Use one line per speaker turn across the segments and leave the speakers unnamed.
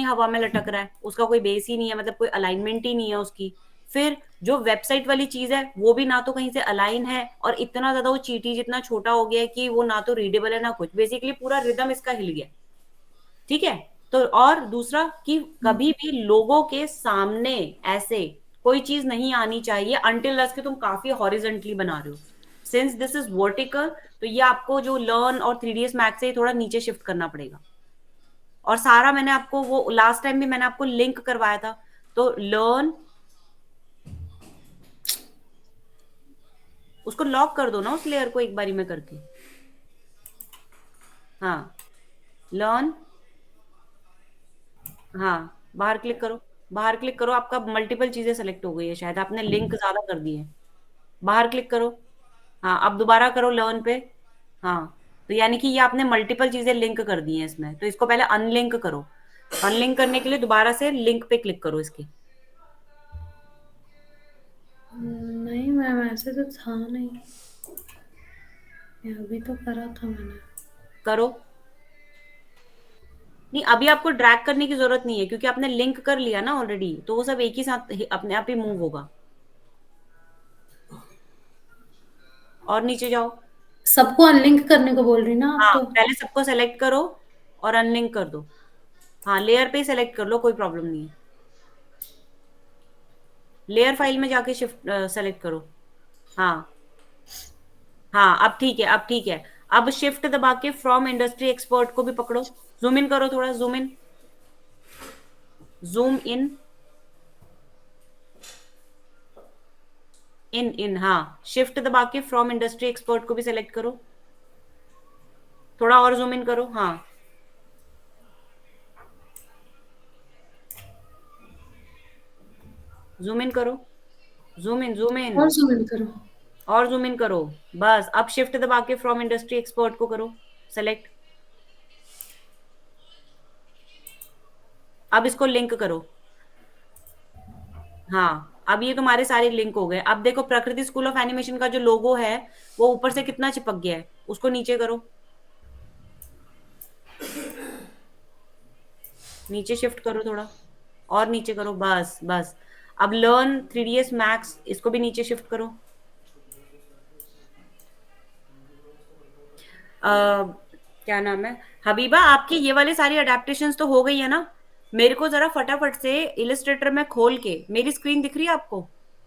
हवा में लटक रहा है, उसका कोई बेस ही नहीं है, मतलब कोई अलाइनमेंट ही नहीं है उसकी। फिर जो वेबसाइट वाली चीज है वो भी ना तो कहीं से अलाइन है, और इतना ज्यादा वो चीटी जितना छोटा हो गया है कि वो ना तो रीडेबल है ना कुछ, बेसिकली पूरा रिदम इसका हिल गया। ठीक है। तो और दूसरा कि कभी भी लोगों के सामने ऐसे कोई चीज नहीं आनी चाहिए अनटिल कि तुम काफी हॉरिजेंटली बना रहे हो। सिंस दिस इज वर्टिकल, तो ये आपको जो लर्न और 3ds मैक्स से थोड़ा नीचे शिफ्ट करना पड़ेगा। और सारा मैंने आपको वो लास्ट टाइम भी मैंने आपको लिंक करवाया था। तो लर्न, उसको लॉक कर दो ना उस लेयर को एक बारी में करके। हाँ, लर्न, हाँ बाहर क्लिक करो। बाहर क्लिक करो, आपका मल्टीपल चीजें सेलेक्ट हो गई है, शायद आपने लिंक ज्यादा कर दिए। बाहर क्लिक करो। हाँ, अब दोबारा करो लर्न पे। हाँ, तो यानी कि ये आपने मल्टीपल चीजें लिंक कर दी हैं इसमें, तो इसको पहले अनलिंक करो। अनलिंक करने के लिए दोबारा से लिंक पे क्लिक करो इसकी।
नहीं मैम, ऐसे तो था नहीं, ये अभी तो करा था मैंने।
करो। नहीं, अभी आपको ड्रैग करने की जरूरत नहीं है क्योंकि आपने लिंक कर लिया ना ऑलरेडी, तो वो सब एक ही साथ अपने आप ही मूव होगा। और नीचे जाओ।
सबको अनलिंक करने को बोल रही ना आप
हाँ,
तो?
पहले सबको सेलेक्ट करो और अनलिंक कर दो। हाँ, लेयर पे ही सेलेक्ट कर लो, कोई प्रॉब्लम नहीं है। लेयर फाइल में जाके शिफ्ट सेलेक्ट करो। हाँ, हाँ अब ठीक है, अब ठीक है। अब शिफ्ट दबा के फ्रॉम इंडस्ट्री एक्सपर्ट को भी पकड़ो। जूम इन करो, थोड़ा जूम इन, जूम इन, इन इन, हाँ शिफ्ट दबा के फ्रॉम इंडस्ट्री एक्सपर्ट को भी सेलेक्ट करो। थोड़ा और जूम इन करो, हाँ जूम इन करो, जूम इन, जूम इन,
और जूम इन करो।
और जूम इन करो। बस अब शिफ्ट दबा के फ्रॉम इंडस्ट्री एक्सपर्ट को करो सेलेक्ट। अब इसको लिंक करो। हाँ, अब ये तुम्हारे सारे लिंक हो गए। अब देखो प्रकृति स्कूल ऑफ एनिमेशन का जो लोगो है वो ऊपर से कितना चिपक गया है, उसको नीचे करो। नीचे शिफ्ट करो थोड़ा, और नीचे करो, बस बस। अब लर्न 3ds मैक्स, इसको भी नीचे शिफ्ट करो। क्या नाम है, हबीबा, आपकी ये वाली सारी अडेप्टेशंस तो हो गई है ना? मेरे को जरा फटाफट से इलिस्ट्रेटर में खोल के, मेरी स्क्रीन दिख रही है आपको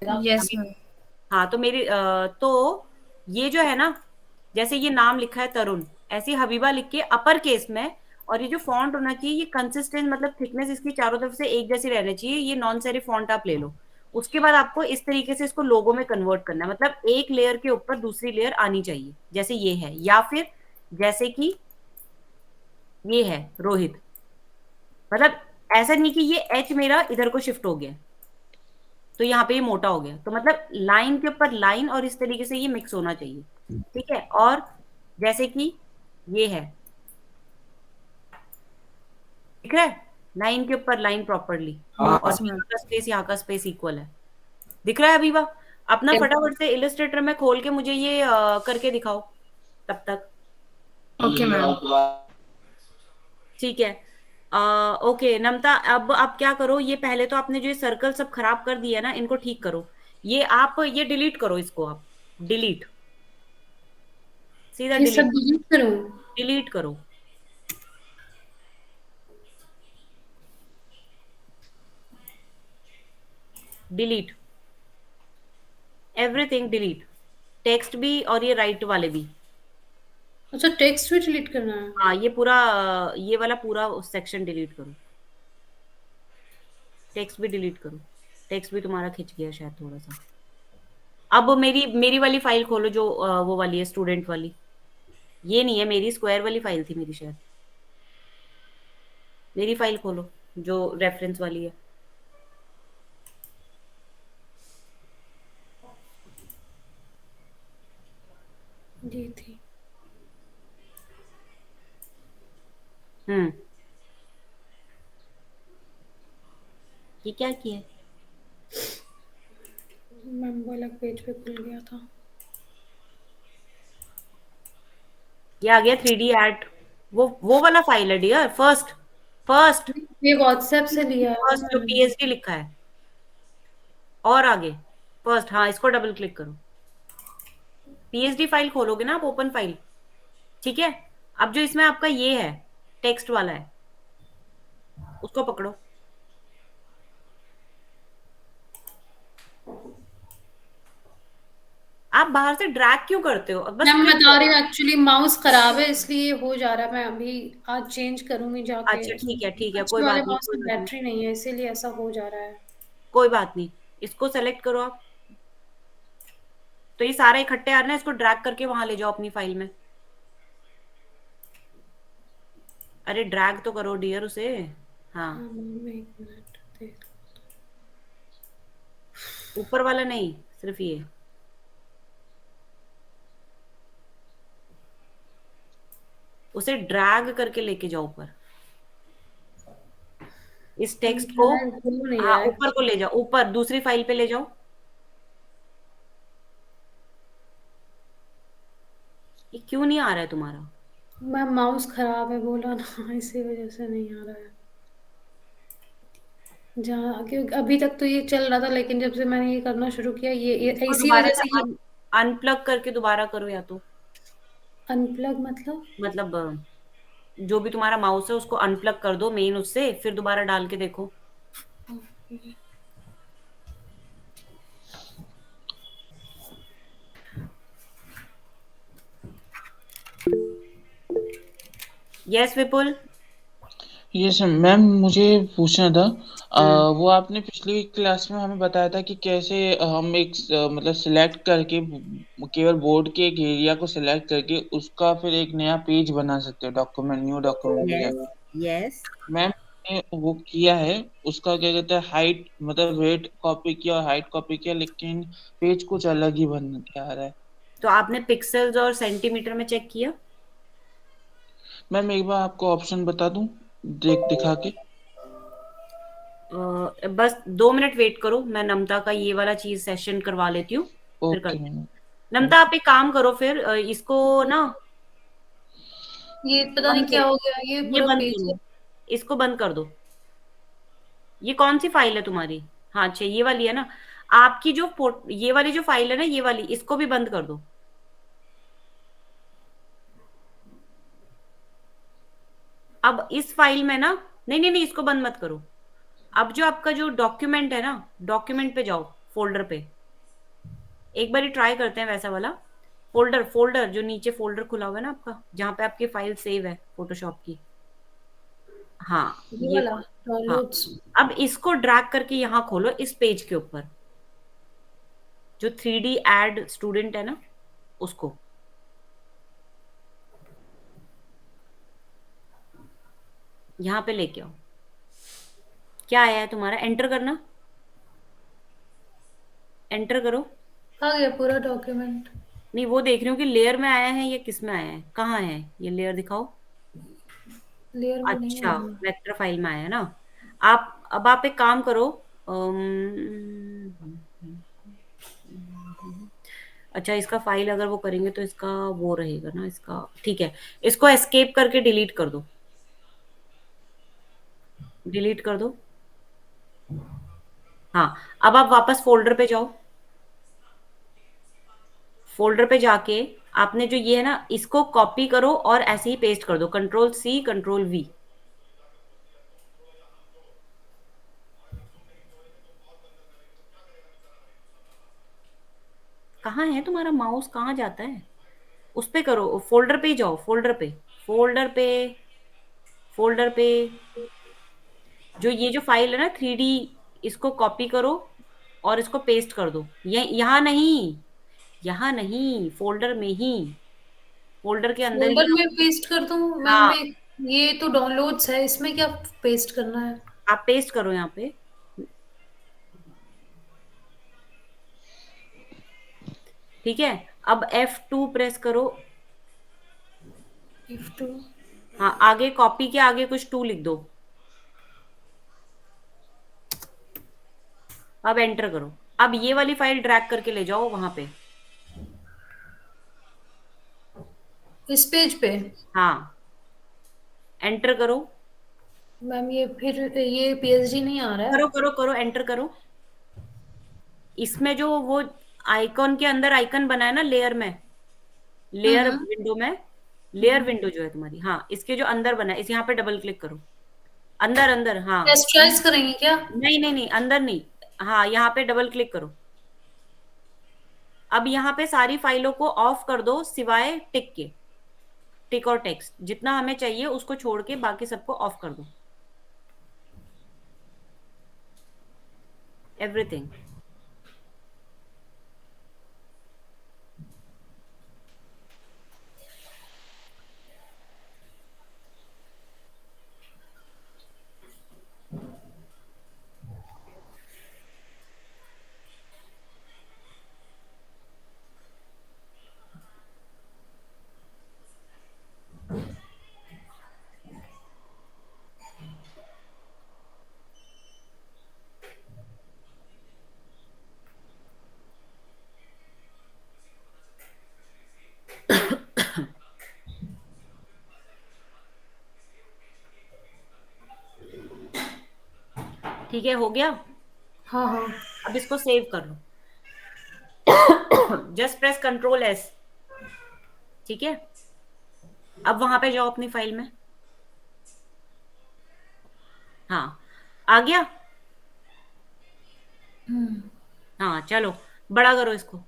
यस
अभी?
मैम।
हाँ, तो मेरी तो ये जो है ना, जैसे ये नाम लिखा है तरुण, ऐसे ही हबीबा लिख के अपर केस में। और ये जो फॉन्ट होना चाहिए ये कंसिस्टेंट, मतलब थिकनेस इसकी चारों तरफ से एक जैसी रहनी चाहिए, ये नॉन सेरिफ फॉन्ट आप ले लो। उसके बाद आपको इस तरीके से इसको लोगो में कन्वर्ट करना है, मतलब एक लेयर के ऊपर दूसरी लेयर आनी चाहिए, जैसे ये है, या फिर जैसे कि ये है रोहित, मतलब ऐसा नहीं कि ये एच मेरा इधर को शिफ्ट हो गया तो यहाँ पे ये मोटा हो गया, तो मतलब लाइन के ऊपर लाइन, और इस तरीके से ये मिक्स होना चाहिए। ठीक है। और जैसे कि ये है, दिख रहा है, लाइन के ऊपर लाइन प्रॉपरली, और
यस मैम।
यहाँ का स्पेस यहाँ का स्पेस इक्वल है। दिख रहा है अभी? अपना फटाफट से इलस्ट्रेटर में खोल के मुझे ये करके दिखाओ तब तक।
Okay ma'am.
ठीक है। ओके नमता, अब आप क्या करो, ये पहले तो आपने जो ये सर्कल सब खराब कर दिया ना, इनको ठीक करो। ये आप ये डिलीट करो, इसको आप डिलीट, सीधा
ये सब
डिलीट,
डिलीट करूँ?
डिलीट करो, डिलीट, एवरीथिंग डिलीट, टेक्स्ट भी और ये राइट वाले भी।
अच्छा, टेक्स्ट भी डिलीट करना है?
हाँ, ये पूरा ये वाला पूरा सेक्शन डिलीट करो, टेक्स्ट भी डिलीट करो। टेक्स्ट भी तुम्हारा खिंच गया शायद थोड़ा सा। अब मेरी मेरी वाली फाइल खोलो, जो वो वाली है स्टूडेंट वाली। ये नहीं है मेरी, स्क्वायर वाली फाइल थी मेरी शायद। मेरी फाइल खोलो जो रेफरेंस वाली है।
ये थी।
हम्म, ये क्या किया?
मैम वो अलग पेज पे खुल गया था।
ये आ गया 3D एट, वो वाला फाइल है डियर, फर्स्ट, फर्स्ट।
ये व्हाट्सएप से लिया है ना
फर्स्ट जो
मैंने।
पीएचडी लिखा है, और आगे फर्स्ट, हाँ इसको डबल क्लिक करो। पीएचडी फाइल खोलोगे ना आप, ओपन फाइल, ठीक है। अब जो इसमें आपका ये है, टेक्स्ट वाला है, उसको पकड़ो। आप बाहर से ड्रैग क्यों करते हो, अब बस
मैम
क्लिक
बता रही
करो।
हूँ, एक्चुअली माउस खराब है इसलिए हो जा रहा है। मैं अभी आज चेंज करूंगी जाके।
अच्छा ठीक है, कोई
अच्छे वाले
बात नहीं,
माउस
कोई
की
बात नहीं,
बैटरी नहीं है इसीलिए ऐसा हो जा रहा है।
कोई बात नहीं। इसको सेलेक्ट करो आप। तो ये सारे इकट्ठे आ रहे हैं, इसको ड्रैग करके वहां ले जाओ अपनी फाइल में। अरे ड्रैग तो करो डियर उसे। हाँ,
हाँ मैम, एक मिनट देख।
ऊपर वाला नहीं, सिर्फ ये। उसे ड्रैग करके लेके जाओ ऊपर, इस टेक्स्ट को।
ड्रैग हो नहीं
हाँ
रहा है।
ऊपर को ले जाओ, ऊपर दूसरी फाइल पे ले जाओ। ये क्यों नहीं आ रहा है तुम्हारा?
मैम माउस खराब है बोला ना इसी वजह से नहीं आ रहा है। जहाँ क्योंकि अभी तक तो ये चल रहा था, लेकिन जब से मैंने ये करना शुरू किया ये
इसको
इसी
दोबारा
वजह
से
से ये।
अनप्लग करके दोबारा करो, या तो
अनप्लग मतलब?
मतलब जो भी तुम्हारा माउस है उसको अनप्लग कर दो मेन उससे, फिर दोबारा डाल के देखो। यस विपुल।
ये सर मैम, मुझे पूछना था।
हम्म।
वो आपने पिछली क्लास में हमें बताया था कि कैसे हम एक मतलब सिलेक्ट करके केवल बोर्ड के एक एरिया को सिलेक्ट करके उसका फिर एक नया पेज बना सकते हैं, डॉक्यूमेंट, न्यू डॉक्यूमेंट में
यस,
जाके।
यस।
मैम ने वो किया है। उसका क्या कहते हैं, हाइट मतलब वेट कॉपी किया और हाइट कॉपी किया, लेकिन पेज कुछ अलग ही बन के आ रहा है।
तो आपने पिक्सल्स और सेंटीमीटर में चेक किया?
मैम एक बार आपको ऑप्शन बता दूं, दिखा के।
बस 2 मिनट वेट करो, मैं नमता का ये वाला चीज सेशन करवा लेती हूँ, फिर कर।
Okay ma'am.
नमता
ओके।
आप एक काम करो फिर, इसको ना
ये पता नहीं
बंद
क्या
करो,
हो गया, ये
ये
पूरा
बंद
पेज है।
करो, इसको बंद कर दो। ये कौन सी फाइल है तुम्हारी? हाँ अच्छा, ये वाली है ना। आपकी जो ये वाली जो फाइल है ना, ये वाली, इसको भी बंद कर दो। अब इस फाइल में ना, नहीं नहीं नहीं, इसको बंद मत करो। अब जो आपका जो डॉक्यूमेंट है ना, डॉक्यूमेंट पे जाओ, फोल्डर पे। एक बार ट्राई करते हैं वैसा वाला। फोल्डर, फोल्डर जो नीचे फोल्डर खुला हुआ है ना आपका, जहां पे आपकी फाइल सेव है फोटोशॉप की। हाँ
ये
ये
वाला
खोलो। हाँ,
डाउनलोड्स।
अब इसको ड्रैग करके यहाँ खोलो, इस पेज के ऊपर, जो 3D एड स्टूडेंट है ना, उसको। यहाँ पे लेके आओ। क्या आया है तुम्हारा, एंटर करना, एंटर करो।
आ गया पूरा डॉक्यूमेंट।
नहीं वो देख रही हूँ कि लेयर में आया है या किस में आया है, कहाँ है ये लेयर, दिखाओ।
लेयर में नहीं
अच्छा,
आया।
वेक्टर फाइल में आया है ना। आप अब आप एक काम करो। अच्छा, इसका फाइल अगर वो करेंगे तो इसका वो रहेगा ना, इसका ठीक है। इसको एस्केप करके डिलीट कर दो, डिलीट कर दो। हाँ, अब आप वापस फोल्डर पे जाओ। फोल्डर पे जाके आपने जो ये है ना, इसको कॉपी करो और ऐसे ही पेस्ट कर दो, कंट्रोल C कंट्रोल V। कहाँ है तुम्हारा माउस, कहाँ जाता है? उस पे करो, फोल्डर पे ही जाओ, फोल्डर पे, फोल्डर पे, फोल्डर पे। जो ये जो फाइल है ना 3D, इसको कॉपी करो और इसको पेस्ट कर दो। ये यहाँ नहीं, यहाँ नहीं, फोल्डर में ही, फोल्डर के अंदर ही
फोल्डर में
जाओ।
पेस्ट कर दूं मैम?
हाँ,
ये तो डाउनलोड्स है, इसमें क्या पेस्ट करना है?
आप पेस्ट करो यहाँ पे। ठीक है, अब F2 प्रेस करो।
F2।
हाँ, आगे कॉपी के आगे कुछ 2 लिख दो। अब एंटर करो। अब ये वाली फाइल ड्रैग करके ले जाओ वहां पे।
इस पेज पे?
हाँ, एंटर करो।
मैम ये फिर ये पीएचडी नहीं आ रहा है।
करो करो करो, एंटर करो। इसमें जो वो आइकॉन के अंदर आइकन बना है ना, लेयर में, लेयर
हम्म।
विंडो में, लेयर
हम्म।
विंडो जो है तुम्हारी, हाँ, इसके जो अंदर बना है, इस यहाँ पे डबल क्लिक करो। अंदर अंदर, हाँ।
टेस्टराइज करेंगे क्या?
नहीं नहीं नहीं, अंदर नहीं। हाँ, यहाँ पे डबल क्लिक करो। अब यहाँ पे सारी फाइलों को ऑफ कर दो सिवाय टिक के। टिक और टेक्स्ट जितना हमें चाहिए उसको छोड़ के बाकी सबको ऑफ कर दो, एवरीथिंग। ठीक है, हो गया।
हाँ हाँ।
अब इसको सेव कर लो। Just press control S। ठीक है, अब वहां पे जाओ अपनी फाइल में। हाँ, आ गया।
हम्म।
हाँ चलो, बड़ा करो इसको।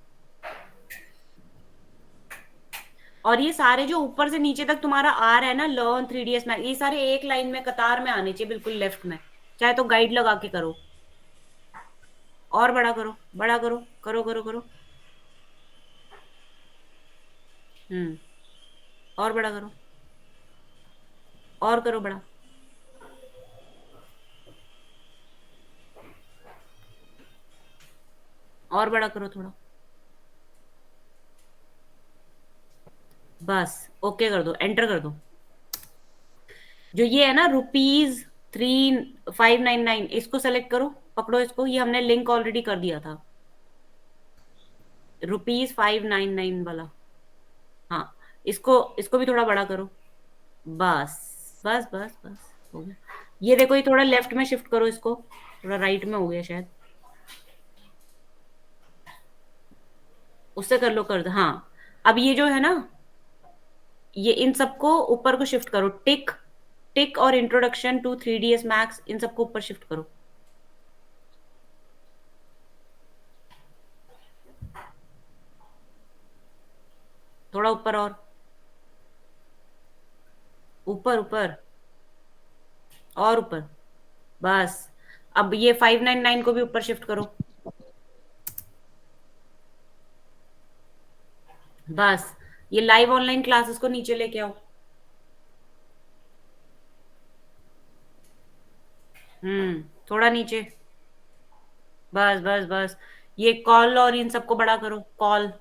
और ये सारे जो ऊपर से नीचे तक तुम्हारा आ रहा है ना, लर्न 3ds मैथ, ये सारे एक लाइन में कतार में आने चाहिए, बिल्कुल लेफ्ट में। चाहे तो गाइड लगा के करो। और बड़ा करो, बड़ा करो, करो करो करो। हम्म। और बड़ा करो, और करो बड़ा। और बड़ा करो थोड़ा। बस, ओके कर दो, एंटर कर दो। जो ये है ना, ₹3599, इसको सेलेक्ट करो। पकड़ो इसको, ये हमने लिंक ऑलरेडी कर दिया था। ₹599 वाला। हाँ, इसको इसको भी थोड़ा बड़ा करो। बस बस बस बस, हो गया। ये देखो, ये थोड़ा लेफ्ट में शिफ्ट करो इसको, थोड़ा राइट में हो गया शायद। उससे कर लो, कर दो, हाँ। अब ये जो है ना, ये इन सबको ऊपर को शिफ्ट करो। टिक, टिक और इंट्रोडक्शन टू 3ds मैक्स, इन सबको ऊपर शिफ्ट करो। थोड़ा ऊपर, और ऊपर, और ऊपर। बस। अब ये 599 को भी ऊपर शिफ्ट करो। बस। ये लाइव ऑनलाइन क्लासेस को नीचे लेके आओ। थोड़ा नीचे। बस बस बस। ये कॉल और इन सबको बड़ा करो। कॉल,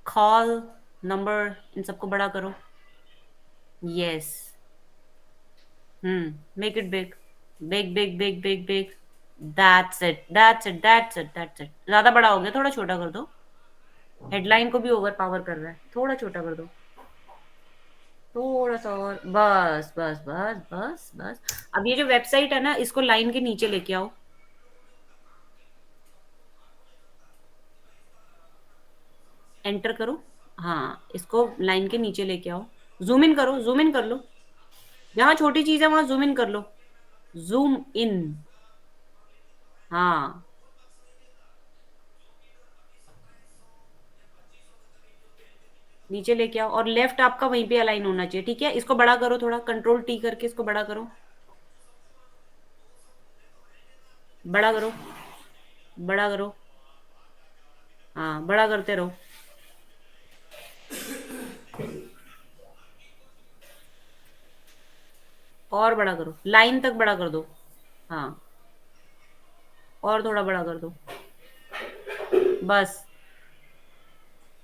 कॉल नंबर, इन सबको बड़ा करो। Yes. Make it big, big big big big big. That's it, that's it, that's it, that's it. ज्यादा बड़ा हो गया, थोड़ा छोटा कर दो। हेडलाइन को भी ओवर पावर कर रहा है, थोड़ा छोटा कर दो। थोड़ा सा और, बस बस बस बस बस। अब ये जो वेबसाइट है ना, इसको लाइन के नीचे लेके आओ। एंटर करो। हाँ, इसको लाइन के नीचे लेके आओ। जूम इन करो, जूम इन कर लो। जहां छोटी चीज है वहां जूम इन कर लो। Zoom in. हाँ, नीचे लेके आओ, और लेफ्ट आपका वहीं पे अलाइन होना चाहिए। ठीक है, इसको बड़ा करो थोड़ा, कंट्रोल T करके इसको बड़ा करो। बड़ा करो, बड़ा करो। हाँ, बड़ा करते रहो। और बड़ा करो, लाइन तक बड़ा कर दो। हाँ, और थोड़ा बड़ा कर दो। बस।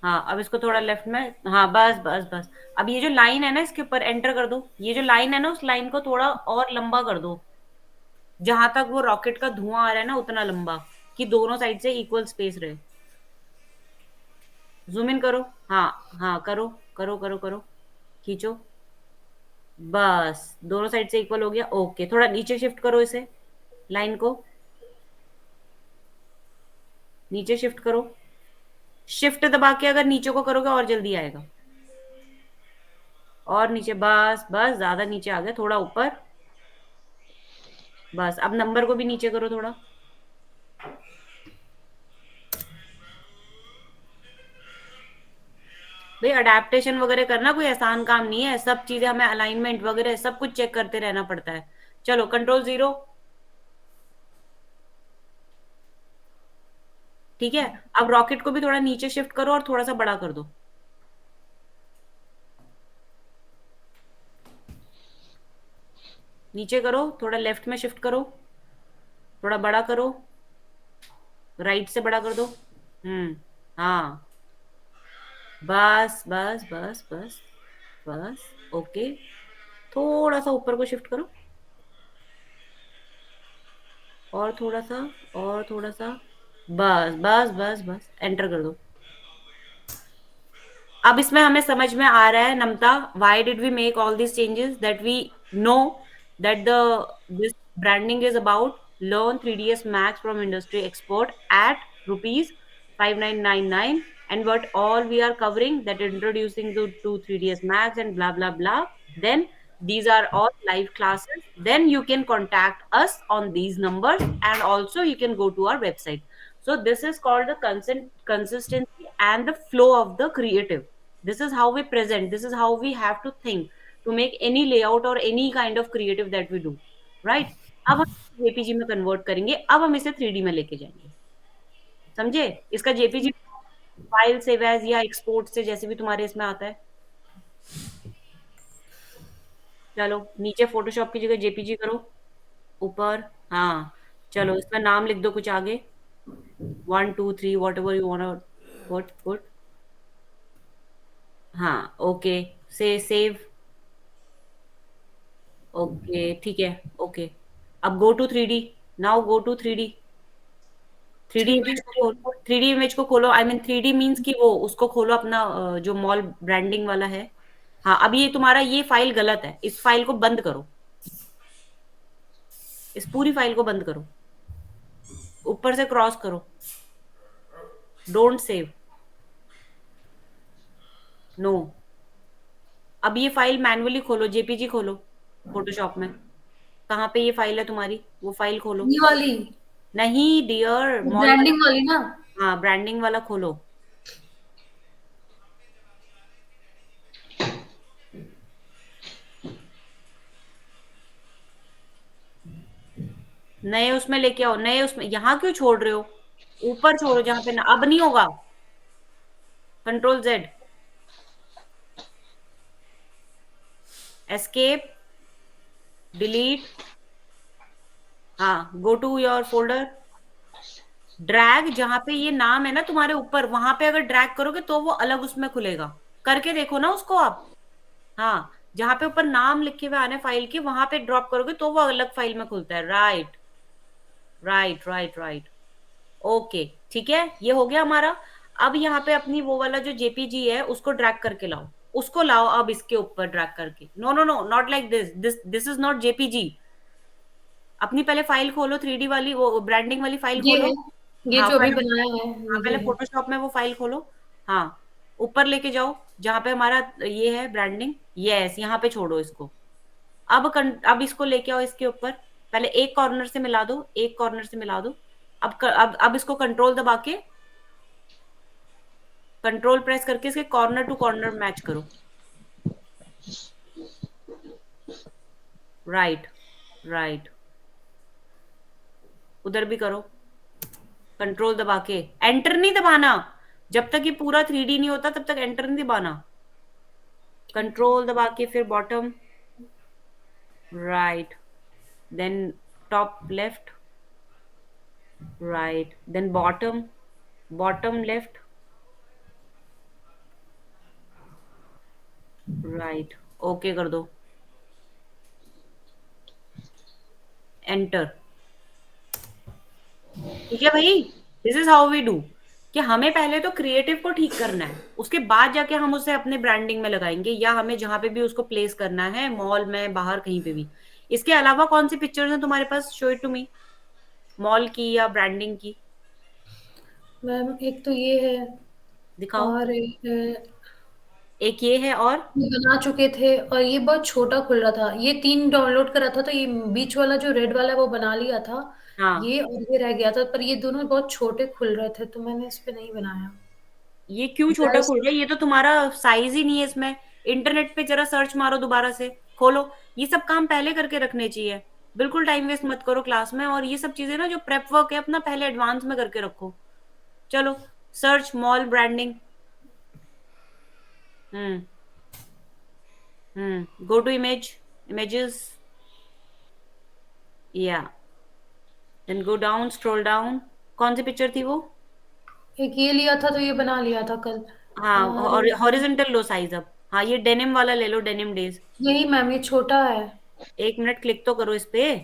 हाँ, अब इसको थोड़ा लेफ्ट में। हाँ, बस बस बस। अब ये जो लाइन है ना, इसके ऊपर एंटर कर दो। ये जो लाइन है ना, उस लाइन को थोड़ा और लंबा कर दो। जहां तक वो रॉकेट का धुआं आ रहा है ना, उतना लंबा, कि दोनों साइड से इक्वल स्पेस रहे। जूम इन करो। हाँ हाँ, करो करो करो करो। खींचो। बस दोनों साइड से इक्वल हो गया। ओके, थोड़ा नीचे शिफ्ट करो इसे, लाइन को नीचे शिफ्ट करो। शिफ्ट दबा के अगर नीचे को करोगे और जल्दी आएगा। और नीचे, बस बस, ज्यादा नीचे आ गया, थोड़ा ऊपर। बस अब नंबर को भी नीचे करो थोड़ा। भाई अडेप्टेशन वगैरह करना कोई आसान काम नहीं है, सब चीजें हमें अलाइनमेंट वगैरह सब कुछ चेक करते रहना पड़ता है। चलो कंट्रोल 0। ठीक है। अब रॉकेट को भी थोड़ा नीचे शिफ्ट करो और थोड़ा सा बड़ा कर दो। नीचे करो, थोड़ा लेफ्ट में शिफ्ट करो, थोड़ा बड़ा करो, राइट से बड़ा कर दो। हाँ, बस बस बस बस बस। ओके, थोड़ा सा ऊपर को शिफ्ट करो, और थोड़ा सा, और थोड़ा सा। बस बस बस बस, एंटर कर दो। अब इसमें हमें समझ में आ रहा है Namta, why did we make all this changes, that we know that the this branding is about learn 3ds max from industry export at rupees 5999, and what all we are covering, that introducing to 3ds max and blah blah blah. Then these are all live classes, then you can contact us on these numbers, and also you can go to our website. So this is called the consistency and the flow of the creative. This is how we present, this is how we have to think to make any layout or any kind of creative that we do, right? अब हम JPG में convert करेंगे, अब हम इसे 3डी में लेके जाएंगे। समझे? इसका जेपीजी फाइल सेव एज या एक्सपोर्ट से, जैसे भी तुम्हारे इसमें आता है। चलो नीचे फोटोशॉप की जगह जेपीजी करो, ऊपर। हाँ, चलो इसमें नाम लिख दो कुछ आगे, 1 2 3 whatever you want put. हाँ, ओके, से सेव। ओके ठीक है, ओके। अब go to 3D, now go to 3D। Three D
three D
image को खोलो, 3D इमेज को खोलो, आई मीन 3D मीन्स कि वो उसको खोलो अपना, जो मॉल ब्रांडिंग वाला है। हाँ, अब ये तुम्हारा ये फाइल गलत है, इस फाइल को बंद करो, इस पूरी फाइल को बंद करो, ऊपर से क्रॉस करो, डोंट सेव, नो। अब ये फाइल मैन्युअली खोलो, जेपीजी खोलो फोटोशॉप में। कहाँ पे ये फाइल है तुम्हारी, वो फाइल खोलो।
ये वाली
नहीं डियर, मॉल वाली।
ब्रांडिंग वाली ना।
हाँ, ब्रांडिंग वाला खोलो। नए उसमें लेके आओ, नए उसमें, यहाँ क्यों छोड़ रहे हो? ऊपर छोड़ो जहां पे अब नहीं होगा। Control Z, escape, delete. हाँ, go to your folder, drag, जहां पे ये नाम है ना तुम्हारे ऊपर, वहां पे अगर ड्रैग करोगे तो वो अलग उसमें खुलेगा। करके देखो ना उसको आप। हाँ, जहां पे ऊपर नाम लिखे हुए आने फाइल के, वहां पे ड्रॉप करोगे तो वो अलग फाइल में खुलता है। Right right right right. Okay, ठीक है, ये हो गया हमारा। अब यहाँ पे अपनी वो वाला जो जेपीजी है उसको ड्रैग करके लाओ, उसको लाओ अब इसके ऊपर ड्रैग करके। No no no, not like this is not JPG. अपनी पहले फाइल खोलो, 3D वाली, वो ब्रांडिंग वाली फाइल
ये
खोलो।
है, ये
हाँ
जो अभी
पहले,
बनाया है
हाँ
ये
पहले
है।
फोटोशॉप में वो फाइल खोलो। हाँ, ऊपर लेके जाओ जहां पे हमारा ये है ब्रांडिंग। यस, यहाँ पे छोड़ो इसको। अब इसको लेके आओ इसके ऊपर। पहले एक कॉर्नर से मिला दो, एक कॉर्नर से मिला दो। अब इसको कंट्रोल दबा के, कंट्रोल प्रेस करके इसके कॉर्नर टू कॉर्नर मैच करो। राइट राइट, उधर भी करो, कंट्रोल दबा के। एंटर नहीं दबाना, जब तक ये पूरा 3D नहीं होता तब तक एंटर नहीं दबाना। कंट्रोल दबा के फिर bottom right, then top left right, then bottom, bottom left right. Okay कर दो, एंटर। ठीक है भाई, this is how we do. कि हमें पहले तो क्रिएटिव को ठीक करना है, उसके बाद जाके हम उसे अपने ब्रांडिंग में लगाएंगे, या हमें जहां पे भी उसको प्लेस करना है, मॉल में, बाहर, कहीं पे भी। इसके अलावा कौन सी पिक्चर्स हैं तुम्हारे पास? Show it to me, mall की या ब्रांडिंग की।
मैम एक तो ये है,
दिखाओ।
और एक
एक ये है, और
ये बना चुके थे, और ये बहुत छोटा खुल रहा था, ये 3 डाउनलोड करा था, तो ये बीच वाला जो रेड वाला है वो बना लिया था।
हाँ,
ये और ये रह गया था, पर ये दोनों बहुत छोटे खुल रहे थे, तो मैंने इस पे नहीं बनाया।
ये क्यों छोटा
बस
खुल रहा है? ये तो तुम्हारा साइज ही नहीं है इसमें। इंटरनेट पे जरा सर्च मारो, दोबारा से खोलो। ये सब काम पहले करके रखने चाहिए। बिल्कुल टाइम वेस्ट मत करो क्लास में, और ये सब चीजें ना जो प्रेप वर्क है अपना, पहले एडवांस में करके रखो। चलो, search mall branding. Hmm. Go to images, या then go down, scroll down. कौन सी पिक्चर थी वो?
एक ये लिया था, तो ये बना लिया था कल।
हाँ,
और
और हॉरिजॉन्टल लो साइज अब। हाँ, ये डेनिम वाला ले लो, डेनिम डेज।
यही मैम, ये छोटा है।
1 मिनट क्लिक तो करो इस पे।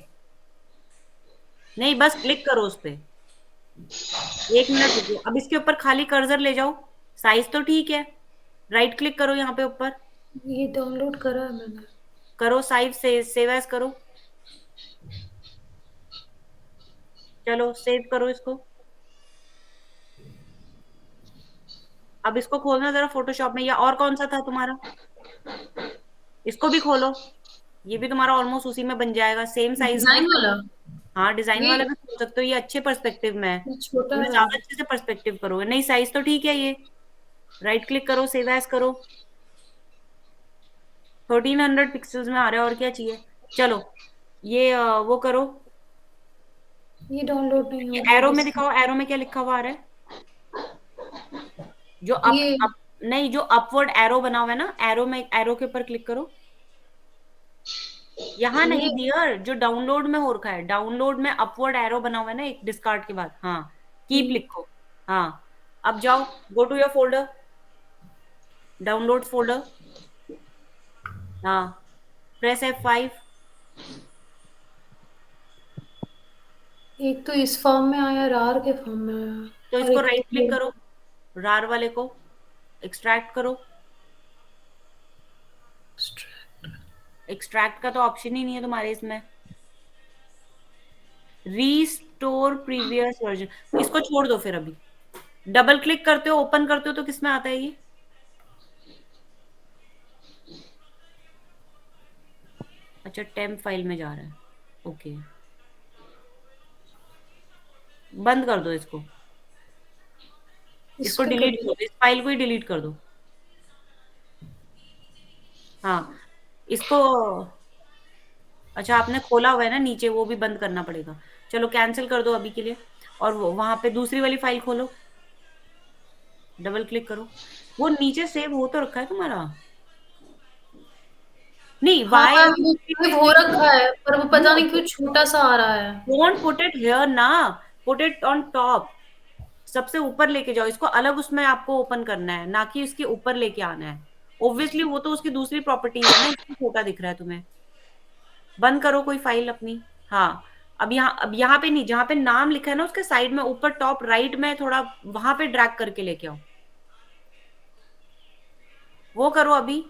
नहीं, बस क्लिक करो उस पे। 1 मिनट रुको, अब इसके ऊपर खाली कर्सर ले जाओ। साइज तो ठीक है। राइट क्लिक करो यहाँ पे ऊपर।
ये डाउनलोड करा है मैंने।
करो साइज से सेव एज करो। चलो, सेव करो इसको। अब इसको खोलना जरा फोटोशॉप में, या और कौन सा था तुम्हारा? इसको भी खोलो। ये भी तुम्हारा ऑलमोस्ट उसी में बन जाएगा, सेम साइज में।
डिजाइन वाला।
हाँ, डिजाइन
ये
वाला भी खोल सकते हो, ये अच्छे पर्सपेक्टिव में है।
ये छोटा
तुम्हें
है
ज्यादा
मैम।
अच्छे से पर्सपेक्टिव करोगे। नहीं, साइज तो ठीक है ये। राइट क्लिक करो, सेव एज करो। 1300 पिक्सल्स में आ रहा है, और क्या चाहिए? चलो, ये वो करो।
ये डाउनलोड नहीं
ये
हो रहा है
एरो में
किसी।
दिखाओ, एरो में क्या लिखा हुआ आ रहा है? जो अप
ये
अप नहीं, जो अपवर्ड एरो बना हुआ है ना, एरो में, एरो के ऊपर क्लिक करो। यहाँ नहीं
ये
डियर, जो डाउनलोड में हो रखा है, डाउनलोड में अपवर्ड एरो बना हुआ है ना, एक डिस्कार्ड के बाद। हाँ, कीप
हम्म,
लिखो। हाँ, अब जाओ, go to your folder, download folder. हाँ, प्रेस F5।
एक तो इस फॉर्म में आया, रार के फॉर्म में आया,
तो
और
इसको
एक
राइट क्लिक
तो
करो, रार वाले को एक्सट्रैक्ट करो। एक्सट्रैक्ट का तो ऑप्शन ही नहीं है तुम्हारे इसमें। रीस्टोर प्रीवियस वर्जन, इसको छोड़ दो फिर अभी। डबल क्लिक करते हो, ओपन करते हो, तो किसमें आता है ये? अच्छा, टेम्प फाइल में जा रहा है। ओके, बंद कर दो इसको।
इस
इसको
पे कर
डिलीट कर
दिया।
दो, इस फाइल को ही डिलीट कर दो। हाँ, इसको। अच्छा, आपने खोला हुआ है ना नीचे, वो भी बंद करना पड़ेगा। चलो, कैंसिल कर दो अभी के लिए। और वो वहां पे दूसरी वाली फाइल खोलो, डबल क्लिक करो। वो नीचे सेव हो तो रखा है तुम्हारा? नहीं,
हाँ
वाई आर
मैम,
यू
वो सेव हो रखा है, पर वो पता
नो,
नहीं क्यों छोटा सा आ रहा है।
डोंट पुट इट हियर ना, पुट इट ऑन टॉप। सबसे ऊपर लेके जाओ इसको, अलग उसमें आपको ओपन करना है, ना कि इसके ऊपर लेके आना है। ऑब्वियसली वो तो उसकी दूसरी प्रॉपर्टीज है ना, इसलिए छोटा दिख रहा है तुम्हें। बंद करो कोई फाइल अपनी। हाँ, अब यहाँ पे नहीं, जहां पे नाम लिखा है ना, उसके साइड में ऊपर टॉप राइट में थोड़ा, वहां पे ड्रैग करके लेके आओ। वो करो अभी।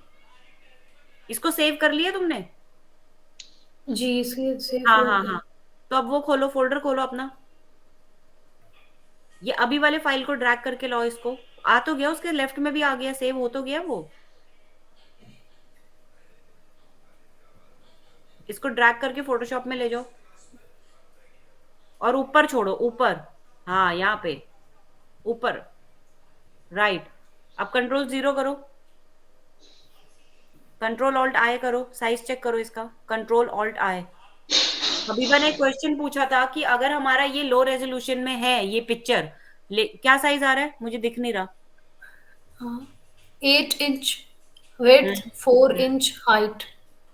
इसको सेव कर लिया तुमने?
जी, इसलिए सेव
हाँ,
हो
हाँ,
गया।
हाँ। तो अब वो खोलो, फोल्डर खोलो अपना। ये अभी वाले फाइल को ड्रैग करके लाओ इसको। आ तो गया, उसके लेफ्ट में भी आ गया, सेव हो तो गया वो। इसको ड्रैग करके फोटोशॉप में ले जाओ, और ऊपर छोड़ो, ऊपर। हाँ, यहाँ पे ऊपर, राइट। अब कंट्रोल 0 करो, कंट्रोल Alt I करो, साइज चेक करो इसका, कंट्रोल Alt I। हबीबा ने क्वेश्चन पूछा था कि अगर हमारा ये लो रेजोल्यूशन में है ये पिक्चर, क्या साइज आ रहा है? मुझे दिख नहीं रहा।
हाँ, 8 इंच विड्थ, फोर
हम्म,
इंच हाइट।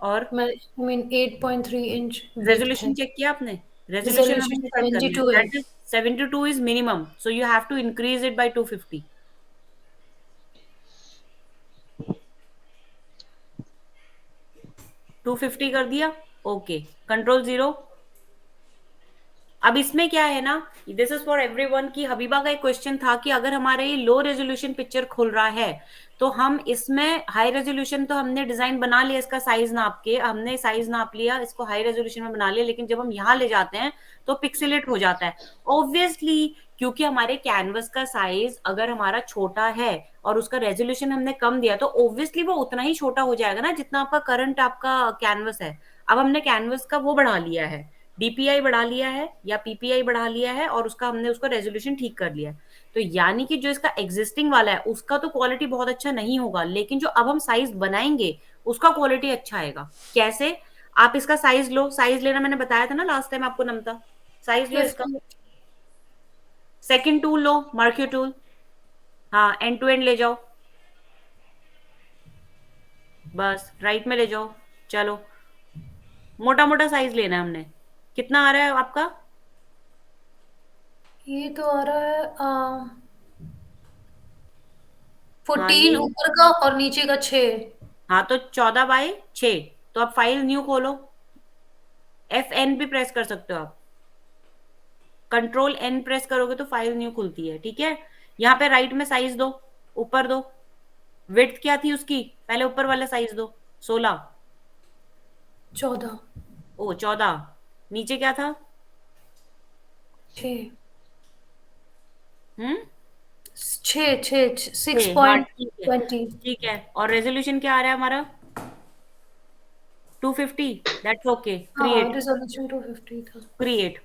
और
मैं मीन 8.3 इंच विड्थ है।
रेजोल्यूशन चेक किया आपने? रेजोल्यूशन
रेजोल्यूशन
हमेशा चेक करना है,
72 है।
That is 72 is minimum, so you have to increase it by 250। 250 कर दिया। ओके, कंट्रोल 0, अब इसमें क्या है ना, दिस इज फॉर एवरीवन, की हबीबा का एक क्वेश्चन था कि अगर हमारे ये लो रेजोल्यूशन पिक्चर खुल रहा है तो हम इसमें हाई रेजोल्यूशन, तो हमने डिजाइन बना लिया, इसका साइज नाप के हमने साइज नाप लिया, इसको हाई रेजोल्यूशन में बना लिया, लेकिन जब हम यहाँ ले जाते हैं तो पिक्सेलेट हो जाता है ऑब्वियसली, क्योंकि हमारे कैनवस का साइज अगर हमारा छोटा है और उसका रेजोल्यूशन हमने कम दिया तो ऑब्वियसली वो उतना ही छोटा हो जाएगा ना जितना आपका करंट आपका कैनवस है। अब हमने कैनवस का वो बढ़ा लिया है, डीपीआई बढ़ा लिया है या पीपीआई बढ़ा लिया है, और उसका हमने उसका रेजोल्यूशन ठीक कर लिया है। तो यानी कि जो इसका एग्जिस्टिंग वाला है उसका तो क्वालिटी बहुत अच्छा नहीं होगा, लेकिन जो अब हम साइज बनाएंगे उसका क्वालिटी अच्छा आएगा। कैसे? आप इसका साइज लो, साइज लेना मैंने बताया था ना लास्ट टाइम आपको, नमता, साइज लो
यस।
इसका। सेकंड टूल लो, मार्क्यो टूल, हाँ एंड टू एंड ले जाओ, बस राइट में ले जाओ। चलो, मोटा मोटा साइज लेना है हमने। कितना आ रहा है आपका?
ये तो आ रहा है
हाँ
14
ये,
ऊपर का और नीचे का 6।
हाँ तो 14/6। तो अब फाइल न्यू खोलो, FN भी प्रेस कर सकते हो आप, कंट्रोल N प्रेस करोगे तो फाइल न्यू खुलती है, ठीक है। यहाँ पे राइट में साइज दो, ऊपर दो, विड्थ क्या थी उसकी, पहले ऊपर वाला साइज दो, 16,
14।
ओ 14, नीचे क्या था?
6।
हम्म,
6 सिक्स
6, हाँ
पॉइंट
ठीक है,
ट्वेंटी
ठीक है। और रेजोल्यूशन क्या आ रहा है हमारा? 250, दैट्स ओके,
हाँ,
क्रिएट,
रिजोल्यूशन 250 था।
Create,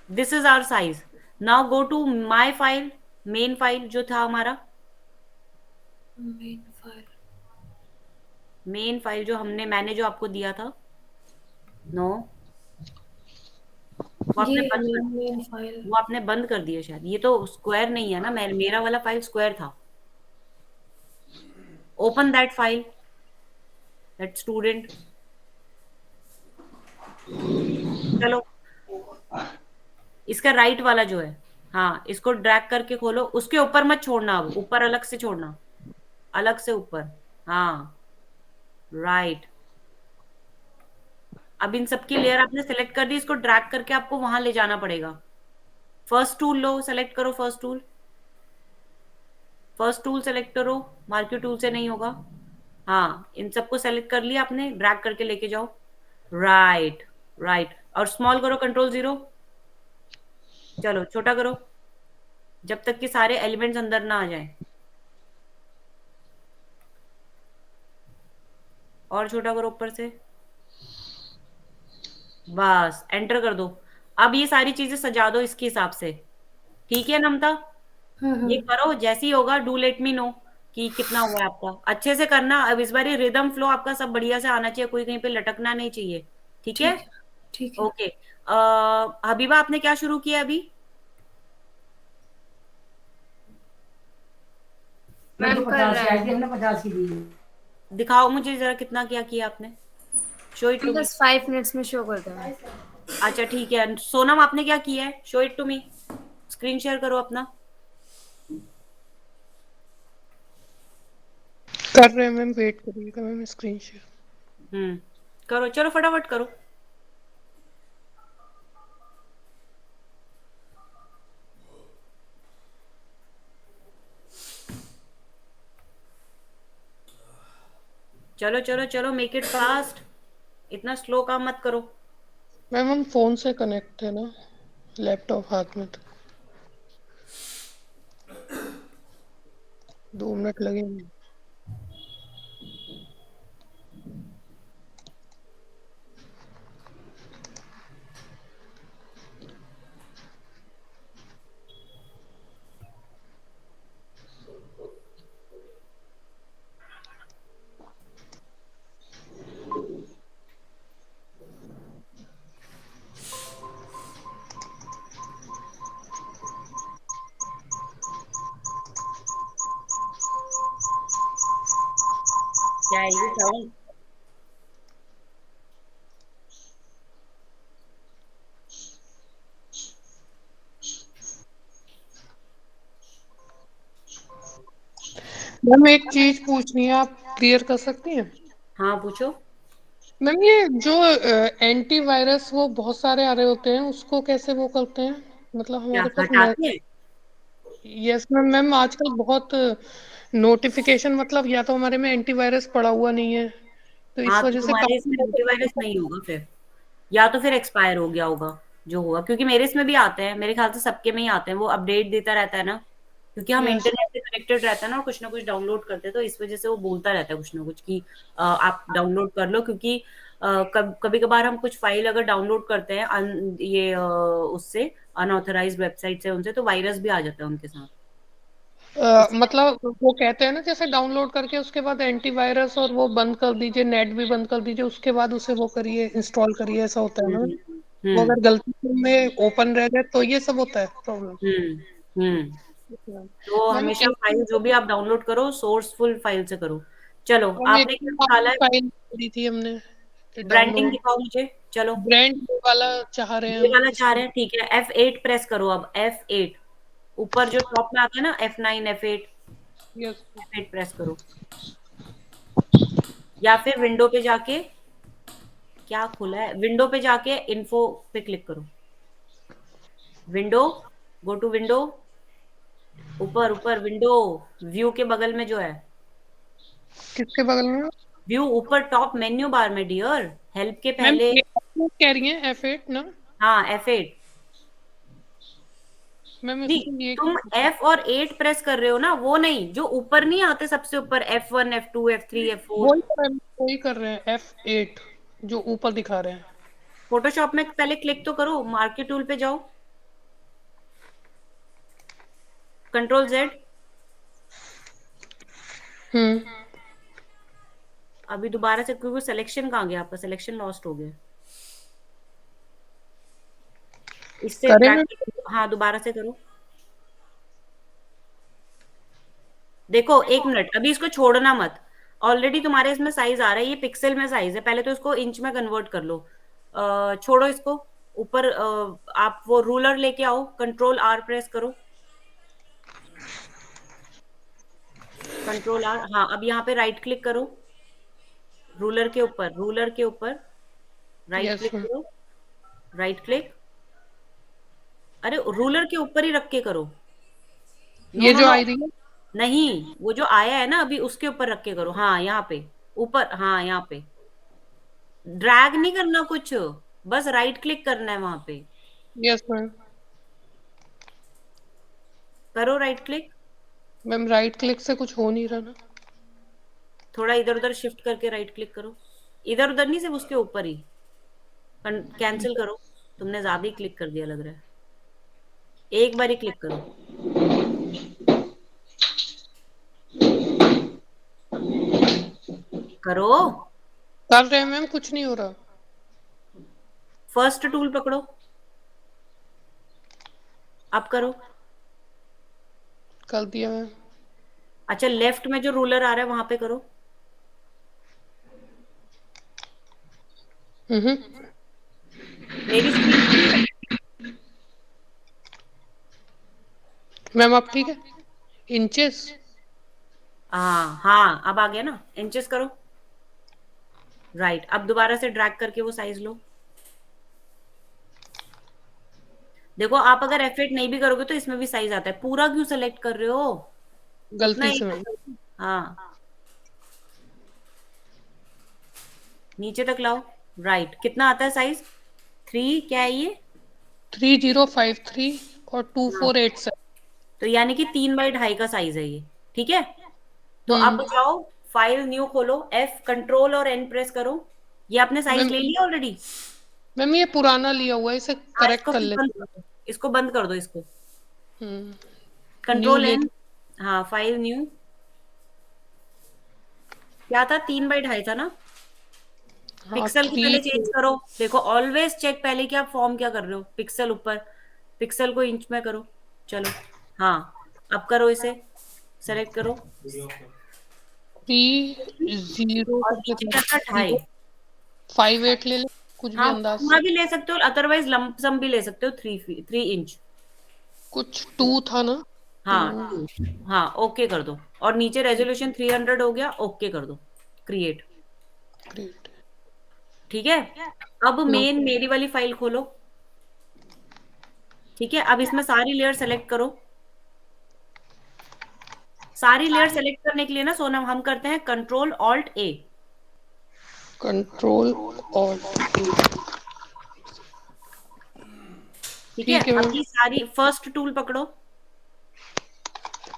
this is our size. Now go to my file, main file जो था हमारा,
मेन फाइल।
मेन फाइल जो मैंने जो आपको दिया था, नो, वो
ये
आपने
है
बंद कर,
मेन फाइल।
वो आपने बंद कर दिया शायद, ये तो स्क्वायर नहीं है ना, मेरा वाला फाइल स्क्वायर था। Open that file, that student, चलो इसका राइट वाला जो है, हाँ इसको ड्रैग करके खोलो, उसके ऊपर मत छोड़ना, अब ऊपर अलग से छोड़ना, अलग से ऊपर, हाँ राइट। अब इन सबकी लेयर आपने सेलेक्ट कर दी, इसको ड्रैग करके आपको वहां ले जाना पड़ेगा। फर्स्ट टूल लो, सेलेक्ट करो first tool, first tool select करो, मार्क्यू टूल से नहीं होगा। हाँ इन सबको सेलेक्ट कर लिया आपने, ड्रैग करके लेके जाओ, राइट, राइट, और स्मॉल करो, कंट्रोल 0, चलो छोटा करो जब तक कि सारे एलिमेंट्स अंदर ना आ जाए, और छोटा करो ऊपर से, बस एंटर कर दो। अब ये सारी चीजें सजा दो इसके हिसाब से, ठीक है नमता? ये
हम्म।
करो, जैसे ही होगा डू लेट मी नो कि कितना हुआ है आपका, अच्छे से करना। अब इस बार रिदम फ्लो आपका सब बढ़िया से आना चाहिए, कोई कहीं पे लटकना नहीं चाहिए, ठीक है?
ठीक है। ठीक है।
ओके। हबीबा आपने क्या शुरू किया अभी?
मैम कर रहा है। हमने 50 की दी।
दिखाओ मुझे जरा कितना क्या किया आपने, शो इट टू मी।
बस 5 मिनट्स में शो करता है।
अच्छा ठीक है, सोनम आपने क्या किया है, show it to me, screen share करो अपना।
कर रहे हैं मैम, वेट करिएगा मैम, स्क्रीन शेयर।
करो, चलो फटाफट करो। चलो चलो चलो, मेक इट फास्ट, इतना स्लो काम मत करो।
मैम हम फोन से कनेक्ट है ना, लैपटॉप हाथ में, तो 2 मिनट लगेंगे।
क्या है ये साउंड?
मैम एक चीज पूछनी है, आप क्लियर कर सकती हैं?
हाँ पूछो।
मैम ये जो एंटीवायरस वो बहुत सारे आ रहे होते हैं, उसको कैसे वो करते हैं? मतलब
क्या
हमारे पास
हटाते हैं?
Yes ma'am. मैम आजकल बहुत नोटिफिकेशन, मतलब या तो हमारे में एंटीवायरस पड़ा हुआ नहीं है, तो
हाँ,
इस
तो
वजह से
तुम्हारे इसमें एंटीवायरस नहीं होगा फिर, या तो फिर एक्सपायर हो गया होगा जो हुआ, क्योंकि मेरे इसमें भी आते हैं, मेरे ख्याल से सबके में ही आते हैं, वो अपडेट देता रहता है ना, क्योंकि हम
यस
इंटरनेट से कनेक्टेड रहते हैं ना, और कुछ ना कुछ डाउनलोड करते हैं, तो इस वजह से वो बोलता रहता है कुछ ना कुछ कि आप डाउनलोड कर लो, क्योंकि कभी कभार हम कुछ फाइल अगर डाउनलोड करते हैं ये उससे अनऑथराइज वेबसाइट से, उनसे तो वायरस भी आ जाता है उनके साथ। इसलिए
मतलब वो कहते हैं ना, जैसे डाउनलोड करके उसके बाद एंटीवायरस और वो बंद कर दीजिए, नेट भी बंद कर दीजिए, उसके बाद उसे वो करिए, इंस्टॉल करिए, ऐसा होता है ना? वो
हम्म
अगर गलती से में ओपन रह जाए तो ये सब होता है प्रॉब्लम।
हम्म हम्म तो
मैम
हमेशा
एक
फाइल जो भी आप डाउनलोड करो सोर्सफुल फाइल से करो। चलो,
मैम एक
आपने क्या निकाला है?
फाइल करी थी हमने
ब्रांडिंग
डाउनलोड,
दिखाओ मुझे। चलो,
ब्रांड वाला चाह रहे हैं
ये
हम
वाला चाह
इसको।
रहे हैं, ठीक है, F8 प्रेस करो, अब F8 ऊपर जो टॉप में आता है ना, F9 F8,
yes
F8 press करो, या फिर विंडो पे जाके, क्या खुला है, विंडो पे जाके इन्फो पे क्लिक करो, विंडो, गो टू विंडो, ऊपर ऊपर विंडो, व्यू के बगल में जो है,
किसके बगल में?
व्यू ऊपर टॉप मेन्यू बार में डियर, हेल्प के
मैम
पहले।
ये आप कह रही हैं F8 ना?
हाँ, F8।
मैम
नहीं,
इसको ये
तुम F और 8 प्रेस कर रहे हो ना, वो नहीं, जो ऊपर नहीं आते सबसे ऊपर, F1 F2 F3 F4।
वही कर रहे हैं, F8 जो ऊपर दिखा रहे हैं।
फोटोशॉप में पहले क्लिक तो करो, मार्केट टूल पे जाओ, Ctrl Z।
हम्म।
अभी दोबारा से, क्योंकि सिलेक्शन कहाँ गया आपका, सिलेक्शन लॉस्ट हो गया, इससे
करें
ड्रैग
मैम?
करो, हाँ दोबारा से करो। देखो, एक मिनट, अभी इसको छोड़ना मत, ऑलरेडी तुम्हारे इसमें साइज आ रहा है, ये पिक्सल में साइज है, पहले तो इसको इंच में कन्वर्ट कर लो। छोड़ो इसको, ऊपर आप वो रूलर लेके आओ, Ctrl R प्रेस करो, Ctrl R, हाँ, अब यहाँ पे राइट क्लिक करो, रूलर के ऊपर, रूलर के ऊपर राइट
यस
क्लिक
मैम।
करो, राइट क्लिक, अरे रूलर के ऊपर ही रख के करो, नो
ये
नो
जो
नो,
आई रही है?
नहीं, वो जो आया है ना अभी, उसके ऊपर रख के करो, हाँ यहाँ पे ऊपर, हाँ यहाँ पे, ड्रैग नहीं करना कुछ, बस राइट क्लिक करना है वहां पे,
यस मैम।
करो right click,
ma'am right click से कुछ हो नहीं रहा ना?
थोड़ा इधर उधर शिफ्ट करके राइट क्लिक करो, इधर उधर नहीं, सिर्फ उसके ऊपर ही, कैंसिल करो, तुमने ज्यादा ही क्लिक कर दिया लग रहा है, एक बार ही क्लिक करो, करो,
कर रहे हैं मैम, कुछ नहीं हो रहा।
फर्स्ट टूल पकड़ो, अब करो,
कर दिया मैम।
अच्छा, लेफ्ट में जो रूलर आ रहा है वहां पे करो,
हम्म।
मेरी स्क्रीन खुली है?
मैम आप ठीक है? इंचेस?
हाँ हाँ, अब आ गया ना, इंचेस करो, राइट, अब दोबारा से ड्रैग करके वो साइज लो, देखो, आप अगर F8 नहीं भी करोगे तो इसमें भी साइज आता है, पूरा क्यों सेलेक्ट कर रहे हो, उतना
गलती
ही,
से मैम।
हाँ, नीचे तक लाओ, राइट, कितना आता है साइज, 3, क्या है ये,
3053 और टू
हाँ,
फोर एट सेवन
तो यानी कि 3 बाई 2.5 का साइज है ये, ठीक है, तो अब
हम्म।
जाओ, फाइल न्यू खोलो, F Ctrl और N प्रेस करो, ये आपने साइज
मैम
ले लिया ऑलरेडी,
मैम ये पुराना लिया हुआ है, इसे
हाँ,
करेक्ट
इसको
कर
फिर बंद
लेते
कर दो, इसको बंद कर दो इसको,
हैं। न्यू
Ctrl
ले।
N, हाँ, फाइल न्यू, क्या था, 3 बाई 2.5 था ना,
हाँ
पिक्सल को
थ्री।
पहले चेंज करो, देखो ऑलवेज चेक पहले कि आप फॉर्म क्या कर रहे हो, पिक्सल ऊपर, पिक्सल को इंच में करो, चलो, हाँ, अब करो इसे, सेलेक्ट करो,
30
और
करके
नीचे
था,
करना 2.5,
58 ले ले, कुछ भी
हाँ,
अंदाज
पूरा
से।
भी ले सकते हो, अदरवाइज लमसम भी ले सकते हो, 3 इंच,
कुछ टू था ना? टू।
हाँ 2, हाँ, ओके कर दो, और नीचे रेजोल्यूशन 300 हो गया, ओके कर दो, क्रिएट,
ग्रेट।
ठीक है। अब मेन मेरी वाली फाइल खोलो। ठीक है, अब इसमें सारी लेयर सेलेक्ट करो। सारी लेयर सेलेक्ट करने के लिए ना सोनम, हम करते हैं कंट्रोल ऑल्ट ए।
कंट्रोल और
ठीक है,
ठीक है
अब
मैम।
ये सारी फर्स्ट टूल पकड़ो।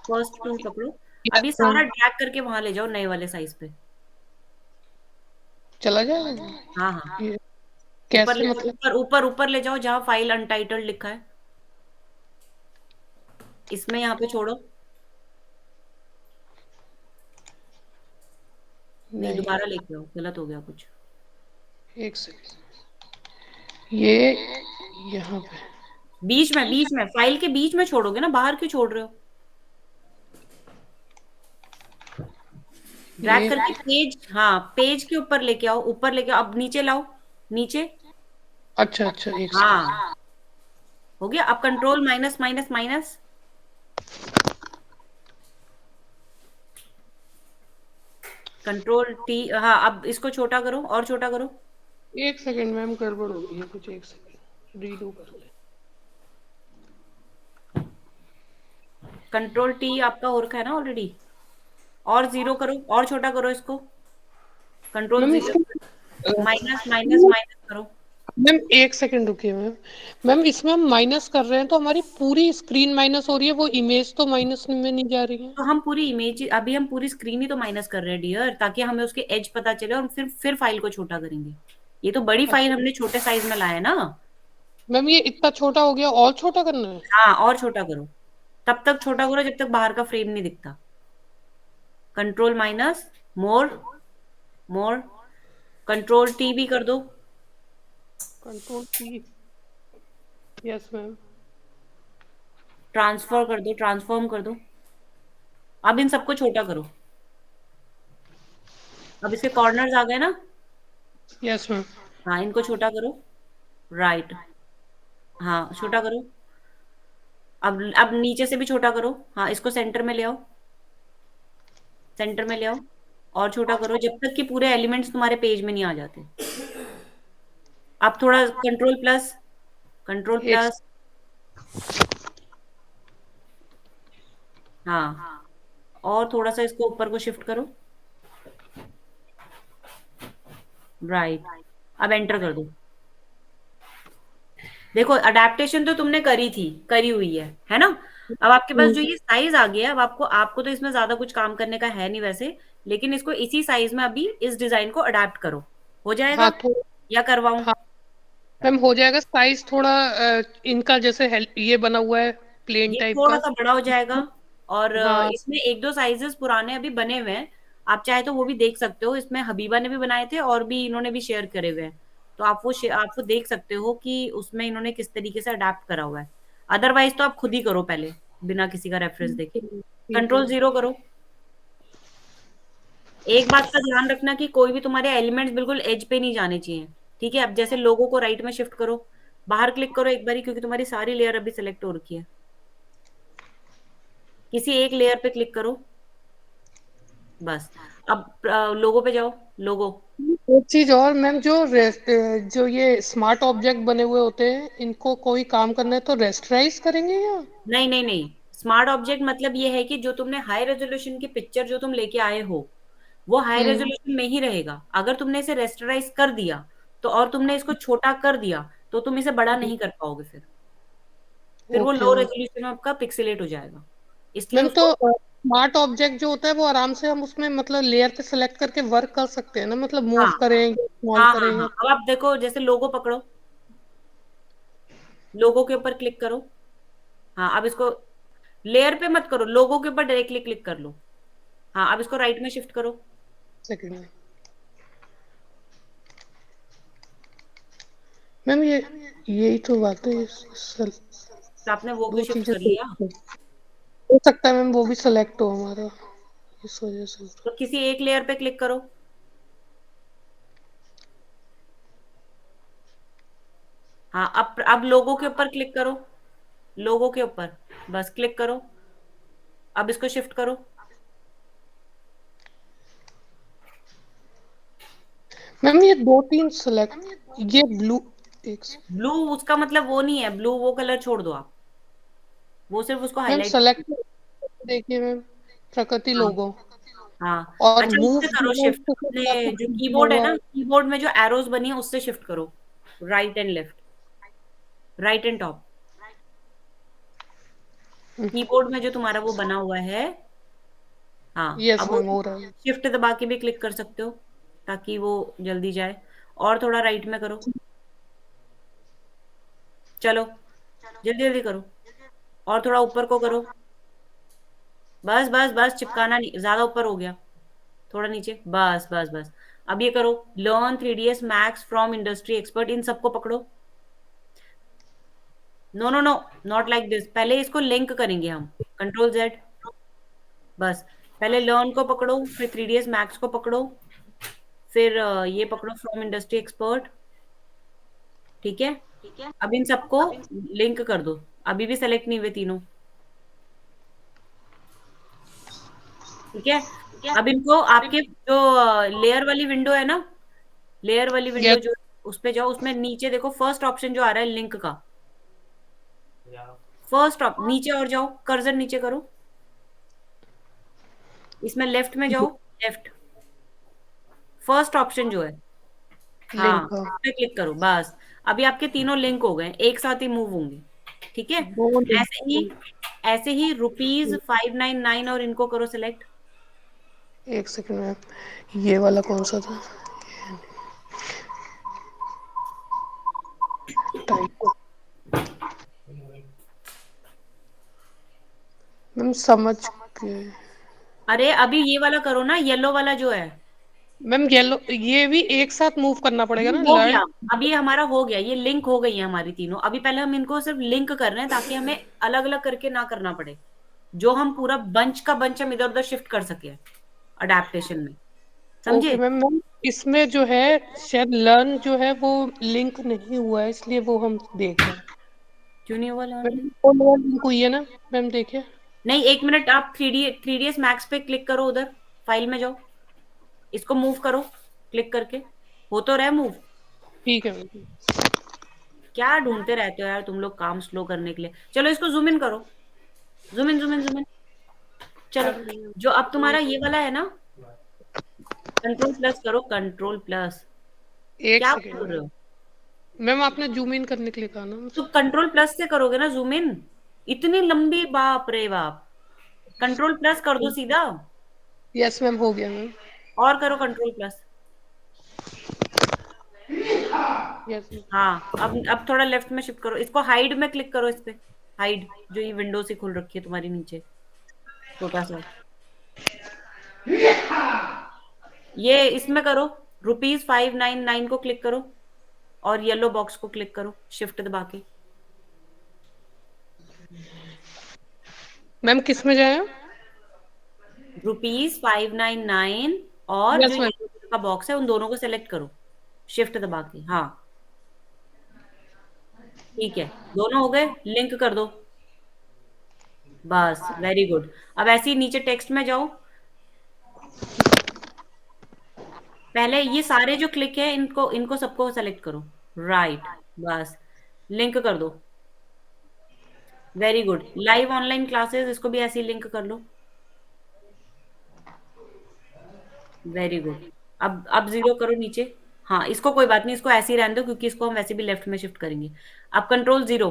फर्स्ट टूल पकड़ो। अब ये
यस
सारा
मैम।
ड्रैग करके वहां ले जाओ, नए वाले साइज पे।
चला जाएगा
हाँ हाँ,
ये?
ऊपर
कैसे
ले जाओ,
मतलब?
ऊपर ऊपर ऊपर ले जाओ, जहां फाइल अनटाइटल्ड लिखा है। इसमें यहाँ पे छोड़ो। नहीं,
नहीं,
दोबारा लेके आओ, गलत हो गया कुछ।
एक सेकंड। ये यहाँ पे।
बीच में फाइल के बीच में छोड़ोगे ना, बाहर क्यों छोड़ रहे हो? ड्रैग
ये
करके पेज, हाँ पेज के ऊपर लेके आओ, ऊपर लेके आओ, अब नीचे लाओ। नीचे।
अच्छा अच्छा, एक सेकंड।
हाँ, हो गया। अब control minus minus minus. Control T, हाँ अब इसको छोटा करो, और छोटा करो।
एक सेकंड मैम, गड़बड़ हो गई है कुछ, एक सेकंड रीडू कर ले।
कंट्रोल टी आपका हो रखा है ना ऑलरेडी। और जीरो करो, और छोटा करो इसको। कंट्रोल
मैम
जीरो,
इसको
माइनस माइनस माइनस करो।
मैम एक सेकंड रुकिए मैम। मैम इसमें हम माइनस कर रहे हैं तो हमारी पूरी स्क्रीन माइनस हो रही है, वो इमेज तो माइनस में नहीं जा रही है।
तो हम पूरी इमेज, अभी हम पूरी स्क्रीन ही तो माइनस कर रहे हैं डियर, ताकि हमें उसके एज पता चले, और फिर फाइल को छोटा करेंगे। ये तो बड़ी फाइल
अच्छा
हमने छोटे साइज में लाया है ना।
मैम, ये इतना छोटा हो गया, और छोटा करना है?
हाँ, और छोटा करो। तब तक छोटा करो जब तक बाहर का फ्रेम नहीं दिखता। कंट्रोल माइनस, मोर, मोर, कंट्रोल टी भी कर दो।
Control T. Yes ma'am.
Transfer कर दो, ट्रांसफॉर्म कर दो। अब इन सबको छोटा करो। अब इसके कॉर्नर्स आ गए ना।
Yes ma'am.
हाँ, इनको छोटा करो। राइट। हाँ, छोटा करो। अब नीचे से भी छोटा करो। हाँ, इसको सेंटर में ले आओ। सेंटर में ले आओ। और छोटा करो जब तक कि पूरे एलिमेंट्स तुम्हारे पेज में नहीं आ जाते। अब थोड़ा कंट्रोल प्लस, कंट्रोल
एक
प्लस। हाँ, और थोड़ा सा इसको ऊपर को शिफ्ट करो। राइट। अब एंटर कर दो। देखो, अडेप्टेशन तो तुमने करी थी, करी हुई है ना। अब आपके पास जो ये साइज आ गया, अब आपको आपको तो इसमें ज्यादा कुछ काम करने का है नहीं वैसे, लेकिन इसको इसी साइज में अभी इस डिजाइन को अडेप्ट करो। हो
हाँ
जाएगा
तो
या करवाऊं?
हाँ मैम, हो जाएगा। साइज थोड़ा इनका जैसे हेल्प ये बना हुआ है, प्लेन
ये
टाइप
थोड़ा
का।
सा बड़ा हो जाएगा। और
हाँ
इसमें एक दो साइजेस पुराने अभी बने हुए हैं। आप चाहे तो वो भी देख सकते हो, इसमें हबीबा ने भी बनाए थे और भी इन्होंने भी शेयर करे हुए हैं। तो आप वो देख सकते हो कि उसमें इन्होंने किस तरीके से अडेप्ट करा हुआ है। अदरवाइज तो आप खुद ही करो पहले, बिना किसी का रेफरेंस देखे।
ठीक है
कंट्रोल
मैम।
जीरो करो। एक बात का ध्यान रखना कि कोई भी तुम्हारे एलिमेंट्स बिल्कुल एज पे नहीं जाने चाहिए। ठीक है, अब जैसे लोगों को राइट में शिफ्ट करो। बाहर क्लिक करो एक बारी, क्योंकि तुम्हारी सारी लेयर अभी सिलेक्ट हो रखी है। किसी एक लेयर पे क्लिक करो, बस। अब लोगो पे जाओ। लोगो।
एक चीज और मैम, जो ये स्मार्ट ऑब्जेक्ट बने हुए होते हैं, इनको कोई काम करना है तो रेस्टराइज करेंगे या?
नहीं नहीं नहीं, स्मार्ट ऑब्जेक्ट मतलब ये है कि जो तुमने हाई रेजोल्यूशन की पिक्चर जो तुम लेके आए हो, वो हाई
हम्म।
रेजोल्यूशन में ही रहेगा। अगर तुमने इसे रेस्टराइज कर दिया तो, और तुमने इसको छोटा कर दिया तो तुम इसे बड़ा नहीं कर पाओगे। फिर वो
ओके
लो
मैम।
रेजोल्यूशन में आपका पिक्सेलेट हो जाएगा। इसलिए
मैम तो
उसको।
स्मार्ट ऑब्जेक्ट जो होता है वो आराम से हम उसमें मतलब लेयर पे सेलेक्ट करके वर्क कर सकते हैं ना, मतलब
हाँ
मूव करें, स्मॉल
हाँ हाँ
करें
हाँ,
या?
अब आप देखो, जैसे लोगो पकड़ो। लोगो के ऊपर क्लिक करो। हाँ, अब इसको लेयर पे मत करो, लोगो के ऊपर डायरेक्टली क्लिक कर लो। हाँ, अब इसको राइट में शिफ्ट करो।
सेकंड में मैम, ये यही तो बात है
तो आपने वो
दो
क्यों शिफ्ट
चीजें
कर लिया?
हो सकता है मैम, वो भी सेलेक्ट हो हमारा, इस वजह से।
तो किसी एक लेयर पे क्लिक करो। हाँ, अब लोगो के ऊपर क्लिक करो। लोगो के ऊपर बस क्लिक करो। अब इसको शिफ्ट करो।
मैम ये 2-3 सेलेक्ट, ये ब्लू, एक सेकंड
ब्लू उसका मतलब वो नहीं है, ब्लू वो कलर छोड़ दो आप, वो सिर्फ उसको
मैम,
हाईलाइट।
सेलेक्ट देखिए मैम, प्रकृति
हाँ
लोगो
हाँ।
और
अच्छा
मूव
उससे
जो
करो
है
शिफ्ट,
उसको सिर्फ
अपने
आपको
जो
खींचना
कीबोर्ड है
होगा।
ना, कीबोर्ड में जो एरोज बनी है उससे शिफ्ट करो, right and left, right and top. Keyboard में जो तुम्हारा वो बना हुआ है, हाँ
यस
अब वो
मैम, हो रहा है।
शिफ्ट दबा के भी क्लिक कर सकते हो ताकि वो जल्दी जाए। और थोड़ा राइट में करो, चलो जल्दी जल्दी करो, और थोड़ा ऊपर को करो, बस बस बस, चिपकाना नहीं, ज्यादा ऊपर हो गया, थोड़ा नीचे, बस बस बस। अब ये करो, learn 3ds max from industry expert, इन सबको पकड़ो। No no no, not like this, पहले इसको लिंक करेंगे हम, कंट्रोल जेड, बस। पहले लर्न को पकड़ो, फिर 3ds मैक्स को पकड़ो, फिर ये पकड़ो फ्रॉम इंडस्ट्री एक्सपर्ट, ठीक है। अब इन सबको लिंक कर दो, अभी भी सेलेक्ट नहीं हुए तीनों, ठीक है। अब इनको आपके जो लेयर वाली विंडो है ना, लेयर वाली विंडो
यस,
जो, उस पे जाओ, उसमें नीचे देखो फर्स्ट ऑप्शन जो आ रहा है लिंक का, फर्स्ट ऑप नीचे और जाओ, कर्सर नीचे करो, इसमें लेफ्ट में जाओ, लेफ्ट, फर्स्ट ऑप्शन जो है, हाँ
लिंक
उस पे क्लिक करो, बस। अभी आपके तीनों लिंक हो गए, एक साथ ही मूव होंगे, ठीक है।
दो
ऐसे ही,
लिंक।
ऐसे ही ₹599 और इनको करो सिलेक्ट।
एक सेकंड मैम, ये वाला कौन सा था? टाइप मैम समझ के।
अरे अभी ये वाला करो ना, येलो वाला जो है,
मैम येलो, ये भी एक साथ मूव करना पड़ेगा
ये
ना,
हो
लर्न।
गया, अभी ये हमारा हो गया, ये लिंक हो गई है हमारी तीनों। अभी पहले हम इनको सिर्फ लिंक कर रहे हैं ताकि हमें अलग अलग करके ना करना पड़े, जो हम पूरा बंच का बंच हम इधर उधर शिफ्ट कर सके अडेप्टेशन में,
ओके
समझे।
मैम, मैम इसमें जो है शायद लर्न जो है वो लिंक नहीं हुआ है, इसलिए वो हम देख रहे हैं।
क्यों नहीं हुआ लर्न
मैम
लिंक?
वो लर्न लिंक हुई है ना मैम, देखिए।
नहीं, एक मिनट, आप 3ds मैक्स पे क्लिक करो, उधर फाइल में जाओ, इसको मूव करो क्लिक करके, हो तो रहा मूव।
ठीक है मैम।
क्या ढूंढते रहते हो यार तुम लोग काम स्लो करने के लिए, चलो इसको जूम इन करो, zoom in zoom in zoom in, चलो। जो अब तुम्हारा ये वाला है ना, कंट्रोल प्लस करो, कंट्रोल प्लस,
एक
क्या
सेकेंड
बोल रहे
मैम,
हो?
मैम आपने जूम इन करने के लिए कहा ना
तो
मुझसे।
कंट्रोल प्लस से करोगे ना जूम इन, इतनी लंबी, बाप रे बाप, कंट्रोल प्लस कर दो सीधा,
यस मैम, हो गया मैम।
और करो कंट्रोल प्लस।
Yes ma'am.
हाँ अब थोड़ा लेफ्ट में शिफ्ट करो, इसको हाइड में क्लिक करो, इस पे हाइड, जो ये विंडो सी खुल रखी है तुम्हारी नीचे, छोटा सा, ये इसमें करो, ₹599 को क्लिक करो, और येलो बॉक्स को क्लिक करो शिफ्ट दबा के।
मैम किस में जाए?
₹599 और जो
यस मैम।
येलो का बॉक्स है, उन दोनों को सेलेक्ट करो शिफ्ट दबा के, हाँ ठीक है, दोनों हो गए, लिंक कर दो, बस वेरी गुड। अब ऐसे ही नीचे टेक्स्ट में जाओ, पहले ये सारे जो क्लिक है इनको इनको सबको सेलेक्ट करो, राइट, बस लिंक कर दो, very good. Live online classes, इसको भी ऐसे ही लिंक कर लो, वेरी गुड। अब जीरो करो नीचे, हाँ इसको कोई बात नहीं, इसको ऐसे ही रहने दो क्योंकि इसको हम वैसे भी लेफ्ट में शिफ्ट करेंगे। अब कंट्रोल जीरो।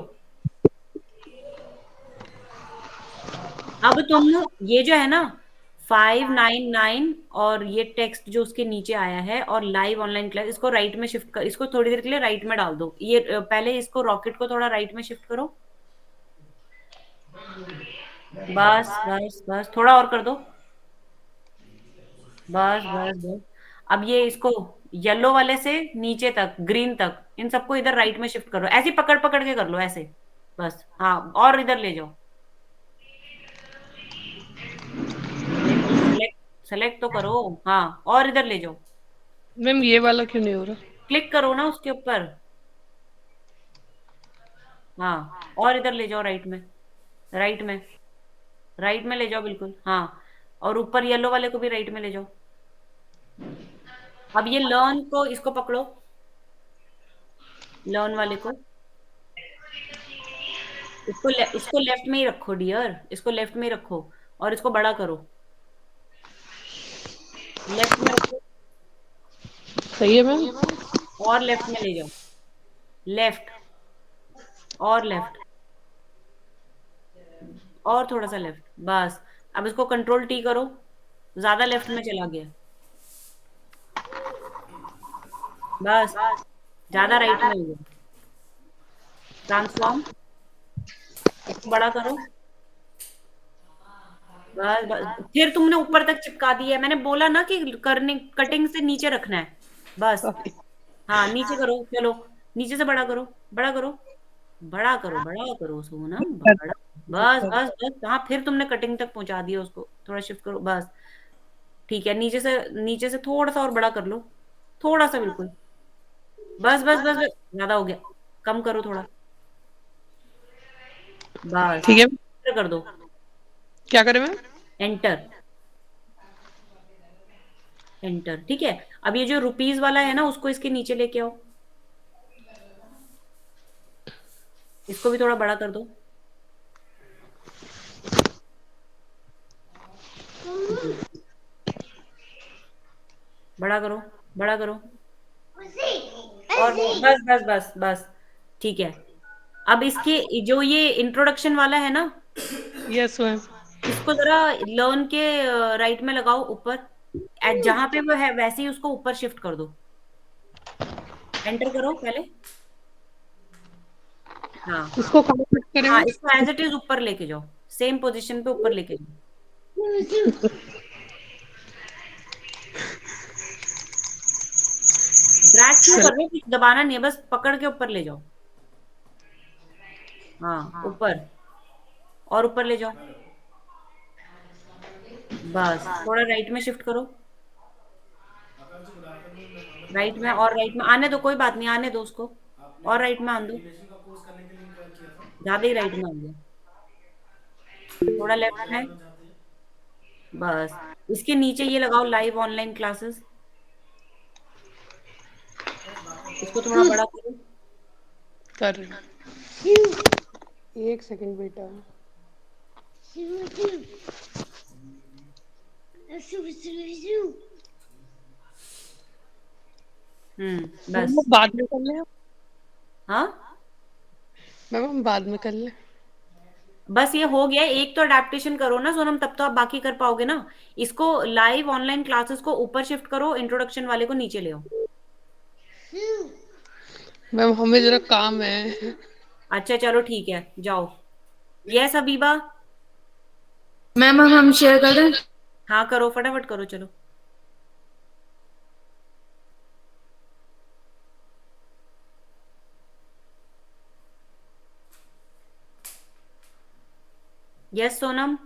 अब तुम ये जो है ना 599 और ये टेक्स्ट जो उसके नीचे आया है और लाइव ऑनलाइन क्लास, इसको राइट में शिफ्ट कर, इसको थोड़ी देर के लिए राइट में डाल दो, ये पहले इसको रॉकेट को थोड़ा राइट में शिफ्ट करो, बस बस बस, थोड़ा और कर दो, बस बस बस। अब ये इसको येलो वाले से नीचे तक, ग्रीन तक, इन सबको इधर राइट में शिफ्ट करो, ऐसे ही पकड़ पकड़ के कर लो ऐसे, बस हाँ, और इधर ले जाओ, अरे भाई सेलेक्ट, सेलेक्ट तो करो, हाँ और इधर ले जाओ,
मैम ये वाला क्यों नहीं हो रहा?
क्लिक करो ना उसके ऊपर, हाँ और इधर ले जाओ राइट में, राइट में, राइट में ले जाओ बिल्कुल, हाँ और ऊपर येलो वाले को भी राइट में ले जाओ, अब ये लर्न को इसको पकड़ो, लर्न वाले को, इसको लेफ्ट में ही रखो डियर, इसको लेफ्ट में ही रखो और इसको बड़ा करो, लेफ्ट में रखो
सही है मैम।
और लेफ्ट में ले जाओ, लेफ्ट और लेफ्ट और थोड़ा सा लेफ्ट, बस। अब इसको कंट्रोल टी करो, ज्यादा लेफ्ट में चला गया, बस ज्यादा राइट में हो गया, ट्रांसफॉर्म, इसको बड़ा करो, बस बस। फिर तुमने ऊपर तक चिपका दिया है, मैंने बोला ना कि करने कटिंग से नीचे रखना है, बस।
सॉरी।
हाँ नीचे करो, चलो नीचे से बड़ा करो, बड़ा करो, बड़ा करो, बड़ा करो सोनम, बड़ा, बस बस बस। हाँ फिर तुमने कटिंग तक पहुंचा दिया उसको, थोड़ा शिफ्ट करो, बस ठीक है। नीचे से थोड़ा सा और बड़ा कर लो, थोड़ा सा बिल्कुल, बस बस बस बस, ज्यादा हो गया, कम करो थोड़ा, बस
ठीक है।
कर दो,
क्या करें मैम?
एंटर, एंटर, ठीक है। अब ये जो रुपीज वाला है ना, उसको इसके नीचे लेके आओ, इसको भी थोड़ा बड़ा कर दो, बड़ा करो, बड़ा करो, और बस बस बस बस, ठीक है। अब इसके जो ये इंट्रोडक्शन वाला है ना,
यस मैम।
इसको जरा लर्न के राइट में लगाओ ऊपर, जहां पे वो है वैसे ही उसको ऊपर शिफ्ट कर दो, एंटर करो पहले, हाँ
इसको कहाँ कट करें
हाँ,
मैम?
इसको एज इट इज ऊपर लेके जाओ, सेम पोजीशन पे ऊपर लेके जाओ, ड्रैग क्यों कर रहे हो, कुछ दबाना नहीं है, बस पकड़ के ऊपर ले जाओ, हाँ ऊपर, और ऊपर ले जाओ, बस थोड़ा राइट में शिफ्ट करो, राइट में, और राइट में आने दो, कोई बात नहीं, आने दो उसको, और राइट में आने दो, ज्यादा ही राइट में आ गया, थोड़ा लेफ्ट में, बस। इसके नीचे ये लगाओ लाइव ऑनलाइन क्लासेस, इसको थोड़ा बड़ा करो,
कर रही हूँ। एक सेकंड बेटा। मैम वो
बस,
बाद में कर लें?
हाँ
मैम हम बाद में कर लें?
बस ये हो गया, एक तो अडेप्टेशन करो ना सोनम, तब तो आप बाकी कर पाओगे ना। इसको लाइव ऑनलाइन क्लासेस को ऊपर शिफ्ट करो, इंट्रोडक्शन वाले को नीचे ले आओ।
मैम हमें जरा काम है।
अच्छा चलो ठीक है, जाओ। यस अबीबा,
मैम अब हम शेयर कर दें?
हाँ करो, फटाफट करो, चलो। Yes Sonam,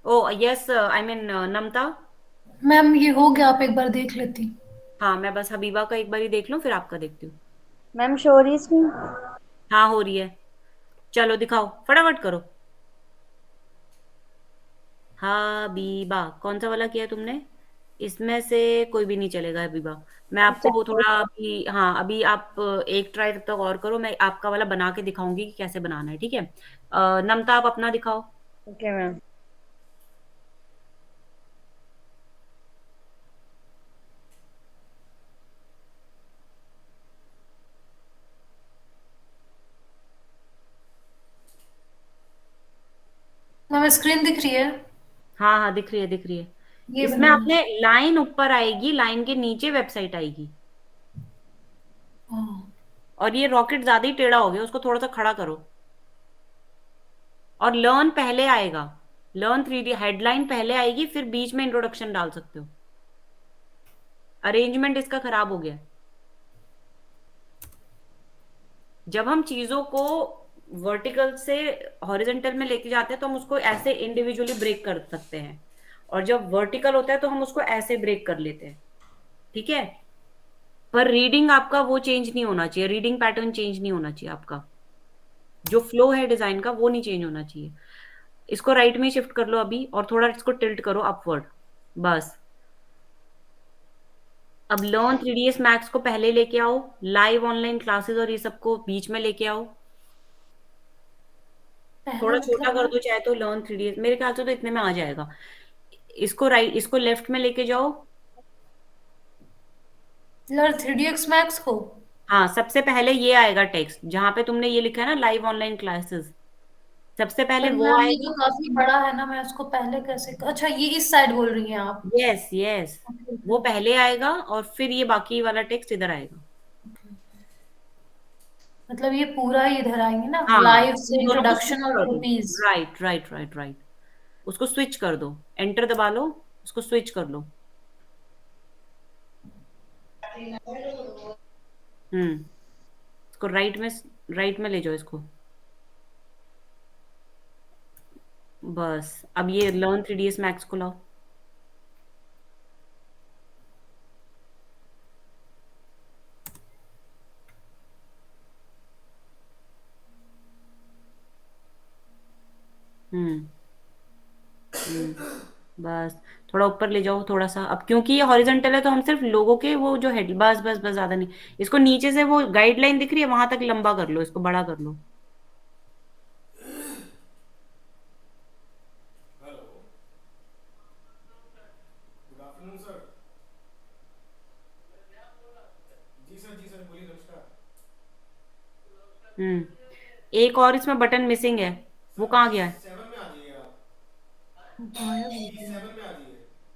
oh yes I mean Namta.
Ma'am ये हो गया, आप एक बार देख लेती।
हाँ मैं बस हबीबा का एक बार ही देख लूं, फिर आपका देखती हूँ।
मैम शोरीज में।
हाँ हो रही है, चलो दिखाओ, फटाफट करो। हबीबा, कौन सा वाला किया तुमने? इसमें से कोई भी नहीं चलेगा हबीबा, मैं आपको वो थोड़ा अभी, हाँ अभी आप एक ट्राई तब तक और करो, मैं आपका वाला बना के दिखाऊंगी कि कैसे बनाना है, ठीक है। नमता आप अपना दिखाओ।
Okay ma'am.
मैम स्क्रीन दिख रही है?
हाँ हाँ दिख रही है, दिख रही है।
ये
इसमें
बनाना।
आपने लाइन ऊपर आएगी, लाइन के नीचे वेबसाइट आएगी,
हाँ।
और ये रॉकेट ज्यादा ही टेढ़ा हो गया, उसको थोड़ा सा खड़ा करो, और लर्न पहले आएगा, लर्न 3D हेडलाइन पहले आएगी, फिर बीच में इंट्रोडक्शन डाल सकते हो। अरेंजमेंट इसका खराब हो गया। जब हम चीजों को वर्टिकल से हॉरिजेंटल में लेके जाते हैं तो हम उसको ऐसे इंडिविजुअली ब्रेक कर सकते हैं, और जब वर्टिकल होता है तो हम उसको ऐसे ब्रेक कर लेते हैं, ठीक है। पर रीडिंग आपका वो चेंज नहीं होना चाहिए, रीडिंग पैटर्न चेंज नहीं होना चाहिए आपका, जो फ्लो है डिजाइन का वो नहीं चेंज होना चाहिए। इसको राइट में शिफ्ट कर लो अभी, और थोड़ा इसको टिल्ट करो अपवर्ड, बस। अब लर्न 3ds मैक्स को पहले लेके आओ, लाइव ऑनलाइन क्लासेस और ये सबको बीच में लेके आओ।
पहले
थोड़ा छोटा
मतलब
कर
मैं
दो चाहे तो लर्न 3ds, मेरे ख्याल से तो इतने में आ जाएगा। इसको राइट, इसको लेफ्ट में लेके जाओ।
लर 3DX मैक्स को।
हाँ, सबसे पहले ये आएगा टेक्स्ट जहां पे तुमने ये लिखा है ना लाइव ऑनलाइन क्लासेस, सबसे पहले
पर
वो
मैम ये
आएगा।
तो काफी बड़ा है ना, मैं उसको पहले कैसे, अच्छा ये इस साइड बोल रही हैं आप?
यस यस,
ओके
वो
ओके
पहले आएगा और फिर ये बाकी वाला टेक्स्ट इधर आएगा।
ओके। मतलब ये पूरा ही इधर आएंगे ना,
हाँ,
लाइव
इन
से
दोनों को स्विच
इंट्रोडक्शन और
कर दो।
Rupees.
Right right right right, उसको स्विच कर दो, एंटर दबा लो, उसको स्विच कर लो। इसको राइट में ले जाओ इसको। बस अब ये लर्न 3ds मैक्स को लाओ। हम्म बस थोड़ा ऊपर ले जाओ थोड़ा सा, अब क्योंकि ये हॉरिजॉन्टल है तो हम सिर्फ लोगों के वो जो हेड, बस बस बस, ज्यादा नहीं। इसको नीचे से वो गाइडलाइन दिख रही है वहां तक लंबा कर लो, इसको बड़ा कर लो।
Good afternoon sir. जी सर बोलिए। नमस्कार।
एक और इसमें बटन मिसिंग है, वो
सर
कहाँ
जी
गया है?
7 में आ जाइए आप।
गायब हो
जी
गया।
7 में आ जाइए।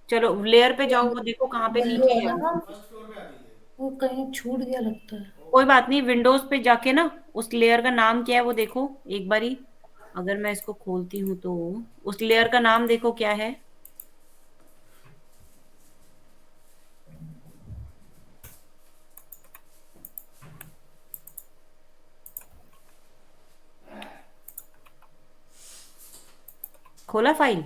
चलो लेयर पे जाओ, वो देखो कहाँ पे
ये
नीचे
है
है
ना,
वो।
फर्स्ट फ्लोर पे आ जाइए।
वो कहीं छूट गया लगता है।
कोई बात नहीं, विंडोज पे जाके ना उस लेयर का नाम क्या है वो देखो एक बारी। अगर मैं इसको खोलती हूँ तो उस लेयर का नाम देखो क्या है। खोला फाइल?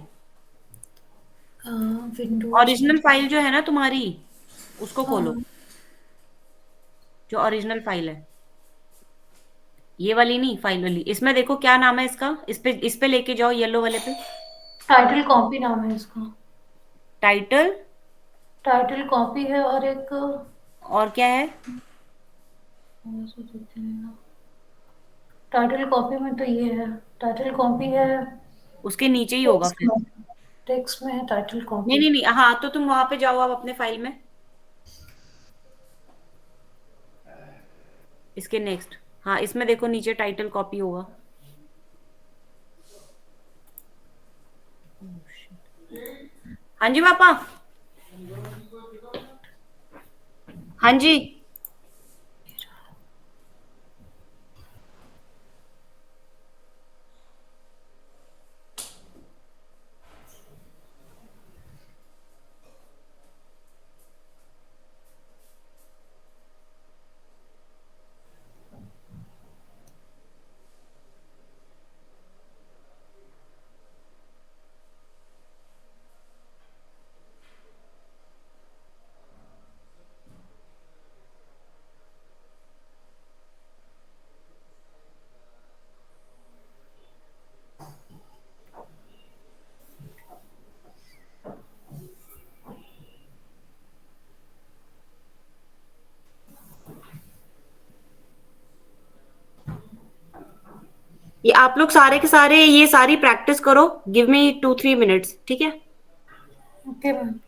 विंडोज में।
ओरिजिनल फाइल जो है ना तुम्हारी, उसको खोलो,
हाँ।
जो ओरिजिनल फाइल है, ये वाली नहीं, फाइल वाली। इसमें देखो क्या नाम है इसका, इस पे लेके जाओ येलो वाले पे।
टाइटल कॉपी नाम है इसका।
टाइटल,
टाइटल कॉपी है और एक
और क्या है?
टाइटल कॉपी में तो ये है, टाइटल कॉपी है।
उसके नीचे ही होगा
टेक्स्ट
फिर।
में, टेक्स्ट में है टाइटल
नहीं
कॉपी।
नहीं नहीं, हाँ तो तुम वहां पे जाओ अब अपने फाइल में, इसके नेक्स्ट। हाँ, इसमें देखो नीचे टाइटल कॉपी होगा। हाँ जी पापा। हाँ जी। ये आप लोग सारे के सारे ये सारी प्रैक्टिस करो, गिव मी 2-3 मिनट्स, ठीक है?
Okay ma'am.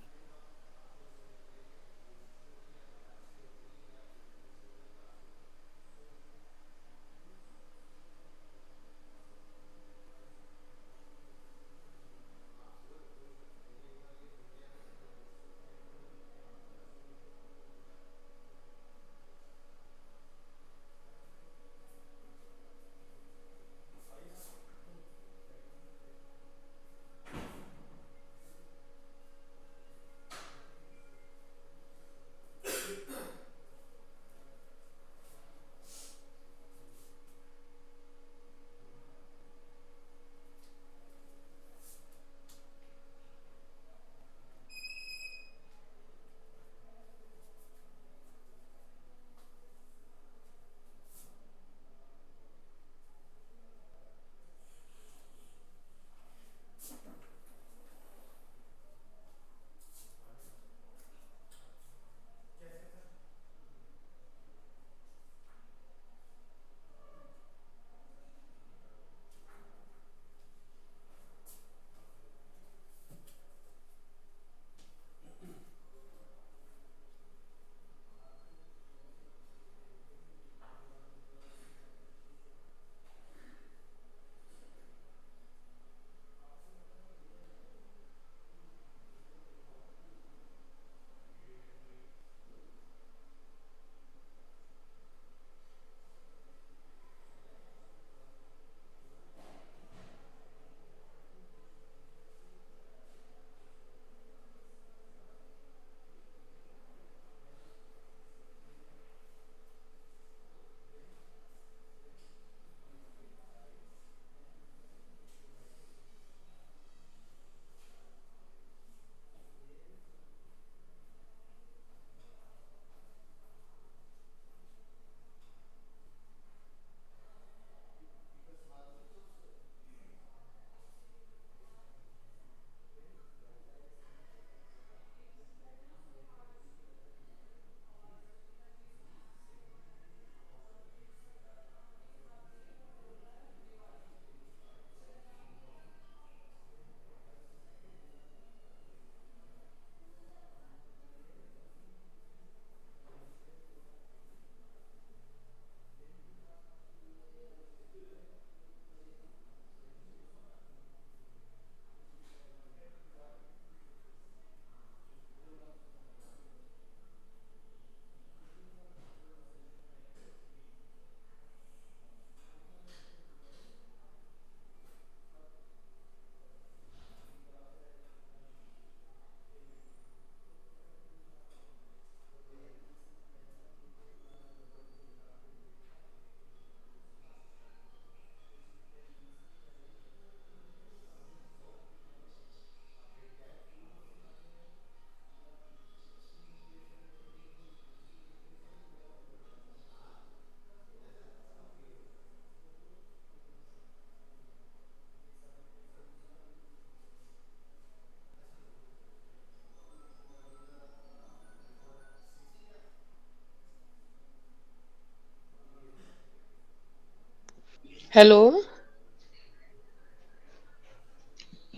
Hello,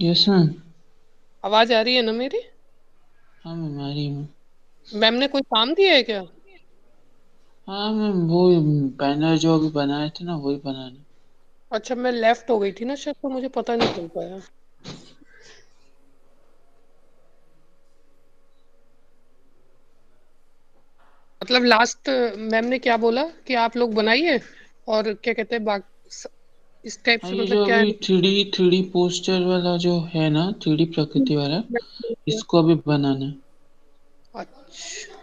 yes ma'am.
आवाज आ रही है ना मेरी?
हाँ मैम, आ रही है मैम।
मैम ने कोई काम दिया है क्या?
हाँ मैम, वो बैनर जो अभी बनाए थे ना, वही बनाने।
अच्छा, मैं लेफ्ट हो गई थी ना शायद, तो मुझे पता नहीं चल पाया। मतलब लास्ट मैम ने क्या बोला कि आप लोग बनाइए, और क्या कहते हैं इस टाइप
हाँ,
से,
ये
मतलब
जो
क्या है?
अभी थ्री डी पोस्टर वाला जो है ना, थ्री डी प्रकृति वाला, इसको अभी बनाना है।
अच्छा।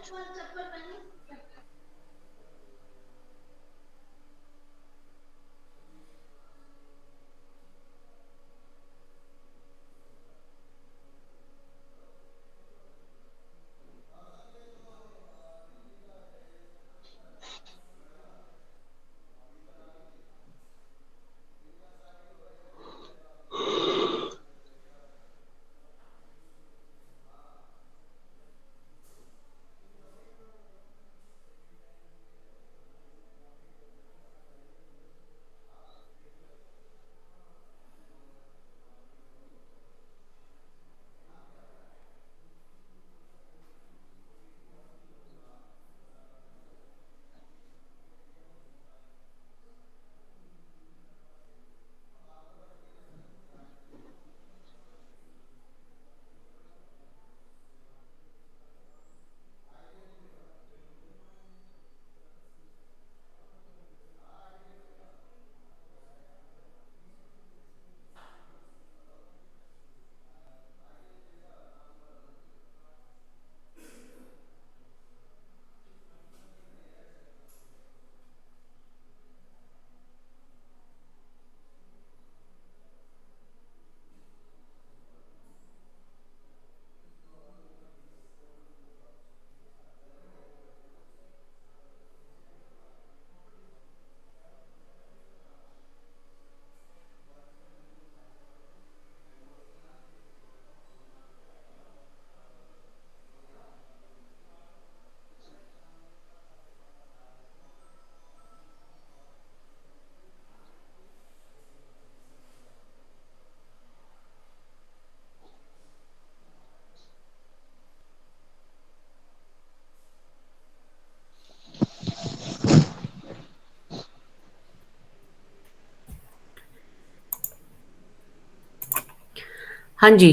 हाँ जी,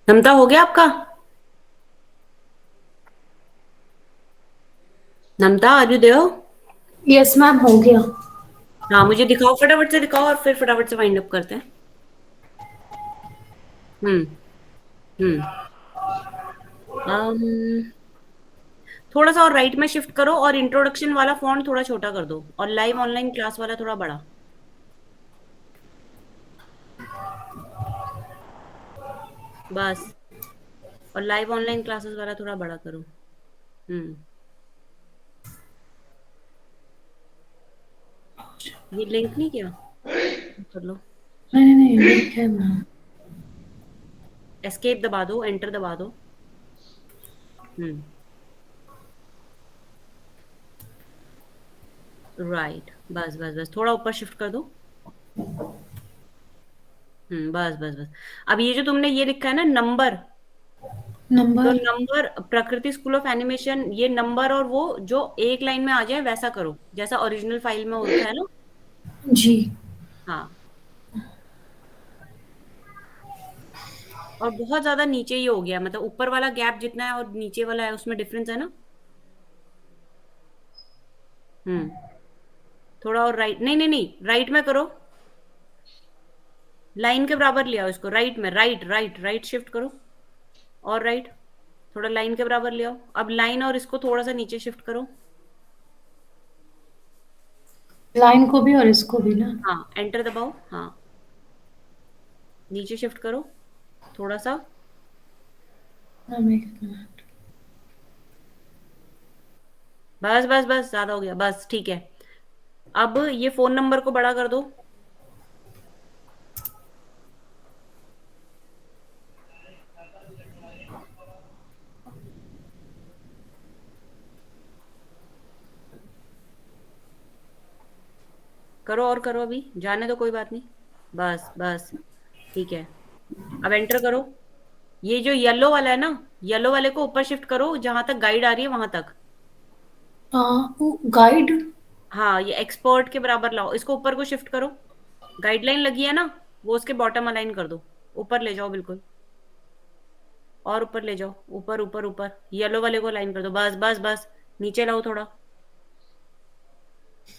नमता हो गया आपका? Namta, are you there?
Yes ma'am, हो गया।
हाँ, मुझे दिखाओ, फटाफट से दिखाओ और फिर फटाफट से वाइंड अप करते हैं। हम्म। हम्म। um, थोड़ा सा और राइट में शिफ्ट करो और इंट्रोडक्शन वाला फॉन्ट थोड़ा छोटा कर दो और लाइव ऑनलाइन क्लास वाला थोड़ा बड़ा। बस। और लाइव ऑनलाइन क्लासेस वाला थोड़ा बड़ा करो। हम्म। ये लिंक नहीं किया? कर लो।
नहीं नहीं नहीं, लिंक है मैम।
एस्केप दबा दो, एंटर दबा दो। हम्म। राइट, बस बस बस, थोड़ा ऊपर शिफ्ट कर दो। बस बस बस। अब ये जो तुमने ये लिखा है ना नंबर, तो
नंबर।
नंबर प्रकृति स्कूल ऑफ एनिमेशन, ये नंबर और वो जो एक लाइन में आ जाए वैसा करो जैसा ओरिजिनल फाइल में हो रखा है ना।
जी।
हाँ। और बहुत ज्यादा नीचे ही हो गया, मतलब ऊपर वाला गैप जितना है और नीचे वाला है उसमें डिफरेंस है ना। हम्म। थोड़ा और राइट, नहीं नहीं नहीं, राइट में करो। लाइन के बराबर ले आओ इसको, राइट में, राइट राइट राइट शिफ्ट करो। और राइट, थोड़ा लाइन के बराबर ले आओ। अब लाइन और इसको थोड़ा सा नीचे शिफ्ट करो।
लाइन को भी और इसको भी ना।
हाँ, एंटर दबाओ। हाँ, नीचे शिफ्ट करो थोड़ा सा।
मैम एक मिनट।
बस बस बस, ज्यादा हो गया, बस ठीक है। अब ये फोन नंबर को बड़ा कर दो। करो और करो, अभी जाने दो, कोई बात नहीं। बस बस, ठीक है। अब एंटर करो। ये जो येलो वाला है ना, येलो वाले को ऊपर शिफ्ट करो, जहां तक गाइड आ रही है वहां तक।
हाँ, वो गाइड।
हाँ, ये एक्सपर्ट के बराबर लाओ, इसको ऊपर को शिफ्ट करो। गाइडलाइन लगी है ना, वो उसके बॉटम अलाइन कर दो। ऊपर ले जाओ बिल्कुल, और ऊपर ले जाओ, ऊपर ऊपर ऊपर, येलो वाले को अलाइन कर दो, बस बस बस। नीचे लाओ थोड़ा।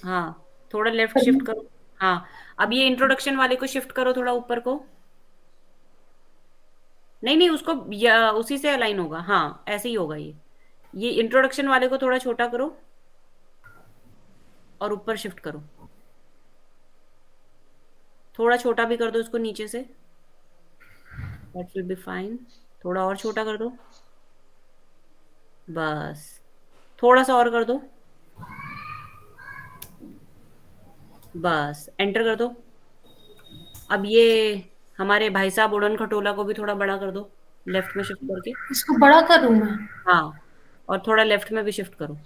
हाँ, थोड़ा लेफ्ट शिफ्ट करो। हाँ, अब ये इंट्रोडक्शन वाले को शिफ्ट करो थोड़ा ऊपर को। नहीं नहीं, उसको उसी से अलाइन होगा, हाँ ऐसे ही होगा ये इंट्रोडक्शन वाले को थोड़ा छोटा करो और ऊपर शिफ्ट करो। थोड़ा छोटा भी कर दो इसको नीचे से, दैट विल बी फाइन। थोड़ा और छोटा कर दो, बस। थोड़ा सा और कर दो, बस एंटर कर दो। अब ये हमारे भाई साहब उड़न खटोला को भी थोड़ा बड़ा कर दो, लेफ्ट में शिफ्ट करके।
इसको बड़ा करूँ मैं?
हाँ, और थोड़ा लेफ्ट में भी शिफ्ट करो,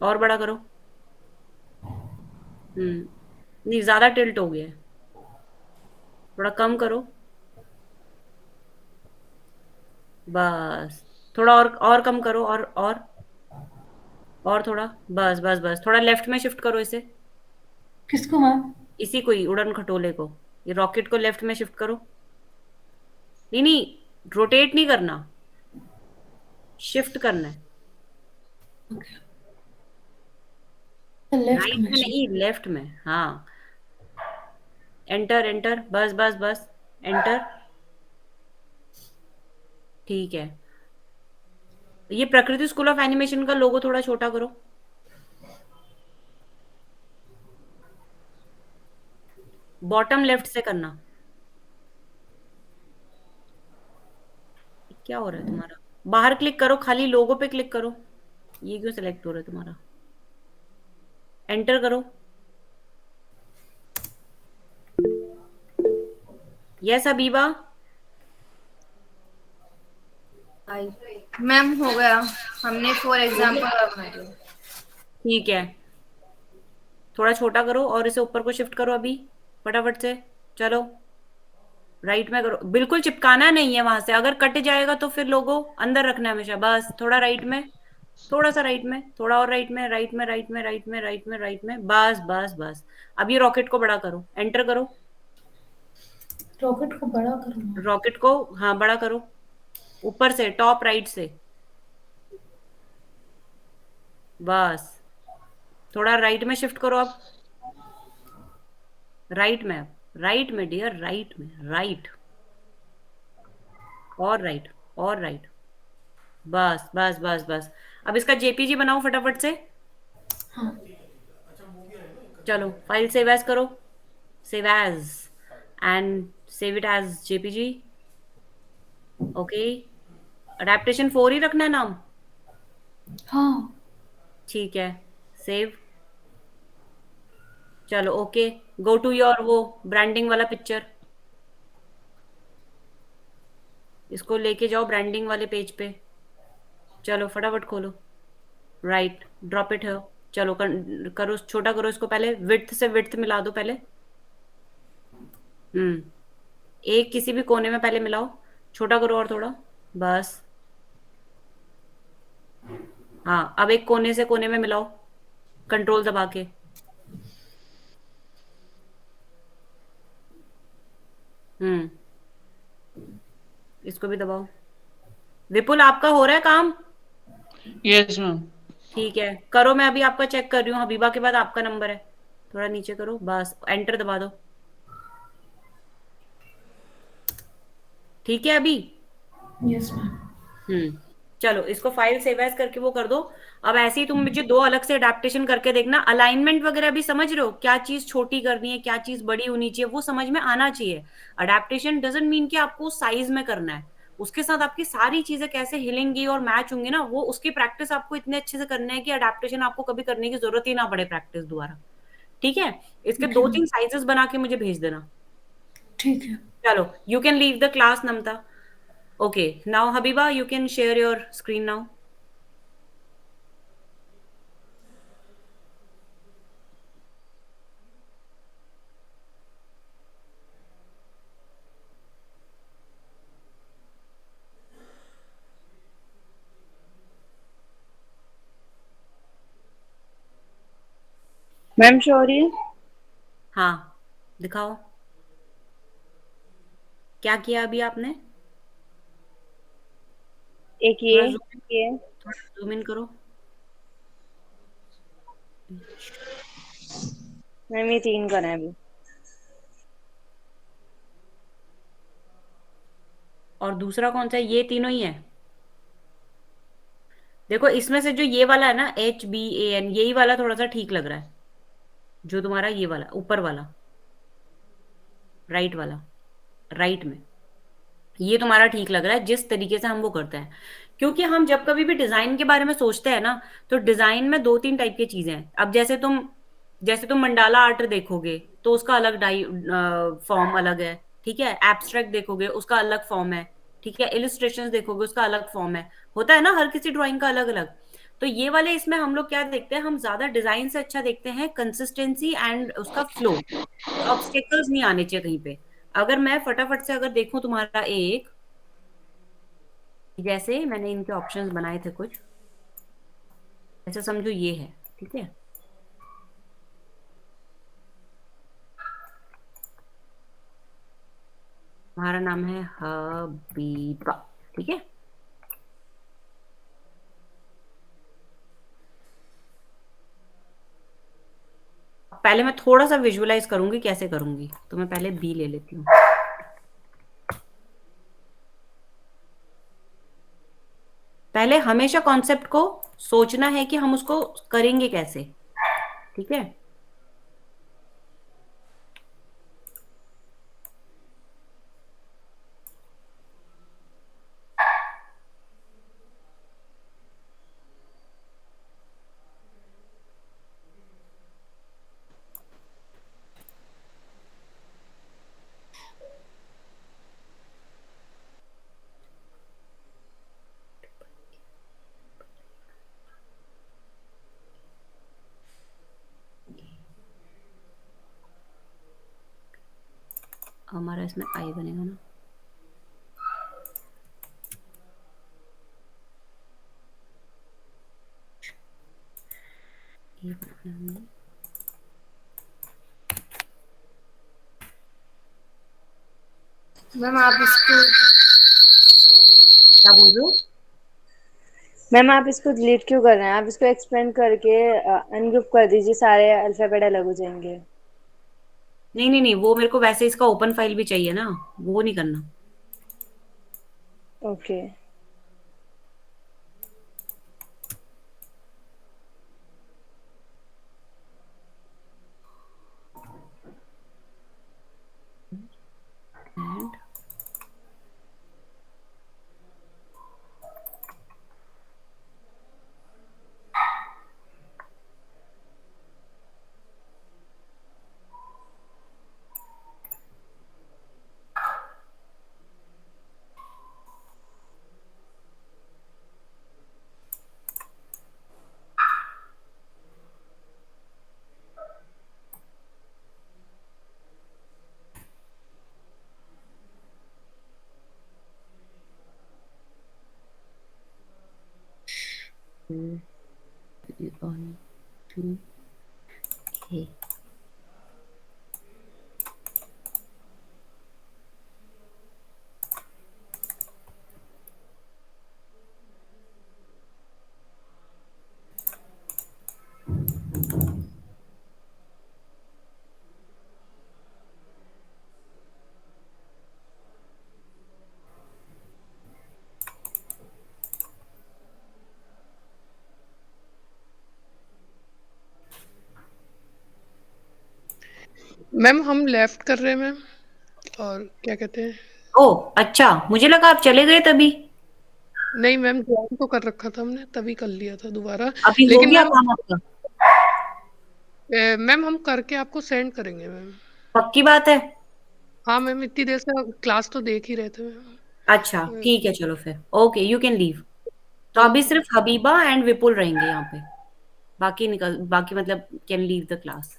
और बड़ा करो। नहीं, ज्यादा टिल्ट हो गया है, थोड़ा कम करो, बस। थोड़ा और कम करो, और थोड़ा, बस बस बस, थोड़ा लेफ्ट में शिफ्ट करो इसे।
किसको मैम?
इसी को ही, उड़न खटोले को, ये रॉकेट को लेफ्ट में शिफ्ट करो। नहीं नहीं, रोटेट नहीं करना, शिफ्ट करना है।
लेफ्ट
राइट
में
में
से।
नहीं, लेफ्ट में, हाँ। एंटर एंटर, बस बस बस, एंटर। ठीक है। ये प्रकृति स्कूल ऑफ एनिमेशन का लोगो थोड़ा छोटा करो। बॉटम लेफ्ट से करना। क्या हो रहा है तुम्हारा? बाहर क्लिक करो, खाली लोगो पे क्लिक करो। ये क्यों सिलेक्ट हो रहा है तुम्हारा? एंटर करो। यस अबीबा।
मैम हो गया, हमने फॉर
हो गया,
एग्जाम्पल बना दिया।
ठीक है। थोड़ा छोटा करो और इसे ऊपर को शिफ्ट करो अभी, फटाफट से। चलो, राइट में करो, बिल्कुल चिपकाना नहीं है वहां से, अगर कट जाएगा तो फिर लोगो अंदर रखना है हमेशा। बस थोड़ा राइट में, थोड़ा सा राइट में, थोड़ा और राइट में, राइट में, राइट में, राइट में, राइट में, राइट में, बस बस बस। अब ये रॉकेट को बड़ा करो, एंटर करो।
रॉकेट को बड़ा करूँ?
रॉकेट को, हाँ बड़ा करो, ऊपर से, टॉप राइट से, बस। थोड़ा राइट में शिफ्ट करो अब, राइट में, राइट में डियर, राइट में, राइट, और राइट, और राइट, बस बस बस बस। अब इसका जेपीजी बनाओ फटाफट से।
हाँ।
चलो, फाइल सेव एज करो, save as, and save it as JPG. Okay, adaptation 4 ही रखना है नाम,
हाँ।
ठीक है। सेव। चलो ओके, गो टू योर वो ब्रांडिंग वाला पिक्चर, इसको लेके जाओ ब्रांडिंग वाले पेज पे। चलो फटाफट खोलो, राइट, ड्रॉप इट है। चलो करो, छोटा करो इसको, पहले विड्थ से विड्थ मिला दो पहले। एक किसी भी कोने में पहले मिलाओ, छोटा करो और थोड़ा, बस। हाँ, अब एक कोने से कोने में मिलाओ, कंट्रोल दबा के। हम्म इसको भी दबाओ। विपुल, आपका हो रहा है काम?
Yes ma'am.
ठीक है, करो, मैं अभी आपका चेक कर रही हूँ। हबीबा के बाद आपका नंबर है, थोड़ा नीचे करो, बस एंटर दबा दो। ठीक है अभी।
Yes ma'am.
हम्म चलो, इसको फाइल सेव एज करके वो कर दो। अब ऐसे ही तुम मुझे दो अलग से अडेप्टेशन करके देखना। अलाइनमेंट वगैरह भी समझ रहे हो, क्या चीज छोटी करनी है, क्या चीज बड़ी होनी चाहिए, वो समझ में आना चाहिए। अडेप्टेशन डजंट मीन कि आपको साइज में करना है, उसके साथ आपकी सारी चीजें कैसे हिलेंगी और मैच होंगी ना, वो उसकी प्रैक्टिस आपको इतने अच्छे से करना है कि अडेप्टेशन आपको कभी करने की जरूरत ही ना पड़े प्रैक्टिस दोबारा। ठीक है, इसके
ओके
दो
मैम।
तीन साइजेस बना के मुझे भेज देना।
ठीक है।
चलो, you can leave the class, Namta. Okay, now Habiba, you can share your screen now.
Ma'am show हो रही है?
हाँ, दिखाओ क्या किया अभी आपने।
एक
थोड़ा जूम
ये
थोड़ा जूम इन करो।
मैम ये 3 करना है अभी।
और दूसरा कौन सा है? ये तीनों ही है। देखो इसमें से जो ये वाला है ना, HBAN, यही वाला थोड़ा सा ठीक लग रहा है। जो तुम्हारा ये वाला ऊपर वाला, राइट वाला, राइट में, ये तुम्हारा ठीक लग रहा है जिस तरीके से हम वो करते हैं। क्योंकि हम जब कभी भी डिजाइन के बारे में सोचते हैं ना, तो डिजाइन में दो तीन टाइप की चीजें हैं। अब जैसे तुम मंडाला आर्ट देखोगे तो उसका अलग डाई फॉर्म अलग है। ठीक है, एब्स्ट्रैक्ट देखोगे उसका अलग फॉर्म है। ठीक है, इलिस्ट्रेशंस देखोगे उसका अलग फॉर्म है। होता है ना हर किसी ड्राइंग का अलग अलग। तो ये वाले इसमें हम लोग क्या देखते हैं, हम ज्यादा डिजाइन से अच्छा देखते हैं कंसिस्टेंसी एंड उसका फ्लो। ऑब्स्टेकल्स नहीं आने चाहिए कहीं पे। अगर मैं फटाफट से अगर देखूं तुम्हारा एक, जैसे मैंने इनके ऑप्शंस बनाए थे कुछ, ऐसे समझो ये है। ठीक है, हमारा नाम है हबीबा। ठीक है, पहले मैं थोड़ा सा विजुअलाइज करूंगी कैसे करूंगी, तो मैं पहले बी ले लेती हूँ। पहले हमेशा कॉन्सेप्ट को सोचना है कि हम उसको करेंगे कैसे। ठीक है, हमारा इसमें आई बनेगा ना। ये बनाना हमने।
मैम आप इसको
क्या बोल रहे हो?
मैम आप इसको डिलीट क्यों कर रहे हैं? आप इसको एक्सपेंड करके अनग्रुप कर दीजिए, सारे अल्फाबेट अलग हो जाएंगे।
नहीं नहीं नहीं, वो मेरे को वैसे इसका ओपन फाइल भी चाहिए ना, वो नहीं करना।
Okay.
And on to K.
Ma'am हम लेफ्ट कर रहे हैं मैम, और क्या कहते हैं,
ओ अच्छा, मुझे लगा आप चले गए तभी।
नहीं मैम ज्वाइन तो कर रखा था हमने, तभी कर लिया था दोबारा।
अभी हो
लेकिन
गया
मैम
काम आपका?
मैम हम करके आपको सेंड करेंगे मैम।
पक्की बात है?
हाँ मैम, इतनी देर से क्लास तो देख ही रहे थे मैम।
अच्छा ठीक है, चलो फिर ओके, यू कैन लीव। तो अभी
ओके।
सिर्फ हबीबा एंड विपुल रहेंगे यहाँ पे। बाकी मतलब कैन लीव द क्लास।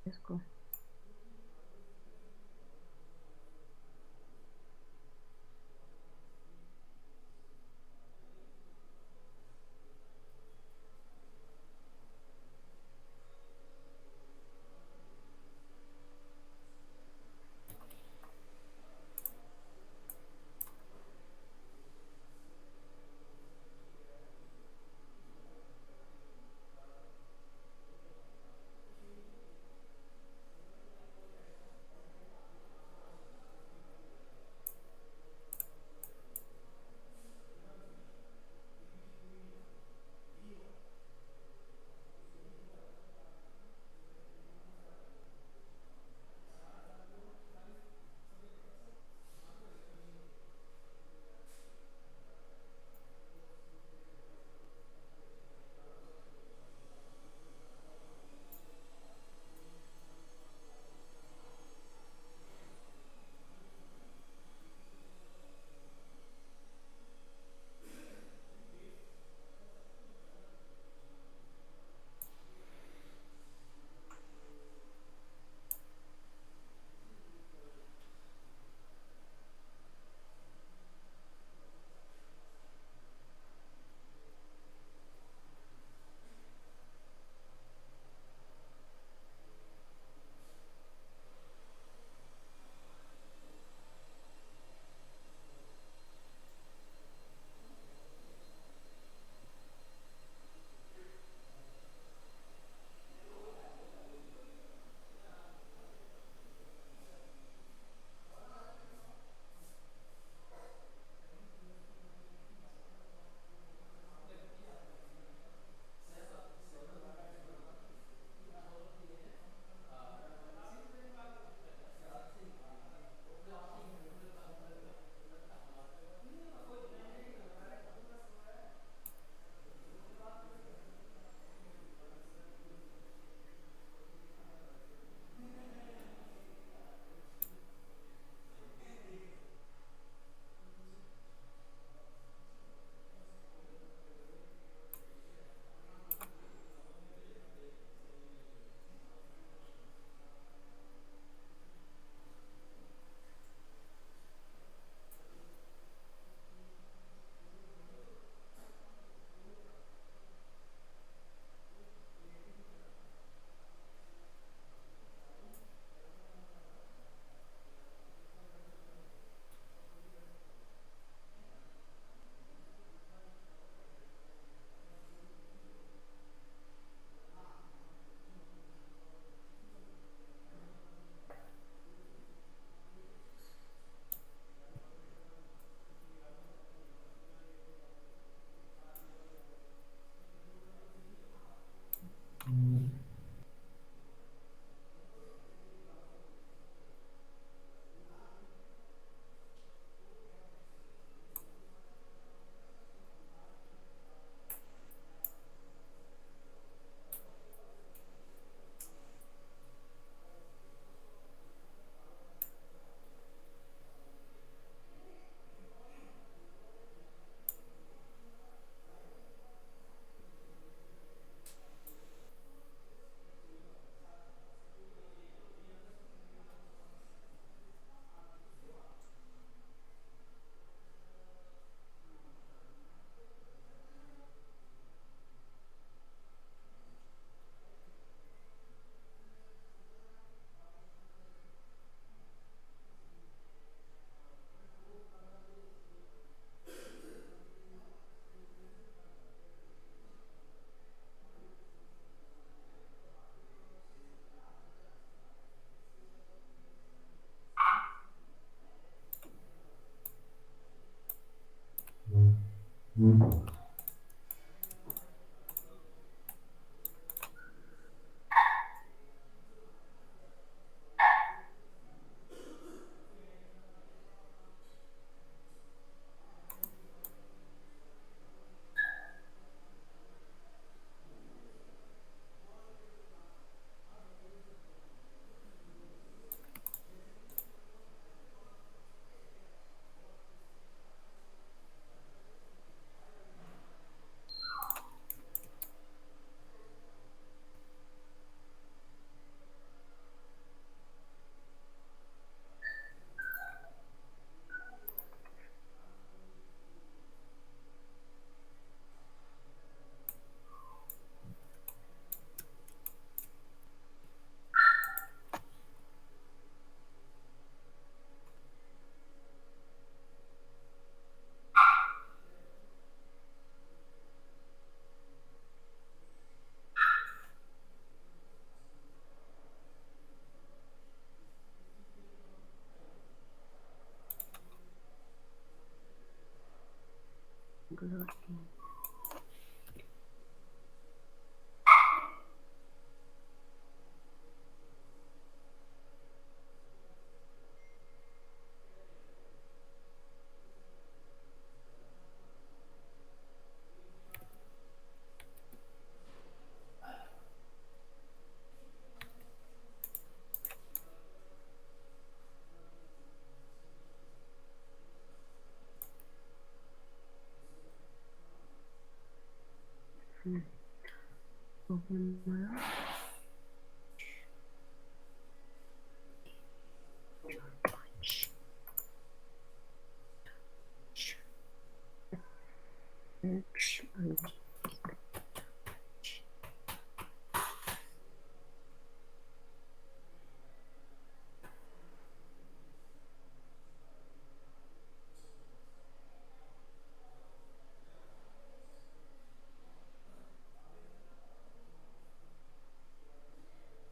इसको।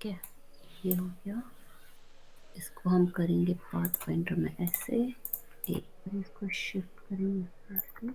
क्या ये हो गया। इसको हम करेंगे पाथ फाइंडर में ऐसे, एक बार इसको शिफ्ट करेंगे ऐसे।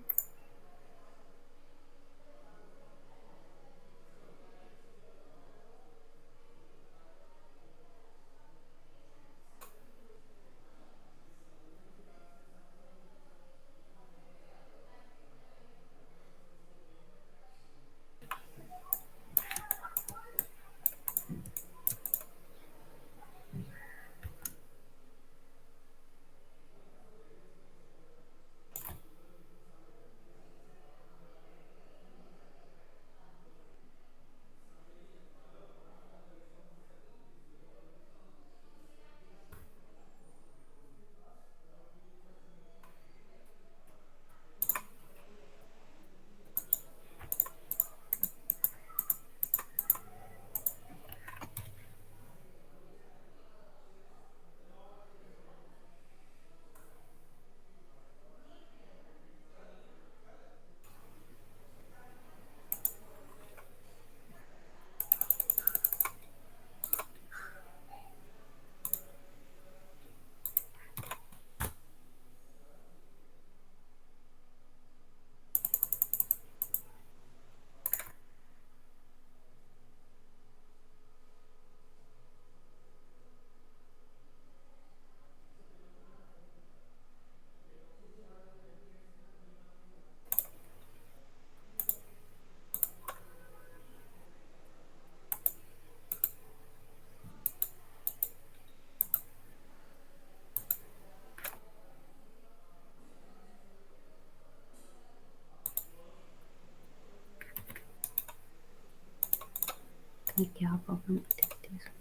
ये क्या प्रॉब्लम देखते हैं।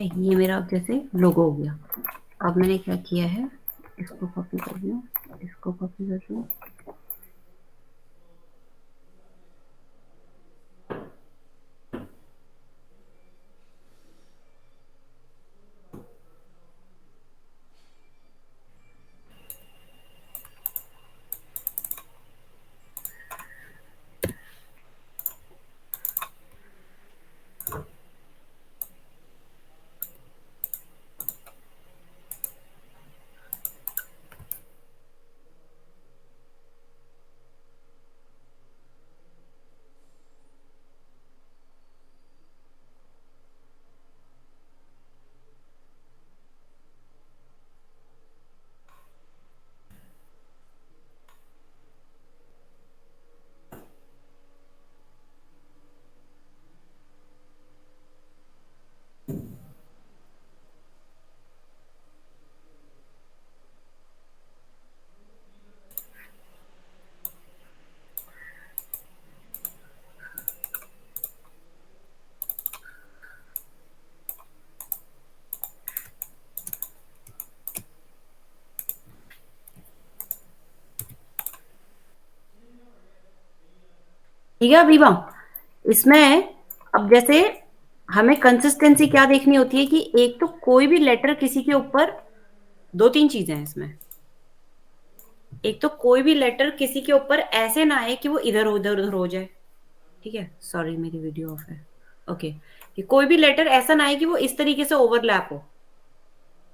ये मेरा अब जैसे लोगो हो गया। अब मैंने क्या किया है, इसको कॉपी कर रही हूँ, इसको कॉपी कर रही हूँ। ठीक है अभी इसमें अब जैसे हमें कंसिस्टेंसी क्या देखनी होती है कि एक तो कोई भी लेटर किसी के ऊपर, दो तीन चीजें हैं इसमें। एक तो कोई भी लेटर किसी के ऊपर ऐसे ना आए कि वो इधर उधर उधर हो जाए। ठीक है, सॉरी मेरी वीडियो ऑफ है। ओके, कि कोई भी लेटर ऐसा ना आए कि वो इस तरीके से ओवरलैप हो,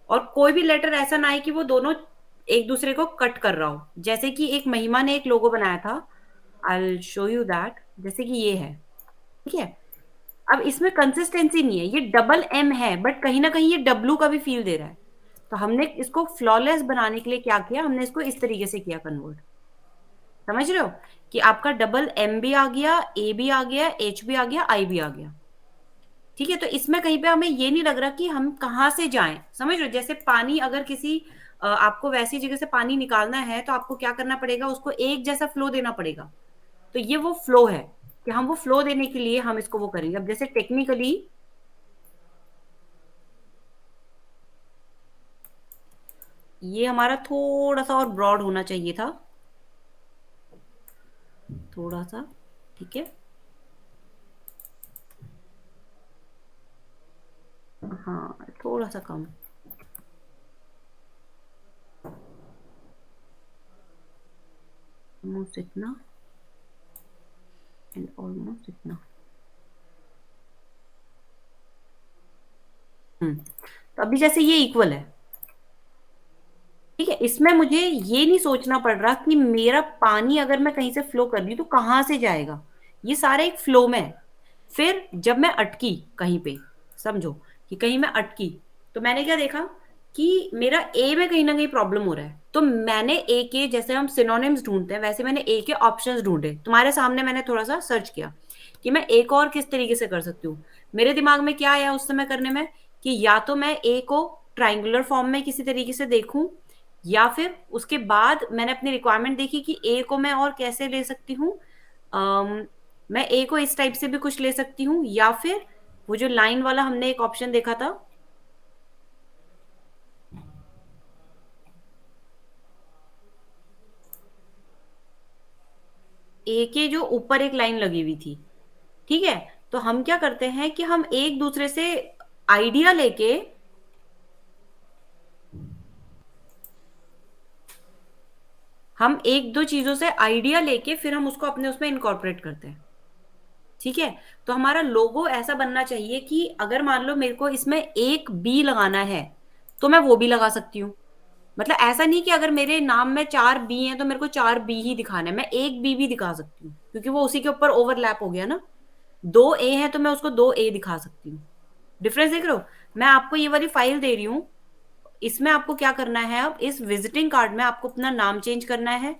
और कोई भी लेटर ऐसा ना आए कि वो दोनों एक दूसरे को कट कर रहा हो। जैसे कि एक महिमा ने एक लोगो बनाया था, I will show you that. जैसे कि ये है, ठीक है। अब इसमें कंसिस्टेंसी नहीं है, ये डबल एम है बट कहीं ना कहीं ये डब्लू का भी फील दे रहा है। तो हमने इसको फ्लॉलेस बनाने के लिए क्या किया, हमने इसको इस तरीके से किया कन्वर्ट। समझ रहे हो कि आपका डबल एम भी आ गया, ए भी आ गया, एच भी आ गया, आई भी आ गया। ठीक है, तो इसमें कहीं पे हमें ये नहीं लग रहा कि हम कहाँ से जाएं। समझ रहे हो, जैसे पानी अगर किसी आपको वैसी जगह से पानी निकालना है तो आपको क्या करना पड़ेगा, उसको एक जैसा फ्लो देना पड़ेगा। तो ये वो फ्लो है कि हम वो फ्लो देने के लिए हम इसको वो करेंगे। अब जैसे टेक्निकली ये हमारा थोड़ा सा और ब्रॉड होना चाहिए था, थोड़ा सा। ठीक है, हाँ थोड़ा सा कम। ऑलमोस्ट इतना एंड ऑलमोस्ट इतना। तो अभी जैसे ये इक्वल है, ठीक है। इसमें मुझे ये नहीं सोचना पड़ रहा कि मेरा पानी अगर मैं कहीं से फ्लो कर रही हूँ तो कहाँ से जाएगा, ये सारा एक फ्लो में है। फिर जब मैं अटकी कहीं पे, समझो कि कहीं मैं अटकी, तो मैंने क्या देखा कि मेरा ए में कहीं ना कहीं प्रॉब्लम हो रहा है। तो मैंने ए के, जैसे हम सिनोनिम्स ढूंढते हैं वैसे मैंने ए के ऑप्शंस ढूंढे, तुम्हारे सामने मैंने थोड़ा सा सर्च किया कि मैं एक और किस तरीके से कर सकती हूँ। मेरे दिमाग में क्या आया उस समय करने में कि या तो मैं ए को ट्राइंगुलर फॉर्म में किसी तरीके से देखूं, या फिर उसके बाद मैंने अपनी रिक्वायरमेंट देखी कि ए को मैं और कैसे ले सकती हूँ। मैं ए को इस टाइप से भी कुछ ले सकती हूँ, या फिर वो जो लाइन वाला हमने एक ऑप्शन देखा था, ए के जो ऊपर एक लाइन लगी हुई थी। ठीक है, तो हम क्या करते हैं कि हम एक दूसरे से आइडिया लेके, हम एक दो चीजों से आइडिया लेके फिर हम उसको अपने उसमें इनकॉर्पोरेट करते हैं। ठीक है, तो हमारा लोगो ऐसा बनना चाहिए कि अगर मान लो मेरे को इसमें एक बी लगाना है तो मैं वो भी लगा सकती हूँ। मतलब ऐसा नहीं कि अगर मेरे नाम में 4 बी हैं तो मेरे को 4 बी ही दिखाना है, मैं एक बी भी दिखा सकती हूँ क्योंकि वो उसी के ऊपर ओवरलैप हो गया ना। 2 ए हैं तो मैं उसको 2 ए दिखा सकती हूँ। डिफरेंस देख रहे हो, मैं आपको ये वाली फाइल दे रही हूँ, इसमें आपको क्या करना है, अब इस विजिटिंग कार्ड में आपको अपना नाम चेंज करना है।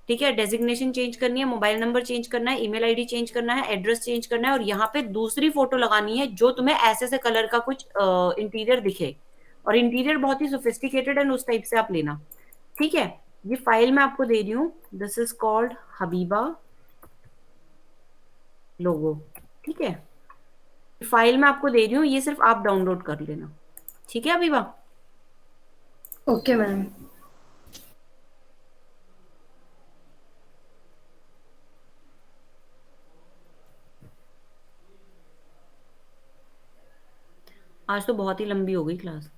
ठीक है, डेजिग्नेशन चेंज करनी है, मोबाइल नंबर चेंज करना है, ईमेल आईडी चेंज करना है, एड्रेस चेंज करना है, और यहाँ पे दूसरी फोटो लगानी है जो तुम्हें ऐसे ऐसे कलर का कुछ इंटीरियर दिखे, और इंटीरियर बहुत ही सोफिस्टिकेटेड एंड उस टाइप से आप लेना। ठीक है, ये फाइल मैं आपको दे रही हूँ, दिस इज कॉल्ड हबीबा लोगो। ठीक है, फाइल मैं आपको दे रही हूँ, ये सिर्फ आप डाउनलोड कर लेना। ठीक है हबीबा,
ओके मैम।
आज तो बहुत ही लंबी हो गई क्लास,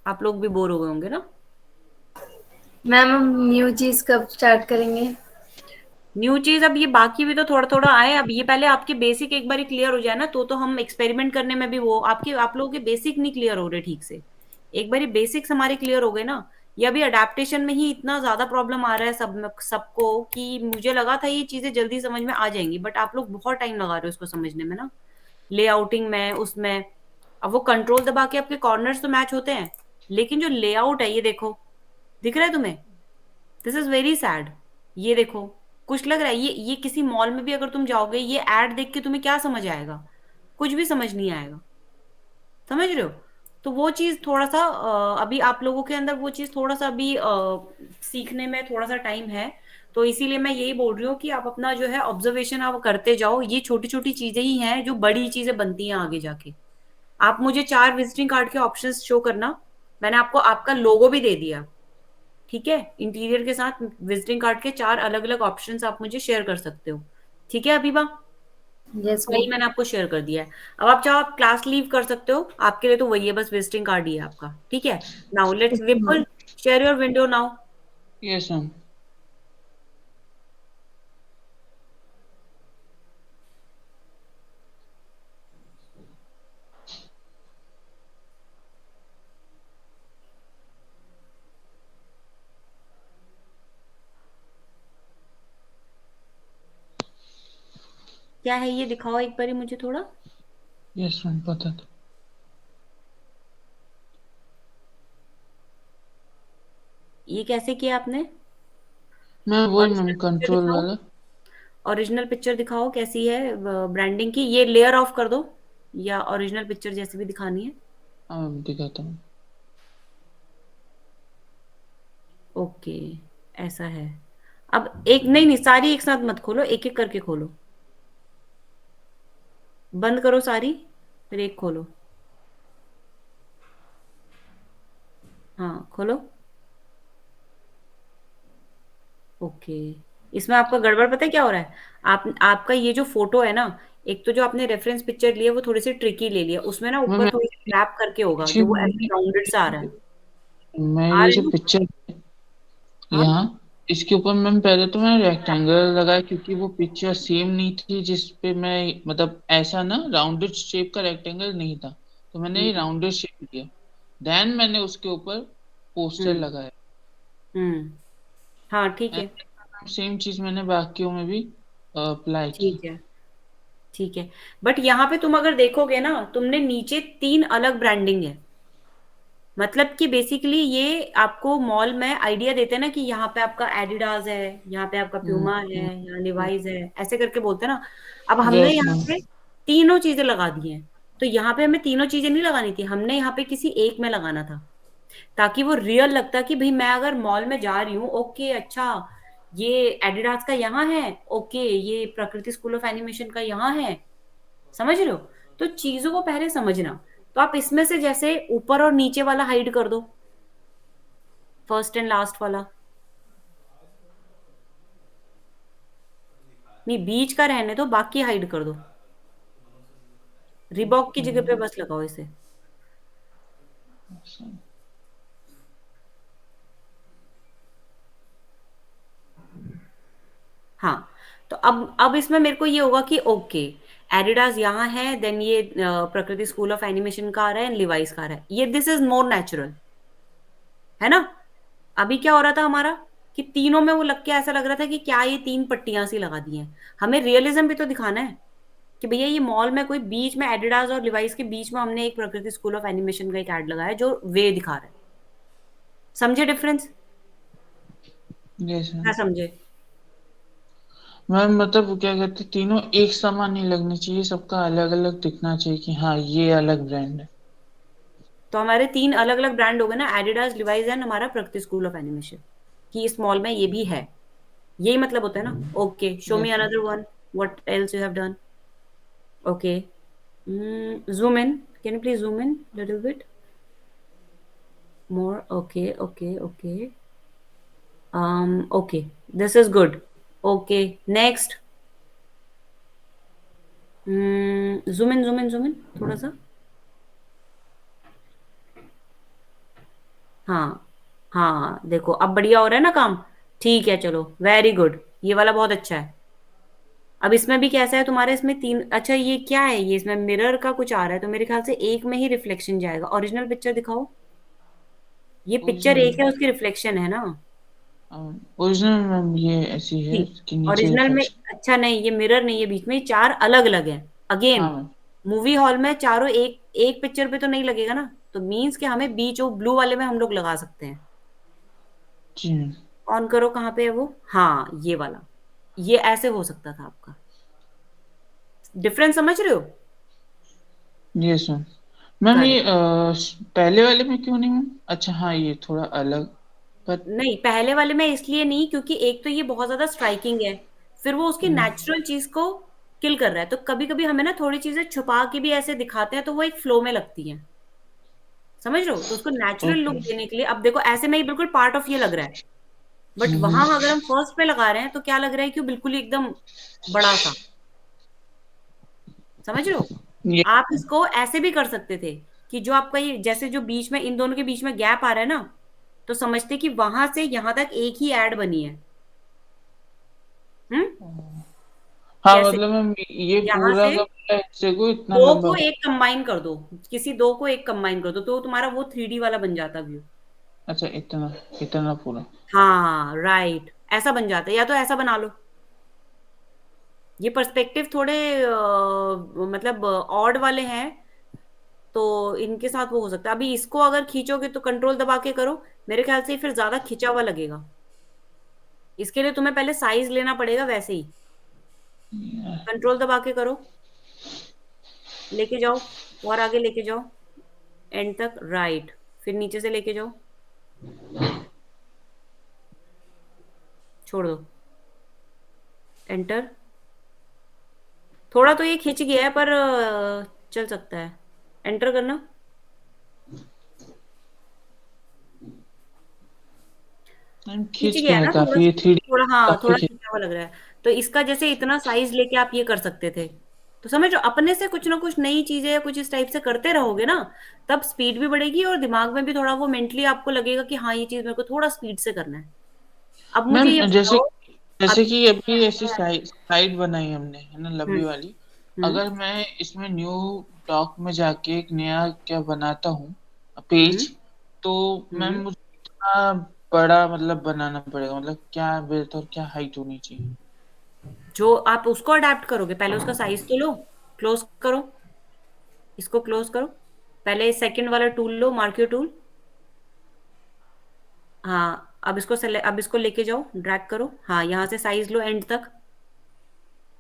आप लोग भी बोर हो गए होंगे ना।
मैम हम न्यू चीज कब स्टार्ट करेंगे?
न्यू चीज अब ये बाकी भी तो थोड़ा थोड़ा आए, अब ये पहले आपके बेसिक एक बार क्लियर हो जाए ना, तो हम एक्सपेरिमेंट करने में भी वो आप लोगों के बेसिक नहीं क्लियर हो रहे ठीक से। एक बार बेसिक्स हमारे क्लियर हो गए ना, ये अभी अडेप्टेशन में ही इतना ज्यादा प्रॉब्लम आ रहा है सबको कि मुझे लगा था ये चीजें जल्दी समझ में आ जाएंगी, बट आप लोग बहुत टाइम लगा रहे हो इसको समझने में ना, लेआउटिंग में उसमें। अब वो कंट्रोल दबा के आपके कॉर्नर्स तो मैच होते हैं, लेकिन जो लेआउट है ये देखो, दिख रहा है तुम्हें, दिस इज वेरी सैड। ये देखो, कुछ लग रहा है ये किसी मॉल में भी अगर तुम जाओगे, ये एड देख के तुम्हें क्या समझ आएगा, कुछ भी समझ नहीं आएगा। समझ रहे हो, तो वो चीज थोड़ा सा अभी आप लोगों के अंदर वो चीज थोड़ा सा अभी सीखने में थोड़ा सा टाइम है। तो इसीलिए मैं यही बोल रही हूँ कि आप अपना जो है ऑब्जर्वेशन आप करते जाओ, ये छोटी छोटी चीजें ही हैं जो बड़ी चीजें बनती हैं आगे जाके। आप मुझे 4 विजिटिंग कार्ड के ऑप्शंस शो करना, मैंने आपको आपका लोगो भी दे दिया। ठीक है, इंटीरियर के साथ विजिटिंग कार्ड के 4 अलग अलग ऑप्शंस आप मुझे शेयर कर सकते हो। ठीक है अभिबा,
यस
वही
मैम।
मैंने आपको शेयर कर दिया है। अब आप चाहो आप क्लास लीव कर सकते हो, आपके लिए तो वही है, बस विजिटिंग कार्ड ही है आपका। ठीक है, now let's
okay
Vipul
ma'am.
Share your window now.
Yes ma'am.
क्या है ये दिखाओ एक बारी मुझे थोड़ा।
यस मैम पता था।
ये कैसे किया आपने?
मैं वही मैम
ओरिजिनल पिक्चर
कंट्रोल
दिखाओ,
वाला।
ओरिजिनल पिक्चर दिखाओ कैसी है ब्रांडिंग की। ये लेयर ऑफ कर दो, या ओरिजिनल पिक्चर जैसी भी दिखानी है।
हाँ मैम दिखाता हूँ।
ओके, ऐसा है। अब एक नहीं नहीं, सारी एक साथ मत खोलो, एक एक करके खोलो। बंद करो सारी, फिर एक खोलो। हाँ खोलो। ओके, इसमें आपका गड़बड़ पता है क्या हो रहा है? आपका ये जो फोटो है ना, एक तो जो आपने रेफरेंस पिक्चर लिया वो थोड़ी सी ट्रिकी ले लिया, उसमें ना
मैम
ऊपर थोड़ी सी क्रैप करके होगा, जो वो ऐसे राउंडेड सा आ रहा है।
मैं
आ
ये
रहे
जो
हो?
पिक्चर
हाँ।
यहाँ इसके ऊपर मैम पहले तो मैं रेक्टेंगल लगाया क्योंकि वो पिक्चर सेम नहीं थी जिस पे मैं मतलब ऐसा ना राउंडेड शेप का रेक्टेंगल नहीं था, तो मैंने
हम्म
राउंडेड शेप लिया। देन मैंने उसके ऊपर पोस्टर
हम्म
लगाया।
हम्म। हाँ ठीक है।
सेम चीज मैंने बाकियों में भी अप्लाई की।
ठीक है। ठीक है, बट यहाँ पे तुम अगर देखोगे ना, तुमने नीचे 3 अलग ब्रांडिंग है। मतलब कि बेसिकली ये आपको मॉल में आइडिया देते हैं ना कि यहाँ पे आपका एडिडास है, यहाँ पे आपका प्यूमा है, यहाँ लिवाइज है, ऐसे करके बोलते हैं ना। अब हमने
यस
यहाँ
मैम।
पे तीनों चीजें लगा दी हैं, तो यहाँ पे हमें तीनों चीजें नहीं लगानी थी, हमने यहाँ पे किसी एक में लगाना था, ताकि वो रियल लगता कि भाई मैं अगर मॉल में जा रही हूँ, ओके अच्छा ये एडिडास का यहाँ है, ओके ये प्रकृति स्कूल ऑफ एनिमेशन का यहाँ है। समझ रहे हो? तो चीजों को पहले समझना। तो आप इसमें से जैसे ऊपर और नीचे वाला हाइड कर दो, फर्स्ट एंड लास्ट वाला। नहीं, बीच का रहने दो, बाकी हाइड कर दो। रिबॉक की जगह पे बस लगाओ इसे। हाँ, तो अब इसमें मेरे को ये होगा कि ओके एडिडास यहाँ है, देन ये प्रकृति स्कूल ऑफ एनिमेशन का आ रहा है, लिवाइस का आ रहा है, ये दिस इज मोर नेचुरल, है ना? अभी क्या हो रहा था हमारा कि तीनों में वो लग के ऐसा लग रहा था कि क्या ये 3 पट्टियां सी लगा दी हैं। हमें रियलिज्म भी तो दिखाना है कि भैया ये मॉल में कोई बीच में एडिडास और लिवाइस के बीच में हमने एक प्रकृति स्कूल ऑफ एनिमेशन का एक एड लगाया है जो वे दिखा रहा है। समझे डिफरेंस?
Yes ma'am.
क्या समझे?
मैम मतलब वो क्या कहते हैं, तीनों एक समान नहीं लगनी चाहिए, सबका अलग अलग दिखना चाहिए कि हाँ ये अलग ब्रांड है।
तो हमारे 3 अलग अलग ब्रांड हो गए ना, एडिडास लिवाइस एंड हमारा प्रकृति स्कूल ऑफ एनिमेशन, कि इस मॉल में ये भी है। यही मतलब होता है ना। Okay, show me
yes ma'am.
Another one, what else you have done. Okay, zoom in, can you please zoom in little bit more? Okay, okay, okay. Okay, this is good. Okay, next. Zoom in, zoom in, zoom in थोड़ा सा। हाँ हाँ, देखो अब बढ़िया हो रहा है ना काम। ठीक है, चलो वेरी गुड, ये वाला बहुत अच्छा है। अब इसमें भी कैसा है तुम्हारे, इसमें 3, अच्छा ये क्या है, ये इसमें मिरर का कुछ आ रहा है, तो मेरे ख्याल से एक में ही रिफ्लेक्शन जाएगा। ओरिजिनल पिक्चर दिखाओ। ये पिक्चर एक है,
ओरिजिनल
उसकी रिफ्लेक्शन है ना।
ओरिजिनल मैम ये ऐसी है
नहीं,
कि नीचे
ओरिजिनल में
रिफ्लेक्शन।
अच्छा नहीं, ये मिरर नहीं है, बीच में 4 अलग अलग हैं।
हाँ
अगेन
मैम।
मूवी हॉल में चारों एक एक पिक्चर पे तो नहीं लगेगा ना, तो मीन्स कि हमें बीच वो ब्लू वाले में हम लोग लगा सकते हैं।
जी मैम।
ऑन करो, कहाँ पे है वो? हाँ ये वाला, ये ऐसे हो सकता था आपका। डिफरेंस समझ रहे हो?
Yes ma'am. मैम ये
करेक्ट।
पहले वाले में क्यों नहीं मैम? अच्छा हाँ ये थोड़ा अलग। पर
नहीं, पहले वाले में इसलिए नहीं क्योंकि एक तो ये बहुत ज्यादा स्ट्राइकिंग है, फिर वो उसकी नेचुरल चीज को किल कर रहा है, तो कभी कभी हमें ना थोड़ी चीजें छुपा के भी ऐसे दिखाते हैं तो वो एक फ्लो में लगती हैं। समझ रहे हो? तो उसको नेचुरल लुक
ओके।
देने के लिए, अब देखो ऐसे में ही बिल्कुल पार्ट ऑफ ये लग रहा है, बट वहां अगर हम फर्स्ट पे लगा रहे हैं तो क्या लग रहा है कि वो बिल्कुल ही एकदम बड़ा सा, समझ रहे हो?
ये
आप इसको ऐसे भी कर सकते थे कि जो आपका ये जैसे जो बीच में इन दोनों के बीच में गैप आ रहा है ना, तो समझते कि वहां से यहां तक एक ही एड बनी है। हम्म।
हाँ,
कैसे?
मतलब मैम ये
यहां
पूरा
से
का पूरा हिस्से को इतना
दो
लंबा।
को एक कंबाइन कर दो, किसी दो को एक कंबाइन कर दो तो तुम्हारा वो 3D वाला बन जाता व्यू।
अच्छा, इतना इतना पूरा।
हाँ राइट, ऐसा बन जाता है, या तो ऐसा बना लो। ये पर्सपेक्टिव थोड़े मतलब ऑड वाले हैं, तो इनके साथ वो हो सकता है। अभी इसको अगर खींचोगे तो कंट्रोल दबा के करो, मेरे ख्याल से फिर ज्यादा खिंचा हुआ लगेगा। इसके लिए तुम्हें पहले साइज लेना पड़ेगा वैसे ही। कंट्रोल दबा के करो, लेके जाओ, और आगे लेके जाओ, एंड तक, राइट। फिर नीचे से लेके जाओ, छोड़ दो, एंटर। थोड़ा तो ये खिंच गया है पर चल सकता है, एंटर करना।
मैम
खिंच
खींच
गया
गया
है
है
ना थोड़ा
काफी,
सा,
ये 3D
थोड़ा, हाँ
काफी
थोड़ा
खींच।
खिंचा हुआ लग रहा है। तो इसका जैसे इतना साइज लेके आप ये कर सकते थे, तो समझो अपने से कुछ ना कुछ नई चीजें या कुछ इस टाइप से करते रहोगे ना, तब स्पीड भी बढ़ेगी और दिमाग में भी थोड़ा वो मेंटली आपको लगेगा कि हाँ ये चीज मेरे को थोड़ा स्पीड से करना है। अब मुझे ये
मैम जैसे
बताओ।
जैसे
अभी
कि अभी ऐसी साइड बनाई हमने, है ना,
हम्म।
लंबी वाली।
हम्म।
अगर मैं इसमें न्यू टॉक में जाके एक नया क्या बनाता हूँ पेज,
हम्म।
तो मैम
हम्म।
मुझे कितना बड़ा मतलब बनाना पड़ेगा, मतलब क्या विड्थ और क्या हाइट होनी चाहिए?
जो आप उसको अडेप्ट करोगे, पहले उसका साइज तो लो, क्लोज करो, इसको क्लोज करो, पहले सेकंड वाला टूल लो, मार्क्यो टूल। हाँ अब इसको अब इसको लेके जाओ, ड्रैग करो, हाँ यहाँ से साइज लो एंड तक,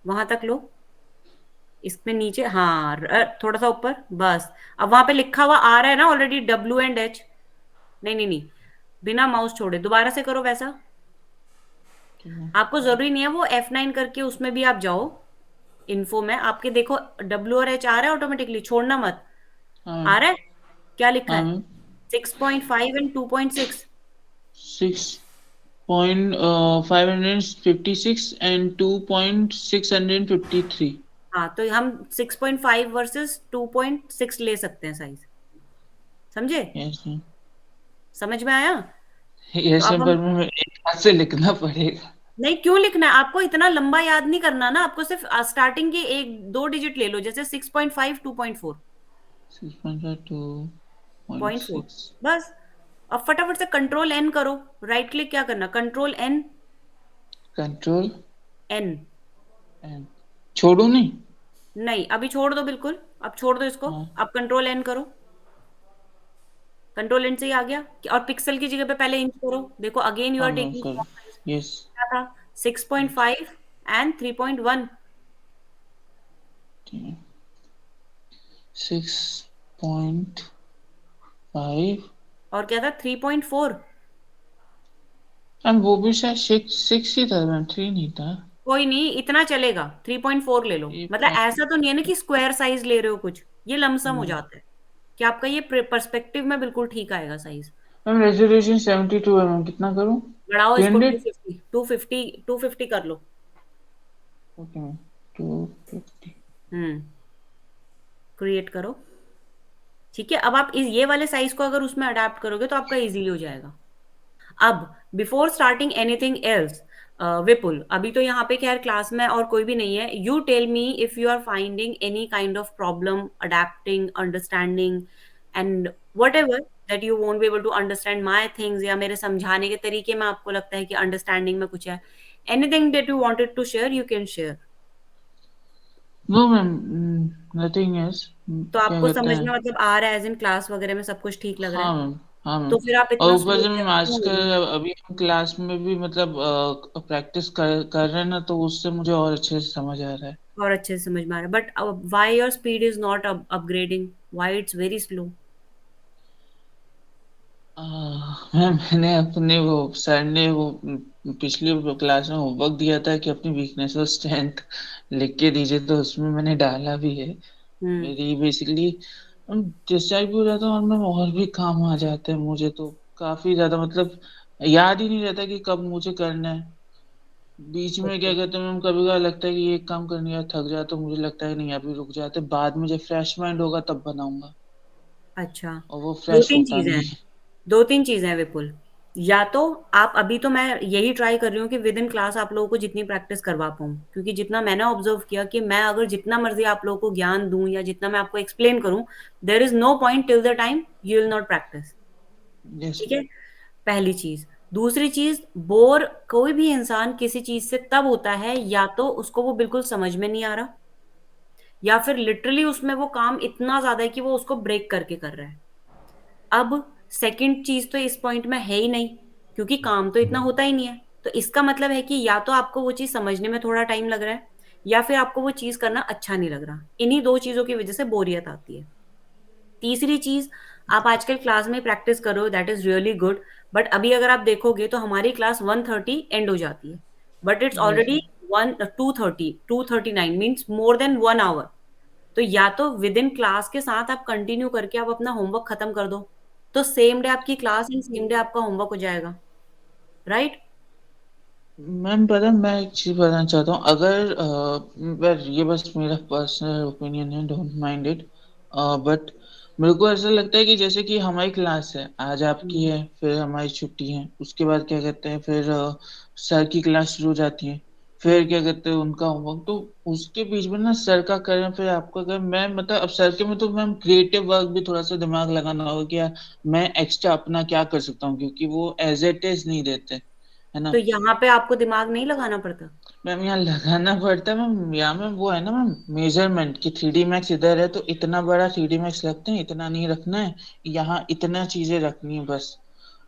वहां तक लो, इसमें नीचे, हाँ थोड़ा सा ऊपर, बस। अब वहां पे लिखा हुआ आ रहा है ना ऑलरेडी, W&H। नहीं नहीं नहीं, बिना माउस छोड़े दोबारा से करो वैसा।
ठीक है।
आपको जरूरी नहीं है वो F9 करके उसमें भी आप जाओ, इन्फो में आपके देखो W और H आ रहा है ऑटोमेटिकली, छोड़ना मत।
हाँ
आ
मैम।
रहा है? क्या लिखा
हाँ
है?
मैम।
6.5 एंड 2.6।
6.556 एंड 2.653।
हाँ तो हम 6.5 वर्सेस 2.6 ले सकते हैं साइज, समझे?
Yes ma'am.
समझ में आया? तो
यस
अब
मैम,
हम,
पर मैम एक हाथ से लिखना पड़ेगा।
नहीं क्यों लिखना है आपको, इतना लंबा याद नहीं करना ना आपको, सिर्फ स्टार्टिंग के एक दो डिजिट ले लो, जैसे 6.5, 2.4,
6.5
पॉइंट फोर,
2.6।
बस। अब फटाफट से कंट्रोल N करो, राइट क्लिक क्या करना, कंट्रोल
कंट्रोल
N।
एंड छोड़ू नहीं?
नहीं अभी छोड़ दो बिल्कुल, अब छोड़ दो इसको।
हाँ।
अब कंट्रोल N करो, कंट्रोल N से ही आ गया। और पिक्सल की जगह पे पहले इंच करो, देखो अगेन यू
हाँ
are
ma'am,
taking
sorry.
Small.
Yes.
क्या था? 6.5 एंड 3.1।
ठीक है। 6.5।
और क्या था? 3.4।
मैम वो भी शायद सिक्स सिक्स ही था मैम, 3 नहीं था।
कोई नहीं, इतना चलेगा, 3.4 ले लो।
ये
मतलब ऐसा तो नहीं है ना कि स्क्वायर साइज ले रहे हो कुछ, ये लमसम हो जाता है कि आपका ये पर्सपेक्टिव में बिल्कुल ठीक आएगा साइज।
मैम रेजोल्यूशन 72 है मैम, कितना करूँ?
बढ़ाओ इसको,
300।
250, 250, 250 कर लो।
Okay ma'am. 250।
क्रिएट करो, ठीक है। अब आप ये वाले साइज को अगर उसमें अडेप्ट करोगे तो आपका इजीली हो जाएगा। अब बिफोर स्टार्टिंग एनीथिंग एल्स, विपुल अभी तो यहाँ पे खैर क्लास में और कोई भी नहीं है, you tell me if you are finding any kind of problem adapting, understanding and whatever that you won't be able to understand my things, या मेरे समझाने के तरीके में आपको लगता है कि अंडरस्टैंडिंग में कुछ है, anything that you wanted to share you can share.
No ma'am, nothing else.
तो
क्या
आपको
कहते
समझ
हैं?
में मतलब आ रहा है, एज इन क्लास वगैरह में सब कुछ ठीक लग रहा
हाँ
है?
मैम। हाँ मैम।
तो फिर आप
और
इतना
ऊपर
स्लो
से मैम
क्यों हो रहे हो?
आजकल अभी हम क्लास में भी मतलब प्रैक्टिस कर रहे हैं ना, तो उससे मुझे और अच्छे से समझ आ रहा है।
और अच्छे से समझ में आ रहा है, but why your speed is not upgrading, why it's very slow?
Ma'am मैंने अपने वो सर ने वो पिछली क्लास में होमवर्क दिया था कि अपनी वीकनेस और स्ट्रेंथ लिख के दीजिए, तो उसमें मैंने डाला भी है।
हम्म।
मेरी बेसिकली डिस्ट्रैक्ट भी हो जाता हूँ और मैं और भी काम आ जाते हैं मुझे तो काफी ज्यादा, मतलब याद ही नहीं रहता कि कब मुझे करना है। बीच में क्या
ओके।
कहते हैं मैम, कभी कभार लगता है कि ये काम करने यार थक जाए तो मुझे लगता है नहीं अभी रुक जाते, बाद में जब फ्रेश माइंड होगा तब बनाऊंगा,
अच्छा,
और वो
दो
फ्रेश
तीन
होता
चीजें
नहीं
हैं।
है।
दो तीन चीजें हैं विपुल। या तो आप अभी, तो मैं यही ट्राई कर रही हूँ कि विद इन क्लास आप लोगों को जितनी प्रैक्टिस करवा पाऊँ, क्योंकि जितना मैंने ऑब्जर्व किया कि मैं अगर जितना मर्जी आप लोगों को ज्ञान दूं या जितना मैं आपको एक्सप्लेन करूं, there is no point till the time you will not practice.
Yes.
ठीक है, पहली चीज। दूसरी चीज, बोर कोई भी इंसान किसी चीज से तब होता है या तो उसको वो बिल्कुल समझ में नहीं आ रहा, या फिर लिटरली उसमें वो काम इतना ज्यादा है कि वो उसको ब्रेक करके कर रहा है। अब सेकंड चीज तो इस पॉइंट में है ही नहीं, क्योंकि काम तो इतना होता ही नहीं है। तो इसका मतलब है कि या तो आपको वो चीज समझने में थोड़ा टाइम लग रहा है, या फिर आपको वो चीज करना अच्छा नहीं लग रहा। इन्हीं दो चीजों की वजह से बोरियत आती है। तीसरी चीज, आप आजकल क्लास में प्रैक्टिस करो, that is really good. But अभी अगर आप देखोगे तो हमारी क्लास 1:30 एंड हो जाती है, but it's
yes.
Already 2:39 means more than 1 hour. तो या तो विद इन क्लास के साथ आप कंटिन्यू करके आप अपना होमवर्क खत्म कर दो, तो सेम डे आपकी क्लास एंड सेम डे आपका होमवर्क हो जाएगा, राइट?
मैम पता है, मैं एक चीज बताना चाहता हूँ, अगर ये बस मेरा पर्सनल ओपिनियन है, डोंट माइंड इट, बट मेरे को ऐसा लगता है कि जैसे कि हमारी क्लास है, आज आपकी है, फिर हमारी छुट्टी है, उसके बाद क्या कहते हैं फिर सर की क्लास शुरू हो जाती है, फिर क्या कहते हैं उनका होमवर्क, तो उसके बीच में ना सर का करें फिर आपका करें, मैं मतलब अब सर के में तो मैम क्रिएटिव वर्क भी थोड़ा सा दिमाग लगाना होगा कि यार मैं एक्स्ट्रा अपना क्या कर सकता हूँ, क्योंकि वो एज इट इज नहीं देते, है ना।
तो यहाँ पे आपको दिमाग नहीं लगाना पड़ता?
मैम यहाँ लगाना पड़ता है मैम, यहाँ में वो है ना मैम, मेजरमेंट की 3D मैक्स इधर है तो इतना बड़ा 3D मैक्स रखते हैं, इतना नहीं रखना है, यहाँ इतना चीजें रखनी है बस।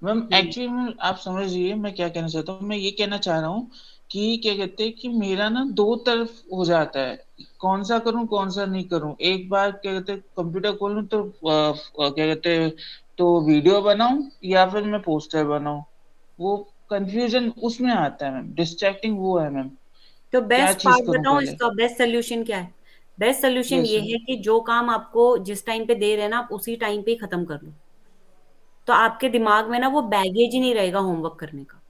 मैम
हम्म।
एक्चुअली में आप समझिए मैं क्या कहना चाहता हूँ, मैं ये कहना चाह रहा हूँ कि क्या कहते हैं कि मेरा ना दो तरफ हो जाता है, कौन सा करूँ कौन सा नहीं करूँ, एक बार क्या कहते हैं कंप्यूटर खोलूँ तो क्या कहते हैं तो वीडियो बनाऊं या फिर मैं पोस्टर बनाऊं, वो कंफ्यूजन उसमें आता है मैम, डिस्ट्रैक्टिंग वो है मैम,
तो
क्या
बेस्ट
चीज
पार्ट
करूं
बताऊं,
पहले।
इसका बेस्ट सोल्यूशन क्या है? बेस्ट सोल्यूशन
यस
ये
मैम।
है कि जो काम आपको जिस टाइम पे दे रहे हैं ना, आप उसी टाइम पे ही खत्म कर लो। तो आपके दिमाग में ना वो बैगेज ही नहीं रहेगा होमवर्क करने का,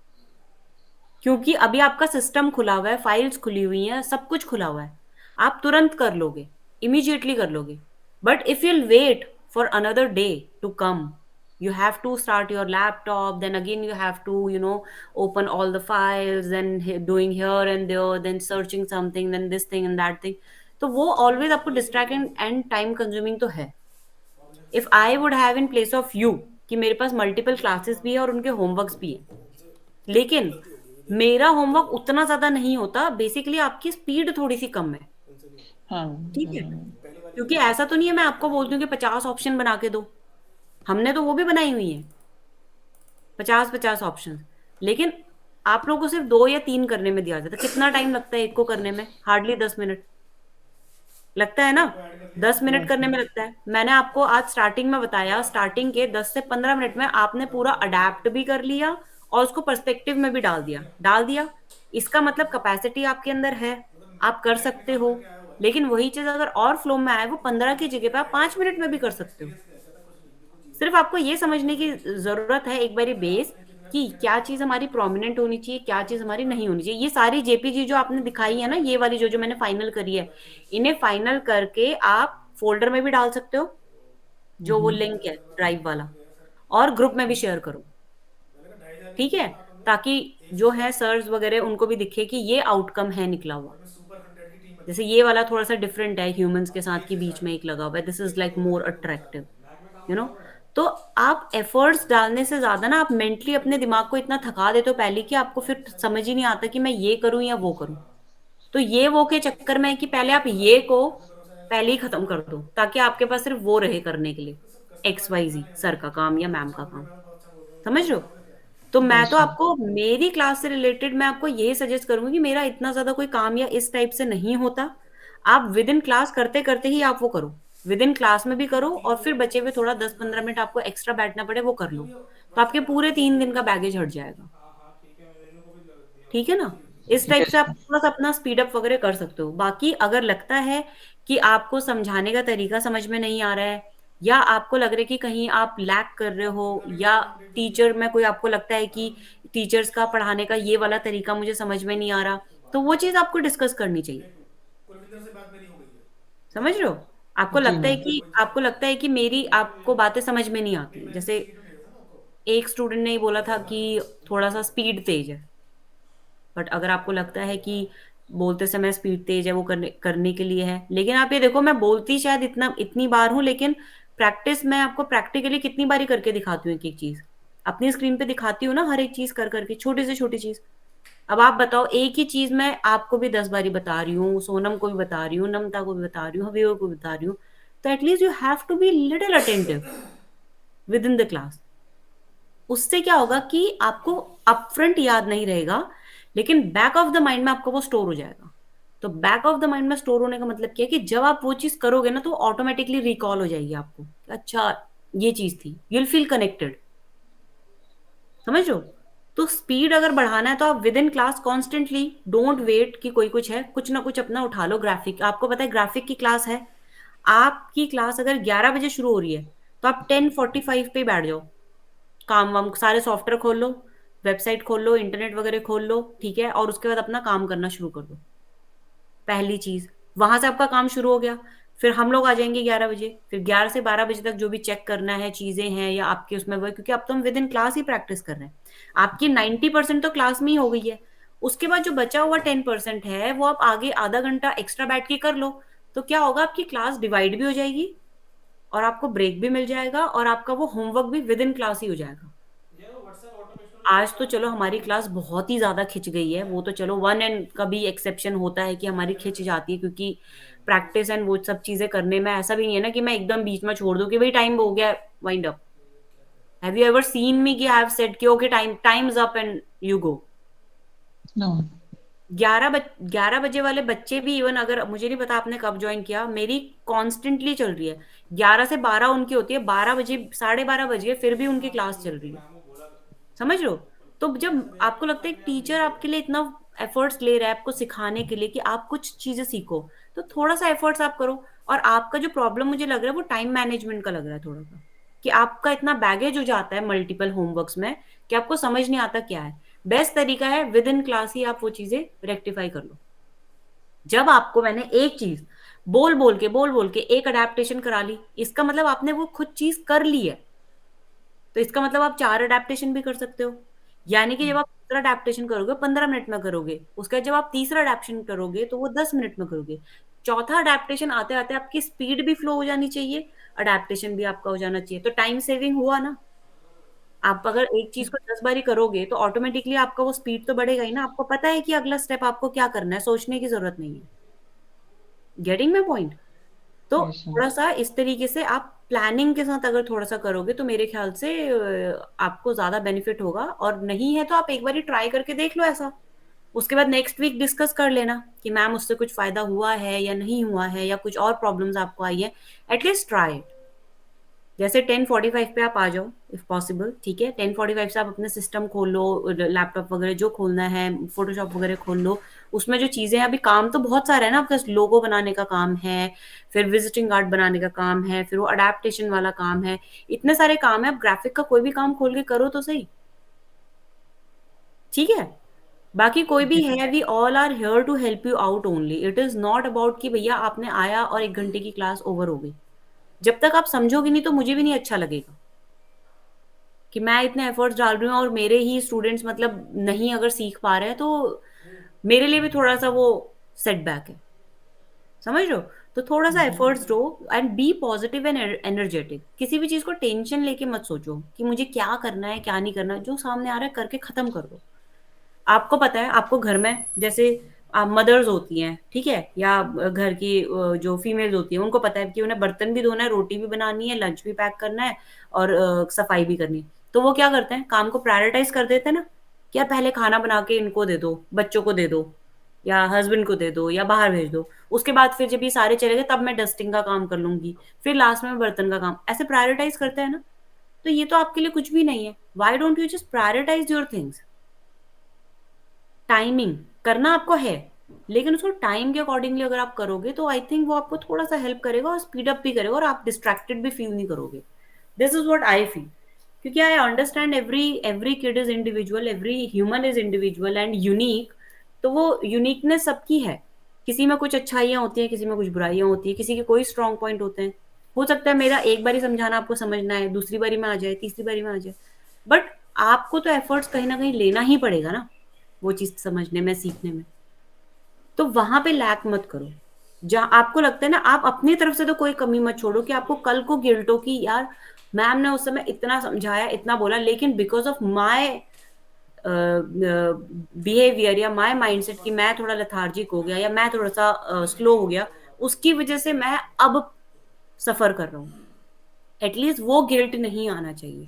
क्योंकि अभी आपका सिस्टम खुला हुआ है, फाइल्स खुली हुई हैं, सब कुछ खुला हुआ है। आप तुरंत कर लोगे, इमीडिएटली कर लोगे। But if you'll wait for another day to come, you have to start your laptop, then again you have to, open all the files and doing here and there, then searching something, then this thing and that thing। तो वो always आपको distracting and time consuming तो है। If I would have in place of you कि मेरे पास multiple classes भी है और उनके होमवर्क्स भी है, लेकिन मेरा होमवर्क उतना ज्यादा नहीं होता, बेसिकली आपकी स्पीड थोड़ी सी कम है।
हाँ
ठीक है,
हाँ,
क्योंकि ऐसा तो नहीं है मैं आपको बोलती हूँ कि 50 ऑप्शन बना के दो। हमने तो वो भी बनाई हुई है, 50-50 ऑप्शन। लेकिन आप लोगों को सिर्फ 2 या 3 करने में दिया जाता है। कितना टाइम लगता है एक को करने में? हार्डली 10 मिनट लगता है ना। 10 मिनट
यस
करने में लगता है। मैंने आपको आज स्टार्टिंग में बताया, स्टार्टिंग के 10 से 15 मिनट में आपने पूरा अडेप्ट भी कर लिया और उसको पर्सपेक्टिव में भी डाल दिया। इसका मतलब कैपेसिटी आपके अंदर है, आप कर सकते हो। लेकिन वही चीज अगर और फ्लो में आए, वो 15 की जगह पे आप 5 मिनट में भी कर सकते हो। सिर्फ आपको ये समझने की जरूरत है एक बारी बेस, कि क्या चीज हमारी प्रोमिनेंट होनी चाहिए, क्या चीज हमारी नहीं होनी चाहिए। ये सारी जेपीजी जो आपने दिखाई है ना, ये वाली जो जो मैंने फाइनल करी है, इन्हें फाइनल करके आप फोल्डर में भी डाल सकते हो, जो वो लिंक है ड्राइव वाला, और ग्रुप में भी शेयर करो। ठीक है, ताकि जो है सर्स वगैरह उनको भी दिखे कि ये आउटकम है निकला हुआ। जैसे ये वाला थोड़ा सा डिफरेंट है, ह्यूमंस के साथ के बीच में एक लगा हुआ है, this is like more attractive, you know. तो आप एफर्ट्स डालने से ज्यादा ना, आप मेंटली अपने दिमाग को इतना थका देते हो पहले कि आपको फिर समझ ही नहीं आता कि मैं ये करूं या वो करूं। तो ये वो के चक्कर में है कि पहले आप ये को पहले ही खत्म कर दो, ताकि आपके पास सिर्फ वो रहे करने के लिए, XYZ सर का काम या मैम का काम। समझ रहे हो? तो मैं
यस
तो
मैम।
आपको मेरी क्लास से रिलेटेड मैं आपको यही सजेस्ट करूंगी कि मेरा इतना ज्यादा कोई काम या इस टाइप से नहीं होता। आप विद इन क्लास करते करते ही आप वो करो, विद इन क्लास में भी करो, और फिर बचे हुए थोड़ा 10-15 मिनट आपको एक्स्ट्रा बैठना पड़े वो कर लो। तो आपके पूरे 3 दिन का बैगेज हट जाएगा। ठीक है ना? इस टाइप
यस
से आप थोड़ा सा अपना स्पीड अप वगैरह कर सकते हो। बाकी अगर लगता है कि आपको समझाने का तरीका समझ में नहीं आ रहा है, या आपको लग रहा है कि कहीं आप लैक कर रहे हो, या टीचर में कोई आपको लगता है कि टीचर्स का पढ़ाने का ये वाला तरीका मुझे समझ में नहीं आ रहा, तो वो चीज आपको डिस्कस करनी चाहिए।
कुलविंदर से बात मेरी हो गई है।
समझ रहे हो? आपको
जी
लगता है
मैम।
कि आपको लगता है कि मेरी आपको बातें समझ में नहीं आती, जैसे एक स्टूडेंट ने ही बोला था कि थोड़ा सा स्पीड तेज है, बट अगर आपको लगता है कि बोलते समय स्पीड तेज है, वो करने करने के लिए है, लेकिन आप ये देखो, मैं बोलती शायद इतनी बार हूं, लेकिन प्रैक्टिस मैं आपको प्रैक्टिकली कितनी बारी करके दिखाती हूँ, एक एक चीज अपनी स्क्रीन पे दिखाती हूँ ना, हर एक चीज कर करके, छोटी से छोटी चीज। अब आप बताओ, एक ही चीज मैं आपको भी 10 बारी बता रही हूँ, सोनम को भी बता रही हूँ, नमता को भी बता रही हूँ, हबीबा को भी बता रही हूँ, तो at least you have to be little attentive within the class. उससे क्या होगा कि आपको अपफ्रंट याद नहीं रहेगा, लेकिन बैक ऑफ द माइंड में आपको वो स्टोर हो जाएगा। तो बैक ऑफ द माइंड में स्टोर होने का मतलब क्या है कि जब आप वो चीज करोगे ना, तो ऑटोमेटिकली रिकॉल हो जाएगी आपको, अच्छा ये चीज थी, यू विल फील कनेक्टेड। समझ लो। तो स्पीड अगर बढ़ाना है तो आप within class constantly, don't wait कि कोई कुछ है, कुछ ना कुछ अपना उठा लो। ग्राफिक, आपको पता है ग्राफिक की क्लास है, आपकी क्लास अगर 11 बजे शुरू हो रही है, तो आप 10:45 पे बैठ जाओ, काम वाम सारे सॉफ्टवेयर खोल लो, वेबसाइट खोल लो, इंटरनेट वगैरह खोल लो, ठीक है, और उसके बाद अपना काम करना शुरू कर दो। पहली चीज, वहां से आपका काम शुरू हो गया। फिर हम लोग आ जाएंगे 11 बजे, फिर 11 से 12 बजे तक जो भी चेक करना है चीजें हैं या आपके उसमें वो है, क्योंकि अब तो हम with in class he practice कर रहे हैं। आपकी 90% तो क्लास में ही हो गई है। उसके बाद जो बचा हुआ 10% है, वो आप आगे आधा घंटा एक्स्ट्रा बैठ के कर लो। तो क्या होगा, आपकी क्लास डिवाइड भी हो जाएगी, और आपको ब्रेक भी मिल जाएगा, और आपका वो होमवर्क भी विद इन क्लास ही हो जाएगा। आज तो चलो हमारी क्लास बहुत ही ज्यादा खिंच गई है, वो तो चलो वन एंड कभी एक्सेप्शन होता है कि हमारी खिंच जाती है, क्योंकि प्रैक्टिस एंड वो सब चीजें करने में ऐसा भी नहीं है ना कि मैं एकदम बीच में छोड़ दूं कि भाई टाइम हो गया, wind up. Have you ever seen me कि आई हैव सेड कि okay time's up and you go?
No.
11 बजे वाले बच्चे भी, इवन अगर, मुझे नहीं पता आपने कब ज्वाइन किया, मेरी कॉन्स्टेंटली चल रही है। 11 से 12 उनकी होती है, 12 बजे 12:30 बजे फिर भी उनकी क्लास चल रही है। समझ लो। तो जब आपको लगता है एक टीचर आपके लिए इतना एफर्ट्स ले रहा है आपको सिखाने के लिए कि आप कुछ चीजें सीखो, तो थोड़ा सा एफर्ट्स आप करो। और आपका जो प्रॉब्लम मुझे लग रहा है वो टाइम मैनेजमेंट का लग रहा है थोड़ा सा, कि आपका इतना बैगेज हो जाता है मल्टीपल होमवर्क्स में कि आपको समझ नहीं आता क्या है। बेस्ट तरीका है विद इन क्लास ही आप वो चीजें रेक्टिफाई कर लो। जब आपको मैंने एक चीज बोल बोल के एक अडेप्टेशन करा ली, इसका मतलब आपने वो खुद चीज कर ली है। तो इसका मतलब आप 4 अडेप्टेशन भी कर सकते हो। यानी कि जब आप दूसरा अडेप्टेशन करोगे 15 मिनट में करोगे, उसके बाद जब आप तीसरा अडेप्टेशन करोगे तो वो 10 मिनट में करोगे। चौथा अडेप्टेशन आते आते आपकी स्पीड भी फ्लो हो जानी चाहिए, अडेप्टेशन भी आपका हो जाना चाहिए, तो टाइम सेविंग हुआ ना। आप अगर एक चीज को 10 बारी करोगे तो ऑटोमेटिकली आपका वो स्पीड तो बढ़ेगा ही ना, आपको पता है कि अगला स्टेप आपको क्या करना है, सोचने की जरूरत नहीं है। Getting my point? तो
यस मैम।
थोड़ा सा इस तरीके से आप प्लानिंग के साथ अगर थोड़ा सा करोगे तो मेरे ख्याल से आपको ज्यादा बेनिफिट होगा। और नहीं है तो आप एक बार ट्राई करके देख लो ऐसा, उसके बाद नेक्स्ट वीक डिस्कस कर लेना कि मैम उससे कुछ फायदा हुआ है या नहीं हुआ है, या कुछ और प्रॉब्लम्स आपको आई है। At least try. जैसे 10:45 पे आप आ जाओ इफ पॉसिबल, ठीक है, 10:45 से आप अपने सिस्टम खोल लो, लैपटॉप वगैरह जो खोलना है, फोटोशॉप वगैरह खोल लो। उसमें जो चीजें हैं, अभी काम तो बहुत सारा है ना आपका, लोगो बनाने का काम है, फिर विजिटिंग कार्ड बनाने का काम है, फिर वो अडेप्टेशन वाला काम है, इतने सारे काम है। आप ग्राफिक का कोई भी काम खोल के करो तो सही, ठीक है। बाकी कोई भी है, we all are here to help you out only, it is not about कि भैया आपने आया और 1 घंटे की क्लास ओवर हो गई। जब तक आप समझोगे नहीं तो मुझे भी नहीं अच्छा लगेगा कि मैं इतने एफर्ट्स डाल रही हूँ और मेरे ही स्टूडेंट्स मतलब नहीं अगर सीख पा रहे हैं, तो मेरे लिए भी थोड़ा सा वो सेटबैक है। समझ रहे हो? तो थोड़ा सा एफर्ट्स दो and be positive and energetic. किसी भी चीज को टेंशन लेके मत सोचो कि मुझे क्या करना है क्या नहीं करना, जो सामने आ रहा है करके खत्म कर दो। आपको पता है, आपको घर में जैसे मदर्स होती हैं, ठीक है, या घर की जो फीमेल्स होती हैं, उनको पता है कि उन्हें बर्तन भी धोना है, रोटी भी बनानी है, लंच भी पैक करना है, और सफाई भी करनी है। तो वो क्या करते हैं, काम को प्रायोरिटाइज कर देते हैं ना, क्या पहले खाना बना के इनको दे दो, बच्चों को दे दो, या हस्बैंड को दे दो, या बाहर भेज दो। उसके बाद फिर जब ये सारे चले गए तब मैं डस्टिंग का काम कर लूंगी, फिर लास्ट में बर्तन का काम, ऐसे प्रायोरिटाइज करते हैं ना। तो ये तो आपके लिए कुछ भी नहीं है। Why don't you just prioritize your things? Timing करना आपको है, लेकिन उसको टाइम के अकॉर्डिंगली अगर आप करोगे तो आई थिंक वो आपको थोड़ा सा हेल्प करेगा और स्पीड अप भी करेगा और आप डिस्ट्रैक्टेड भी फील नहीं करोगे. This is what I feel. क्योंकि I understand every every kid is individual, every human is individual and unique. तो वो यूनिकनेस सबकी है. किसी में कुछ अच्छाइयाँ होती हैं, किसी में कुछ बुराइयां होती है, किसी के कोई स्ट्रॉन्ग पॉइंट होते हैं. हो सकता है मेरा एक बारी समझाना आपको समझना है, दूसरी बारी में आ जाए, तीसरी बारी में आ जाए, बट आपको तो एफर्ट्स कहीं ना कहीं लेना ही पड़ेगा ना वो चीज समझने में, सीखने में. तो वहां पे लैक मत करो. जहां आपको लगता है ना, आप अपनी तरफ से तो कोई कमी मत छोड़ो कि आपको कल को गिल्ट हो कि यार मैम ने उस समय इतना समझाया, इतना बोला, लेकिन बिकॉज ऑफ माय बिहेवियर या माय माइंडसेट कि मैं थोड़ा लेथार्जिक हो गया या मैं थोड़ा सा स्लो हो गया, उसकी वजह से मैं अब सफर कर रहा हूँ. एटलीस्ट वो गिल्ट नहीं आना चाहिए.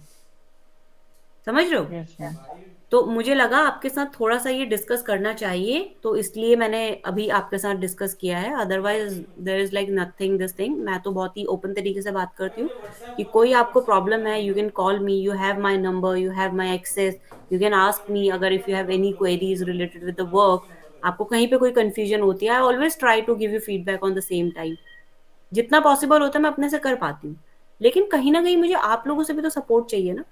समझ रहे हो?
Yes ma'am.
तो मुझे लगा आपके साथ थोड़ा सा ये डिस्कस करना चाहिए, तो इसलिए मैंने अभी आपके साथ डिस्कस किया है. Otherwise there is like nothing this thing. मैं तो बहुत ही ओपन तरीके से बात करती हूँ कि कोई आपको प्रॉब्लम है, you can call me, you have my number, you have my access, you can ask me. अगर if you have any queries related with the work, आपको कहीं पे कोई कंफ्यूजन होती है, I always try to give you feedback on the same time. जितना possible होता है मैं अपने से कर पाती हूँ, लेकिन कहीं ना कहीं मुझे आप लोगों से भी तो सपोर्ट चाहिए ना.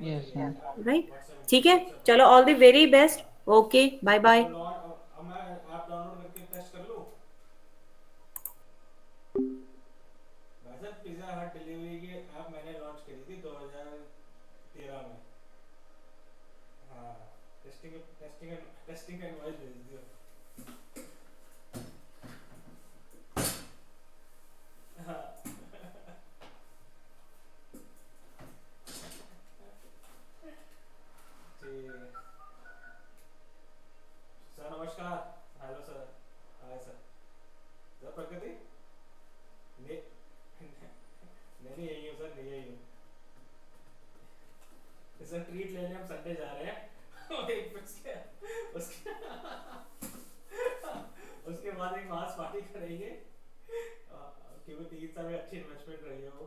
Yes ma'am.
राइट? ठीक है, चलो, all the very best. Okay, bye bye.
अब मैं ऐप डाउनलोड करके टेस्ट कर लूँ. वैसे पिज्जा हट डिलीवरी की ऐप मैंने लॉन्च करी थी 2013 में. हाँ, टेस्टिंग टेस्टिंग टेस्टिंग का इनवॉइस भेज दिया. हाँ. ठीक है. सर नमस्कार. Hello sir. Hi sir. Sir प्रकृति ने नहीं यही हूँ सर, नहीं यही हूँ सर. ट्रीट लेने हम संडे जा रहे हैं और एक उसके उसके उसके बाद एक मास पार्टी करेंगे क्योंकि 3 साल में अच्छी इन्वेस्टमेंट रही है वो.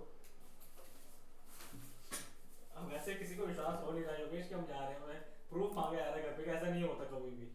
अब वैसे किसी को विश्वास हो नहीं रहा योगेश कि हम जा रहे हैं. मैं प्रूफ मांगे आ रहा है घर पे कि ऐसा नहीं होता कभी भी.